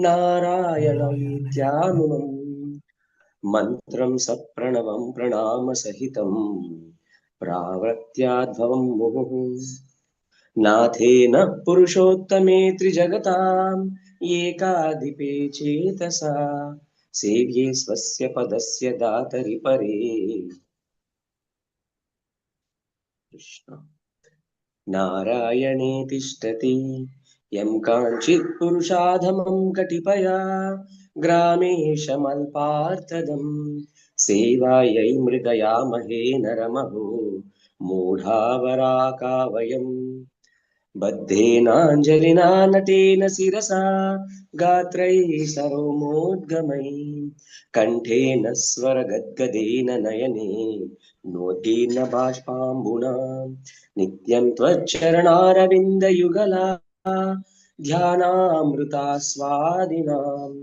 నారాయణయేత్యామునం మంత్రం సప్రణవం ప్రణామ సహితం ప్రావర్త్యాద్భవం ముహు నాథేన పురుషోత్తమే త్రిజగతాం ఏకాధిపే చేతసా సేవ్యే స్వస్య పదస్య దాతరి పరే కృష్ణ నారాయణే తిష్టతి యం కాంచిత్ పురుషాధమం కటిపయా గ్రామేశమల్పార్థదం సేవాయై మృగయామహే నరమహో మూఢావరాకా వయం బద్ధేనాంజలినా నటేన శిరసా గాత్రైः సరోమోద్గమై కంఠేన స్వరగద్గదేన నయనే నోటేన బాష్పాంబునా నిత్యం త్వచ్చరణారవిందయుగలా ధ్యానామృతాస్వాదినాం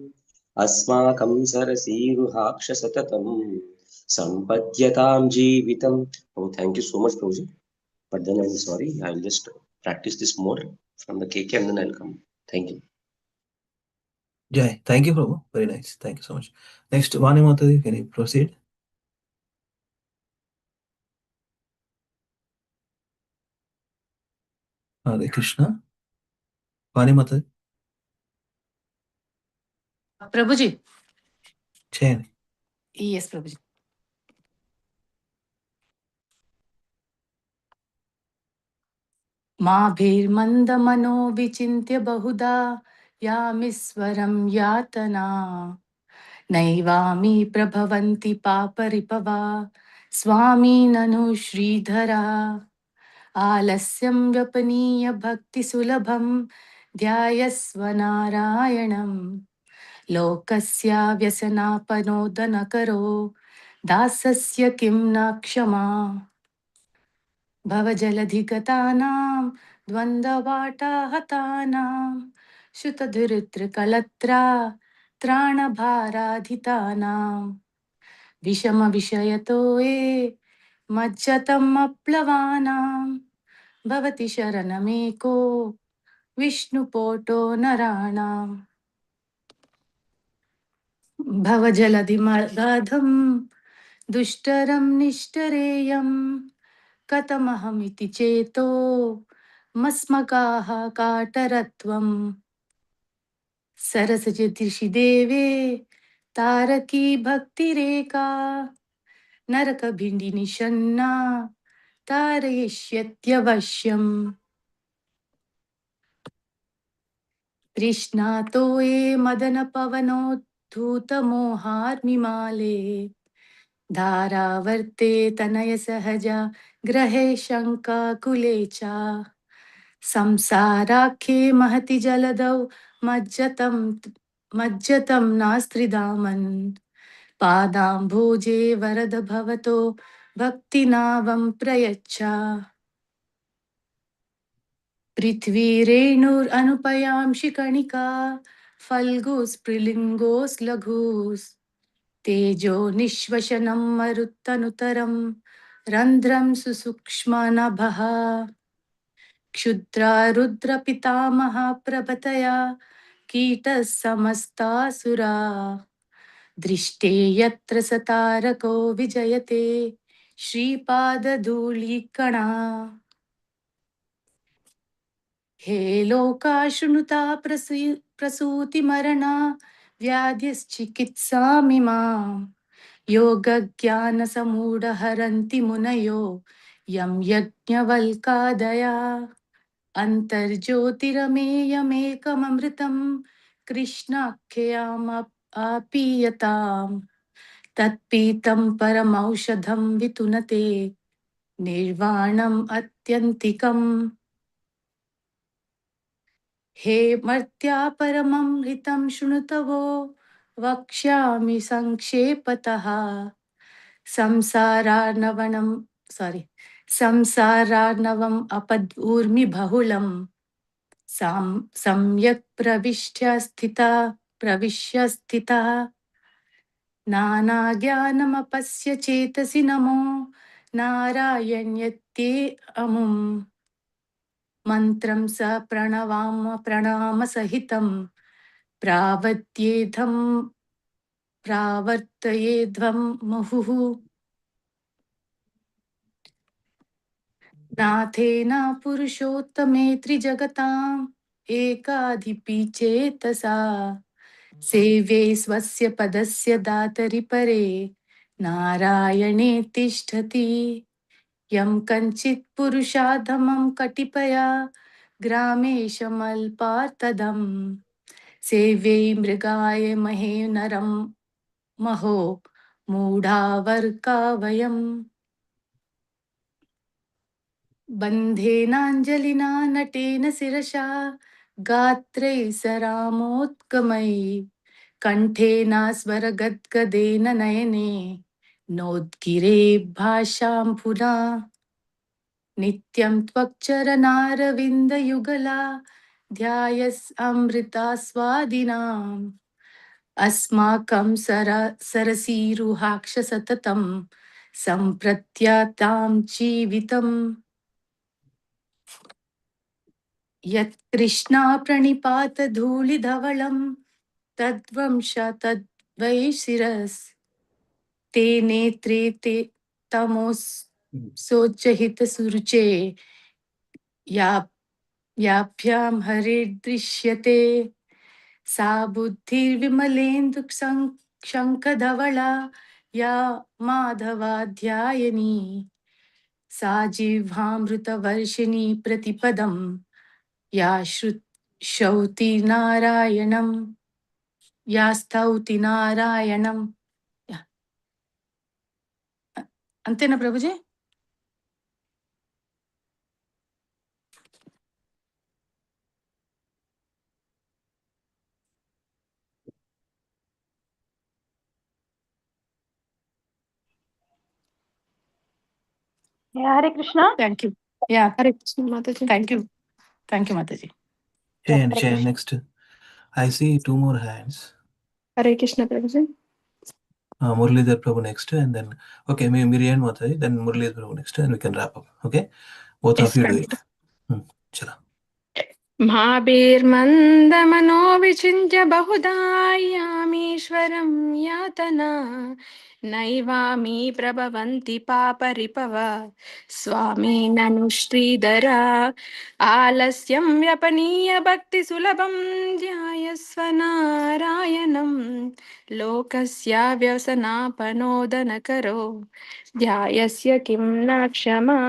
అస్మాకం సరసీరుహాక్ష సతతం సంపద్యతాం జీవితం. Oh, thank you so much, Prabhuji. But then I'm sorry, I'll just practice this more from the KK and then I'll come. Thank you. Jai, thank you, Prabhu. Very nice. Thank you so much. Next, Vani Mataji, can you proceed? Hare Krishna. Vani Mataji. Prabhuji చేయండి. Yes Prabhuji. माभिर्मन्दमनो विचिन्त्य बहुधा यामीश्वरं यातना नैवामी प्रभवन्ति पापरिपवा स्वामी ननु श्रीधरा आलस्यं व्यपनीय भक्तिसुलभं ध्यायस्व नारायणं लोकस्य व्यसनापनोदनकरो दासस्य किं न क्षमा भवजलधिगतानां द्वन्द्ववाटाहतानां शुतधुरित्रकलत्रा त्राणभाराधितानां विषमविषयतो ये मज्जतम् अप्लवानां भवति शरणमेको विष्णुपोटो नराणां भवजलधिमगाधं दुष्टरं निष्टरेयं कथमहमिति चेतो मस्मकाः काटरत्वं सरसजतिषि देवे तारकी भक्तिरेका नरकभिण्डिनिषण्णा तारयिष्यत्यवश्यम् तृष्णातो ये मदनपवनोद्धूतमोहार्मिमाले धारावर्ते तनयसहजा ग्रहे शङ्काकुले च संसाराख्ये महति जलदौ मज्जतं नास्त्रिदामन् पादाम्भोजे वरद भवतो भक्तिनावं प्रयच्छ पृथ्वीरेणुरनुपयांशि कणिका फल्गुस्फुलिङ्गोऽस्लघुस् तेजो निःश्वसनं मरुत्तनुतरं रन्ध्रं सुसूक्ष्मनभः क्षुद्रा रुद्रपितामहा प्रभतया कीटः समस्तासुरा दृष्टे यत्र स तारको विजयते श्रीपादधूलिकणा हे लोका शृणुता प्रसूतिमरणा व्याधिश्चिकित्सामिमाम् योगज्ञानसमूढहरन्ति मुनयो यं यज्ञवल्कादया अन्तर्ज्योतिरमेयमेकममृतं कृष्णाख्ययामपीयताम् तत्पीतं परमौषधं वितुनते निर्वाणम् अत्यन्तिकम् हे मर्त्या परमं हितं शृणुतवो वक्ष्यामि संक्षेपतः संसारार्णवम् अपद्ऊर्मि बहुलं सम्यक् प्रविश्य स्थितः नानाज्ञानमपस्य चेतसि नमो नारायण्यत्ये अमुम् मन्त्रं स प्रणामसहितं प्रावर्तयेध्वं मुहुः नाथेन पुरुषोत्तमे त्रिजगताम् एकाधिपि चेतसा सेवे स्वस्य पदस्य दातरि परे नारायणे तिष्ठति यं कञ्चित् पुरुषाधमं कटिपया ग्रामेशमल्पार्तदम् सेवे मृगाय महे नरं महो मूढावर्का वयम् बन्धेनाञ्जलिना नटेन शिरसा गात्रे सरामोत्कमैः कण्ठेन स्वरगद्गदेन नयने नोद्गिरे भाषाम्भुना नित्यं त्वक्चरणारविन्दयुगला ध्यायस्अमृतास्वादिनाम् अस्माकं सरसीरुहाक्ष सततं सम्प्रत्यातां जीवितम् यत्कृष्णा प्रणिपात धूलिधवलं तद्वंश तद्वै शिरस् ते नेत्रे ते तमोस् सोच्चहित सुरुचे याभ्यां हरिर्दृश्यते सा बुद्धिर्विमलेन्दु शङ्खधवला या माधवाध्यायिनी सा जिह्वामृतवर्षिणी प्रतिपदं या श्रुति नारायणं या स्तौति नारायणं. అంతేనా Prabhuji? Hare Krishna. Thank you. Yeah, Hare Krishna Mataji. Thank you. Thank you Mataji. Chain next. I see two more hands. Hare Krishna Prabhuji. Muralidhar Prabhu next, and then okay, Miriam Mataji, then Muralidhar Prabhu next, and we can wrap up. Okay, both of you do it. Chala. महाभिर्मन्दमनोविचिन्त्य बहुधा यामीश्वरं यातना नैवामी प्रभवन्ति पापरिपव स्वामी ननु श्रीधरा आलस्यं व्यपनीय भक्तिसुलभं ध्यायस्व नारायणं लोकस्य व्यसनापनोदनकरो ध्यायस्य किं न क्षमा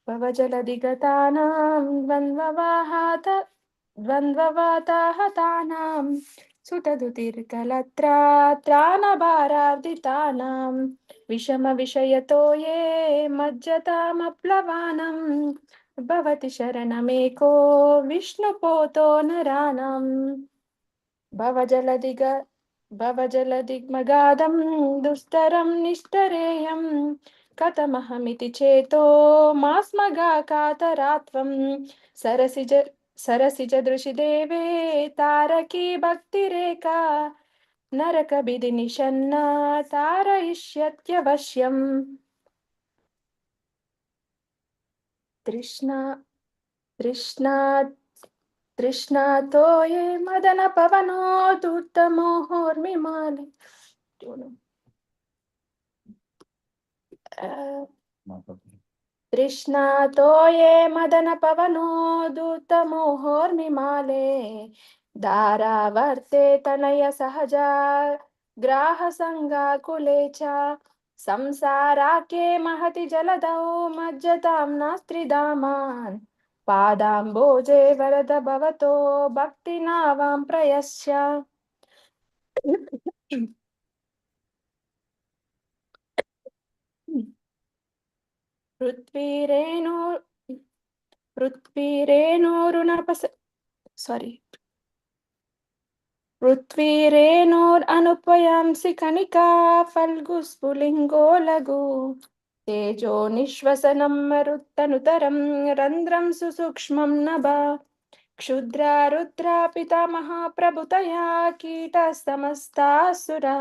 भवजलधिगतानां द्वन्द्ववाताहतानां सुतदुतिर्कलत्रात्राणभारार्दितानां विषमविषयतो ये मज्जतामप्लवानं भवति शरणमेको विष्णुपोतो नराणां भवजलदिग्मगाधं दुस्तरं निष्ठरेयं कथमहमिति चेतो मास्मगाकातरात्वं सरसिजदृशि देवे तारकी भक्तिरेका नरकविधिनिषन्ना तारयिष्यत्यवश्यम्. तृष्णातो ये मदनपवनो दूतमोहोर्मिमाले तृष्णातो ये मदनपवनो दूतमोहोर्मिमाले दारावर्ते तनय सहजा ग्राहसङ्गाकुले च संसाराख्ये महति जलदौ मज्जतां नास्त्रिधामान् पादाम्बोजे वरद भवतो भक्तिनावां प्रयस्य. पृथ्वीरेणोरनुपयांसि कणिका फल्गुस्फुलिङ्गो लघु तेजो निःश्वसनं मरुत्तनुतरं रन्ध्रं सुसूक्ष्मं नभा क्षुद्रा रुद्रा पितामहा प्रभुतया कीटस्तमस्तासुरा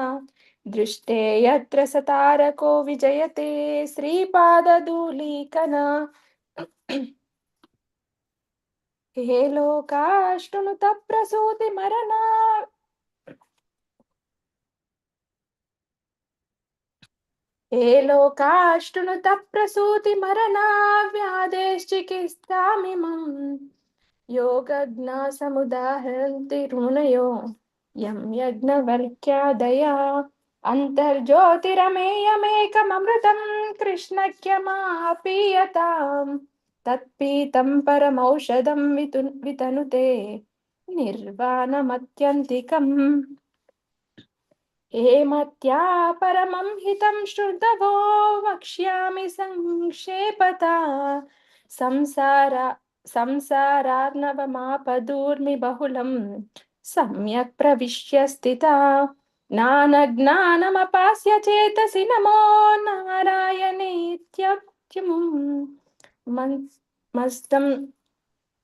दृष्टे यत्र सतारको विजयते श्रीपादधूलीकना. हे लोकाष्टुनुत प्रसूति मरणा हे लोकाष्टुनुत प्रसूति मरणा व्याधेश्चिकित्सामिमम् योगज्ञा समुदाहरन्ति ऋणयो यं यज्ञवर्क्यादया अन्तर्ज्योतिरमेयमेकममृतं कृष्णख्यमापीयताम् तत्पीतं परमौषधं वितनुते निर्वाणमत्यन्तिकम्. हेमत्या परमं हितं श्रुतवो वक्ष्यामि संक्षेपता संसारार्णवमापदूर्मि बहुलं सम्यक् प्रविश्य स्थिता ज्ञानज्ञानमपास्य चेतसि नमो नारायणेत्यख्यम्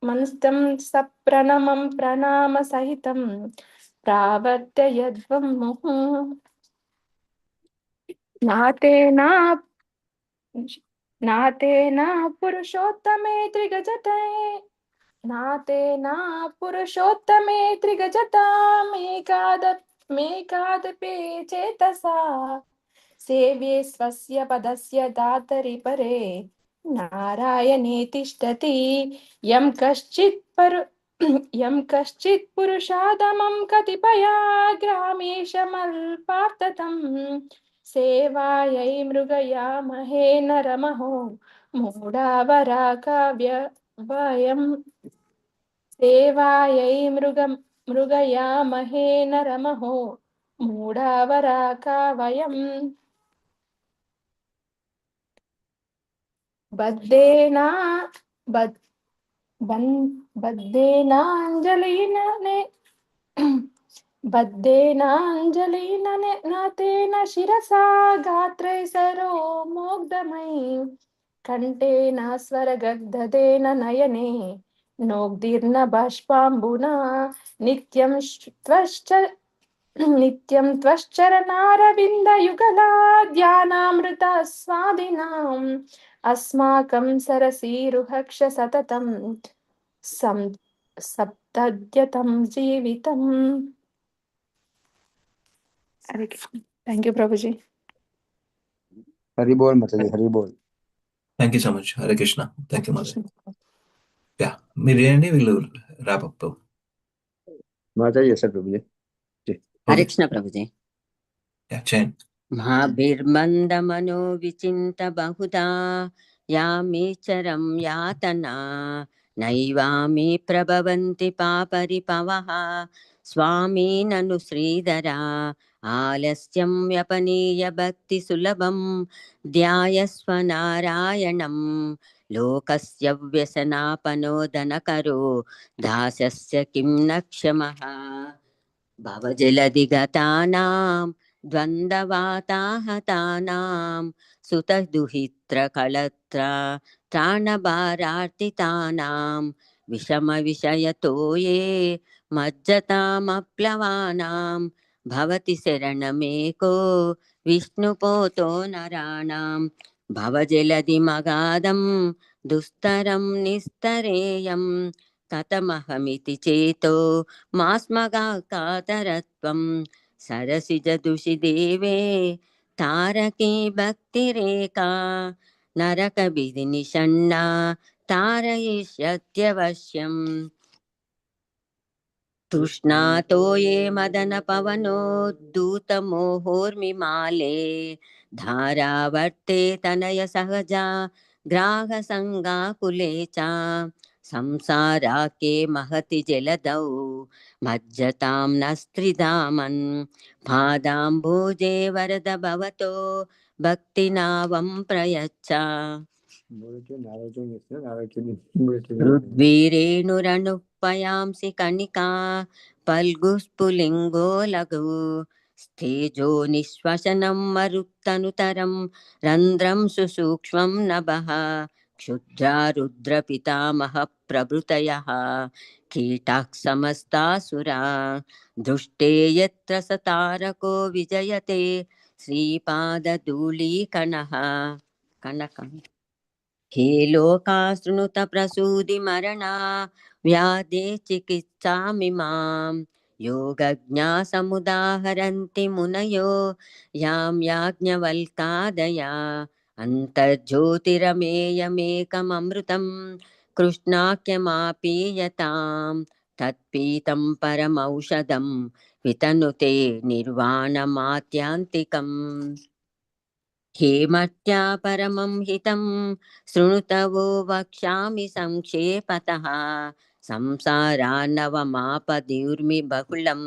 मस्तं सप्रणमं प्रणाम सहितं प्रावर्त्य यद्वं मुहुः नातेना पुरुषोत्तमे त्रिगजतामेकादपि चेतसा सेव्ये स्वस्य पदस्य दातरि परे नारायणे तिष्ठति यं कश्चित् पुरुषादमं कतिपया ग्रामेशमल्पार्थतं सेवायै मृगयामहे नरमहो मूढावराकाव्यवयम् सेवायै मृगयामहे नरमहो मूढावराकावयम् बद्धेनाञ्जलिन नातेन शिरसा गात्रै सरो मोग्धमयी कण्ठेन स्वरगद्गदेन नयने नोग्दीर्न बाष्पाम्बुना नित्यं त्वश्चरणारविन्दयुगला ध्यानामृता स्वादिनाम् अस्माकं सरसीरुहक्ष सततं सप्तद्यतं जीवितम्. Thank you, Prabhuji. Hari bol, Mataji, Hari bol. Thank you so much. Hare Krishna. Thank you, Mother. Yeah, మీరు ఏంటి వీళ్ళు wrap up. Mataji, yes, sir, Prabhuji. Hare Krishna, Prabhuji. Yeah, chant. महाभिर्मन्दमनो विचिन्त बहुधा यामीचरं यातना नैवामी प्रभवन्ति पापरिपवः स्वामी ननु श्रीधरा आलस्यं व्यपनीय भक्तिसुलभं ध्यायस्व नारायणं लोकस्य व्यसनापनो धनकरो दासस्य किं न क्षमः भवजलधिगतानां द्वन्द्ववाताहतानां सुतदुहित्रकलत्रा त्राणभारार्तितानां विषमविषयतो ये मज्जतामप्लवानां भवति शरणमेको विष्णुपोतो नराणां भवजलधिमगाधं दुस्तरं निस्तरेयं कथमहमिति चेतो मास्मगाकातरत्वं सरसिजदुषि देवे तारके भक्तिरेका नरकविधिनिषण्णा तारयिष्यत्यवश्यम् तृष्णातो ये मदनपवनोद्धूतमोहोर्मिमाले धारावर्ते तनय सहजा ग्राहसङ्गाकुले च संसाराके महति जलदौ मज्जतां न स्त्रिधामन् पादाम्बुजे वरद भवतो भक्तिनावं प्रयच्छ ऋद्वीरेणुरनुपयांसि कणिका पल्गुस्फुलिङ्गो लघु स्तेजो निःश्वसनं मरुत्तनुतरं रन्ध्रं सुसूक्ष्मं नभः क्षुद्रा रुद्रपितामह प्रभृतयः कीटाः समस्तासुरा दृष्टे यत्र स तारको विजयते श्रीपादधूलीकणः कनकम् हे लोका शृणुत प्रसूतिमरणा व्याधे चिकित्सामिमां योगज्ञासमुदाहरन्ति मुनयो यां याज्ञवल्कादया अन्तर्ज्योतिरमेयमेकममृतं कृष्णाख्यमापीयतां तत्पीतं परमौषधं वितनुते निर्वाणमात्यान्तिकम् हेमत्या परमं हितं शृणुतवो वक्ष्यामि संक्षेपतः संसारान्नवमापदुर्मि बहुलं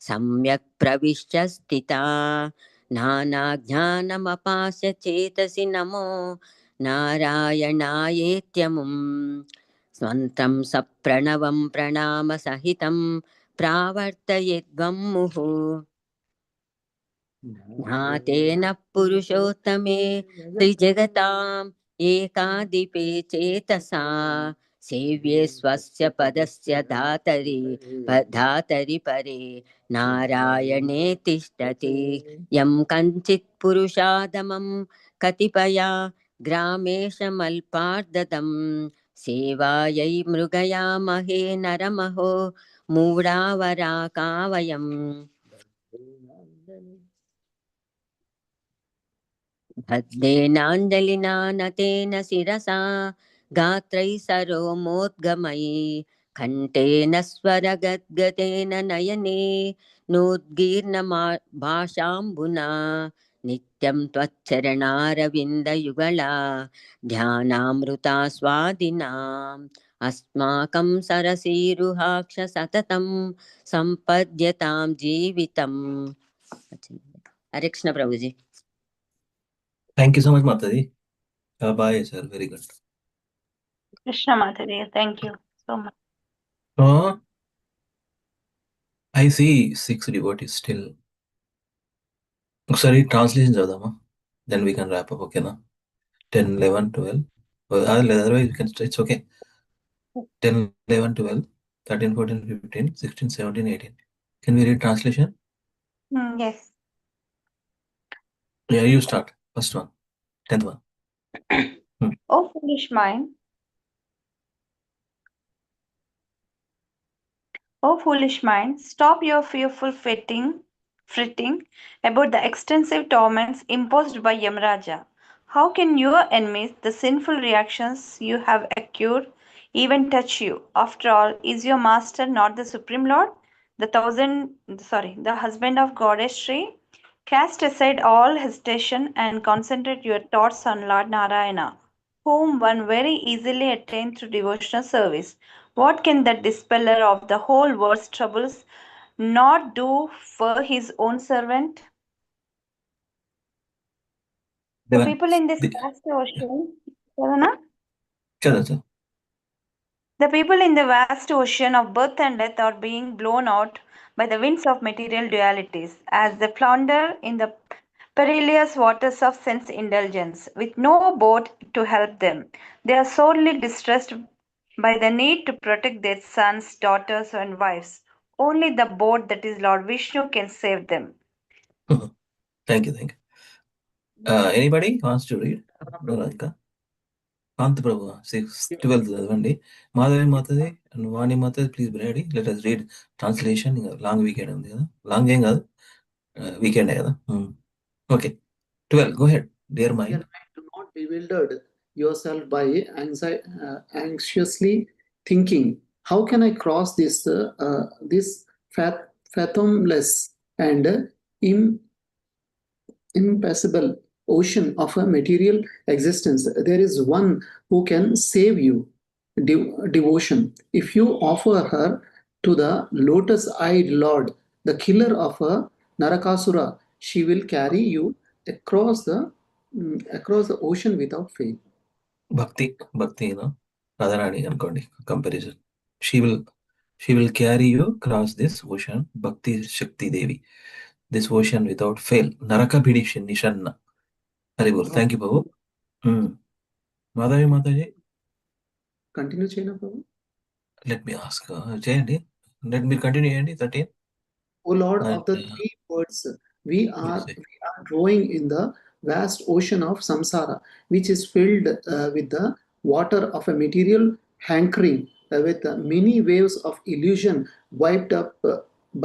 सम्यक् प्रविश्य स्थिता नानाज्ञानमपास्य चेतसि नमो नारायणायेत्यमुं स्वन्तं सप्रणवं प्रणामसहितं प्रावर्तयेद्वं मुहुः नातेन पुरुषोत्तमे त्रिजगताम् एकाधिपे चेतसा सेव्ये स्वस्य पदस्य धातरि परे नारायणे तिष्ठति यं कञ्चित् पुरुषादमं कतिपया ग्रामेशमल्पार्धदं सेवायै मृगयामहे नरमहो मूढावराकावयम् भद्रेनाञ्जलिना नतेन शिरसा गात्रैः सरोमोद्गमयि कण्ठेन स्वरगद्गदेन नयने नोद्गीर्न भाषाम्बुना नित्यं त्वच्चरणारविन्दयुगला ध्यानामृता स्वादिनाम् अस्माकं सरसीरुहाक्ष सततं सम्पद्यतां जीवितम्. हरे कृष्ण प्रभुजी. Thank you so much, Mataji. Bye, sir. Very good. Krishna Mataji, thank you so much. I see 6 devotees still. Sorry, translation chadama. Then we can wrap up, okay na? 10, 11, 12. Well, otherwise, we can. It's okay. 10, 11, 12, 13, 14, 15, 16, 17, 18. Can we read translation? Yes. Yeah, you start. First one. 10th one. O foolish mind, O foolish mind, stop your fearful fretting about the extensive torments imposed by Yamraja. How can your enemies, the sinful reactions you have accrued, even touch you? After all, is your master not the Supreme Lord, the husband of Goddess Sri? Cast aside all hesitation and concentrate your thoughts on Lord Narayana, whom one very easily attains through devotional service. What can the dispeller of the whole world's troubles not do for his own servant? The people in this vast ocean, Savana? The people in the vast ocean of birth and death are being blown out by the winds of material dualities as they flounder in the perilous waters of sense indulgence, with no boat to help them. They are sorely distressed by the need to protect their sons, daughters, and wives. Only the boat that is Lord Vishnu can save them. Thank you. Anybody wants to read? No, Radhika. Kant Prabhu, 12th చదవండి. Madhavi మాతది and Vani మాతది, please be ready. Let us read translation. Long weekend ఉంది కదా, long ఏం కాదు, weekend కదా. Okay, 12. Go ahead, dear mind. Do not bewildered yourself by anxiously thinking, how can I cross this fathomless and impassable ocean of a material existence? There is one who can save you, devotion. If you offer her to the lotus-eyed Lord, the killer of a Narakasura, she will carry you across the ocean without fail. Bhakti, Radharani అనుకోండి, comparison. She will carry you across this ocean, Bhakti Shakti Devi, this ocean without fail. Naraka Bhidi Nishanna. Haribol. Thank you, Prabhu. Madhavi Mataji. Continue చేయనా Prabhu? Let me ask. చేయండి. Let me continue చేయండి. 13. O Lord of the three words, we are rowing in the vast ocean of samsara, which is filled with the water of a material hankering, with many waves of illusion wiped up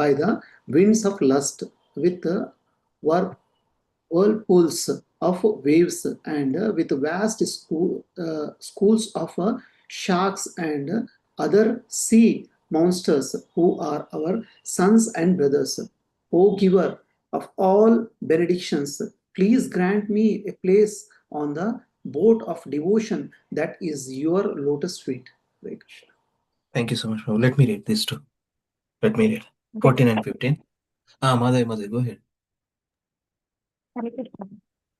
by the winds of lust, with whirlpools of waves, and with vast schools of sharks and other sea monsters who are our sons and brothers. O giver of all benedictions, please grant me a place on the boat of devotion that is your lotus feet. Thank you so much, Prabhu. Let me read this too. Let me read 14 and 15. Madhavi, go ahead.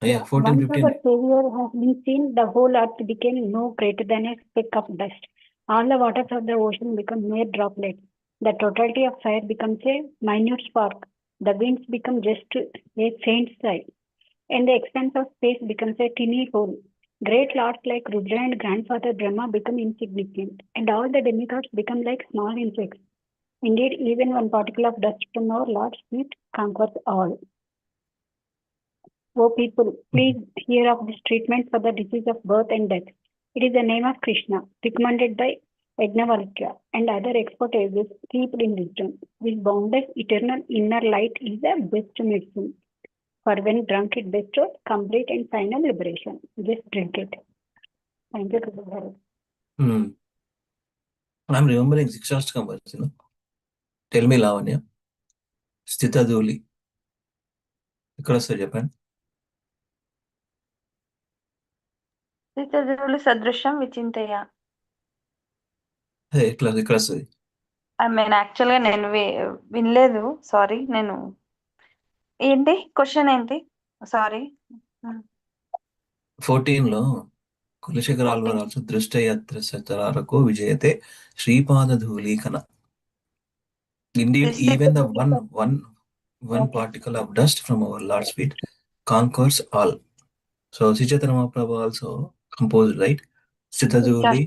Yeah, 14, Once 15. our Savior has been seen, the whole earth became no greater than a speck of dust. All the waters of the ocean become mere droplets. The totality of fire becomes a minute spark. The winds become just a faint sigh. And the expanse of space becomes a tiny hole. Great lords like Rudra and Grandfather Brahma become insignificant, and all the demigods become like small insects. Indeed, even one particle of dust from our Lord's feet conquers all. O people, please hear of this treatment for the disease of birth and death. It is the name of Krishna, recommended by Yajnavalkya and other expert ages steeped in wisdom. This boundless eternal inner light is the best medicine. For when drunk, it bestows complete and final liberation. Just drink it. Thank you, Prabhu. I'm remembering Sikshastakam verse, Tell me, Lavanya. Stita Doli. Ikkada sir, చెప్పండి. స్థితధూళి సదృశం విచింతయ. ఎట్లా ఇక్కడ వస్తుంది? I mean యాక్చువల్గా నేను వినలేదు, sorry. నేను ఏంటి question ఏంటి? సారీ. 14లో కులశేఖర ఆళ్వార్ ఆల్సో దృష్టయత్ర సచరారకో విజయతే శ్రీపాదధూళీకన. Indeed, even the one particle of dust from our Lord's feet conquers all. So Sri Chaitanya Mahaprabhu also composed, right? Sthitadhuli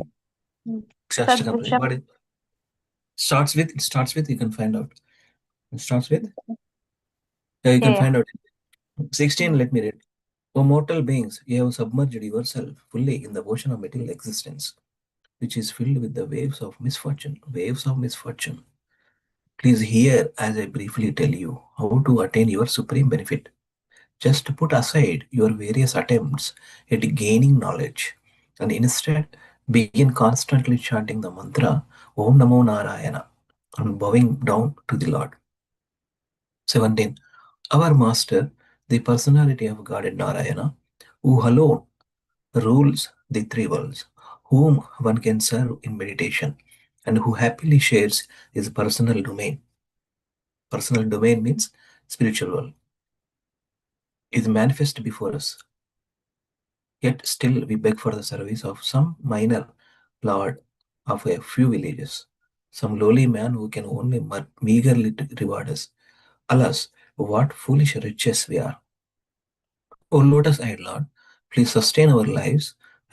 Shastakam. సదృశం. But it starts with, you can find out. It starts with, yeah, you can find out. 16, let me read. O mortal beings, you have submerged yourself fully in the ocean of material existence, which is filled with the waves of misfortune. Waves of misfortune. Please hear as I briefly tell you how to attain your supreme benefit. Just put aside your various attempts at gaining knowledge and instead begin constantly chanting the mantra Om Namo Narayana and bowing down to the Lord. 17. Our Master, the personality of God in Narayana, who alone rules the three worlds, whom one can serve in meditation, and who happily shares his personal domain. Personal domain means spiritual world. Is manifest before us. Yet still we beg for the service of some minor lord of a few villages, some lowly man who can only meagerly reward us. Alas, what foolish riches we are. O lotus-eyed Lord, please sustain our lives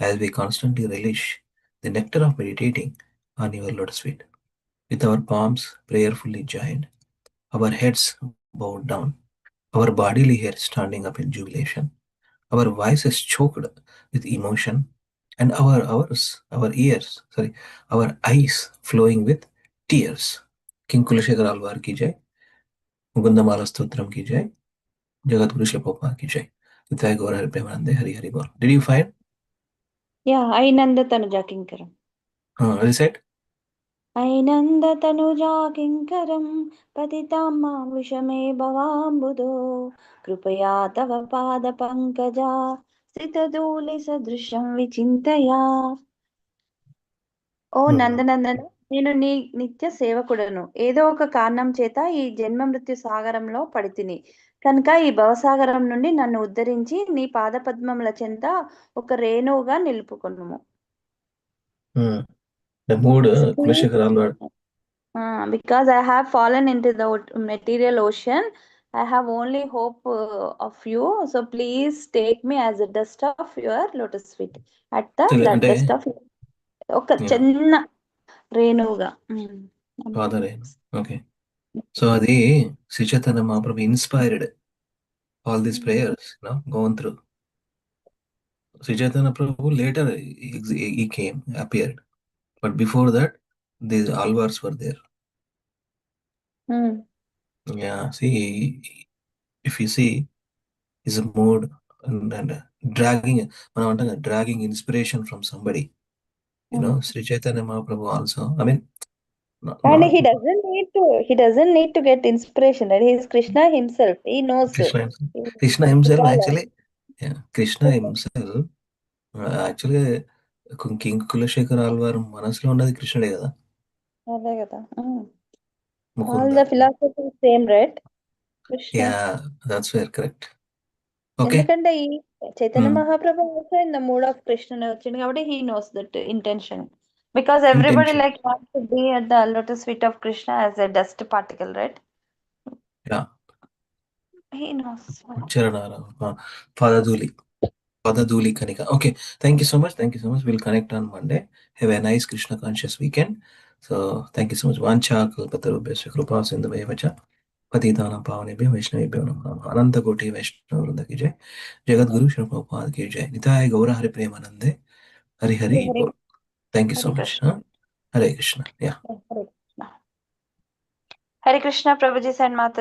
as we constantly relish the nectar of meditating on your lotus feet. With our palms prayerfully joined, our heads bowed down, our bodily hair standing up in jubilation, our voices choked with emotion, and our eyes flowing with tears. King Kulashekar Alvar ki jai, Mukundamala Stotram ki jai, Jagat Guru Srila Prabhupada ki jai. Nitai Gaura Hari Premanande, Hari Hari Bol. Did you find? Yeah అయినంద తనుజా కింకరం. Recite. అయినంద తనుజా కింకరం పతితాం మాం విషమే భవాంబుదో కృపయా తవ పాద పంకజా స్థితధూళి సదృశం విచింతయా. ఓ నందనందన, నేను నీ నిత్య సేవకుడను. ఏదో ఒక కారణం చేత ఈ జన్మ మృత్యు సాగరంలో పడితిని కనుక ఈ భవసాగరం నుండి నన్ను ఉద్ధరించి నీ పాదపద్మముల చెంత ఒక రేణువుగా నిలుపుకొనుము. The mood Kulashekar Alvar. Because I have fallen into the material ocean, I have only hope of you. So please take me as a dust of your lotus feet. At the dust of ఒక చిన్న రేణువుగా. Father, okay. So adi Sri Chaitanya Mahaprabhu inspired all these prayers, going through. Sri Chaitanya Prabhu later he came, appeared. But before that, these alvars were there. Yeah, see, if you see his mood and dragging inspiration from somebody, Sri Chaitanya Mahaprabhu also. I mean, and he doesn't need to get inspiration, right? He is Krishna himself. He knows. Krishna himself actually. Yeah, Krishna himself actually King Kulashekar Alvar మనసులో ఉన్నది కృష్ణుడే కదా. అదే కదా. All the philosophy is same, right? Krishna. Yeah, that's very correct. Okay. ఎందుకంటే ఈ Chaitanya Mahaprabhu also in the mood of Krishna వచ్చింది కాబట్టి he knows that intention. Because everybody like wants to be at the lotus feet of Krishna as a dust particle, right? Yeah. He knows. Padaduli Kanika. Okay. Thank you so much. We'll connect on Monday. Have a nice Krishna conscious weekend. So thank you so much. Vancha kalpatarubhyasya kripa sindhuvacha patitanam pavanebhyo vaishnavebhyo namaha. Ananta koti vaishnava vrinda ki jai. Jagat Guru Srila Prabhupada ki jai. Nitai Gaura Hari Premanande. Hari Hari Bol. Thank you so much. Hare Krishna. Yeah. Hare Krishna. Prabhuji said Mata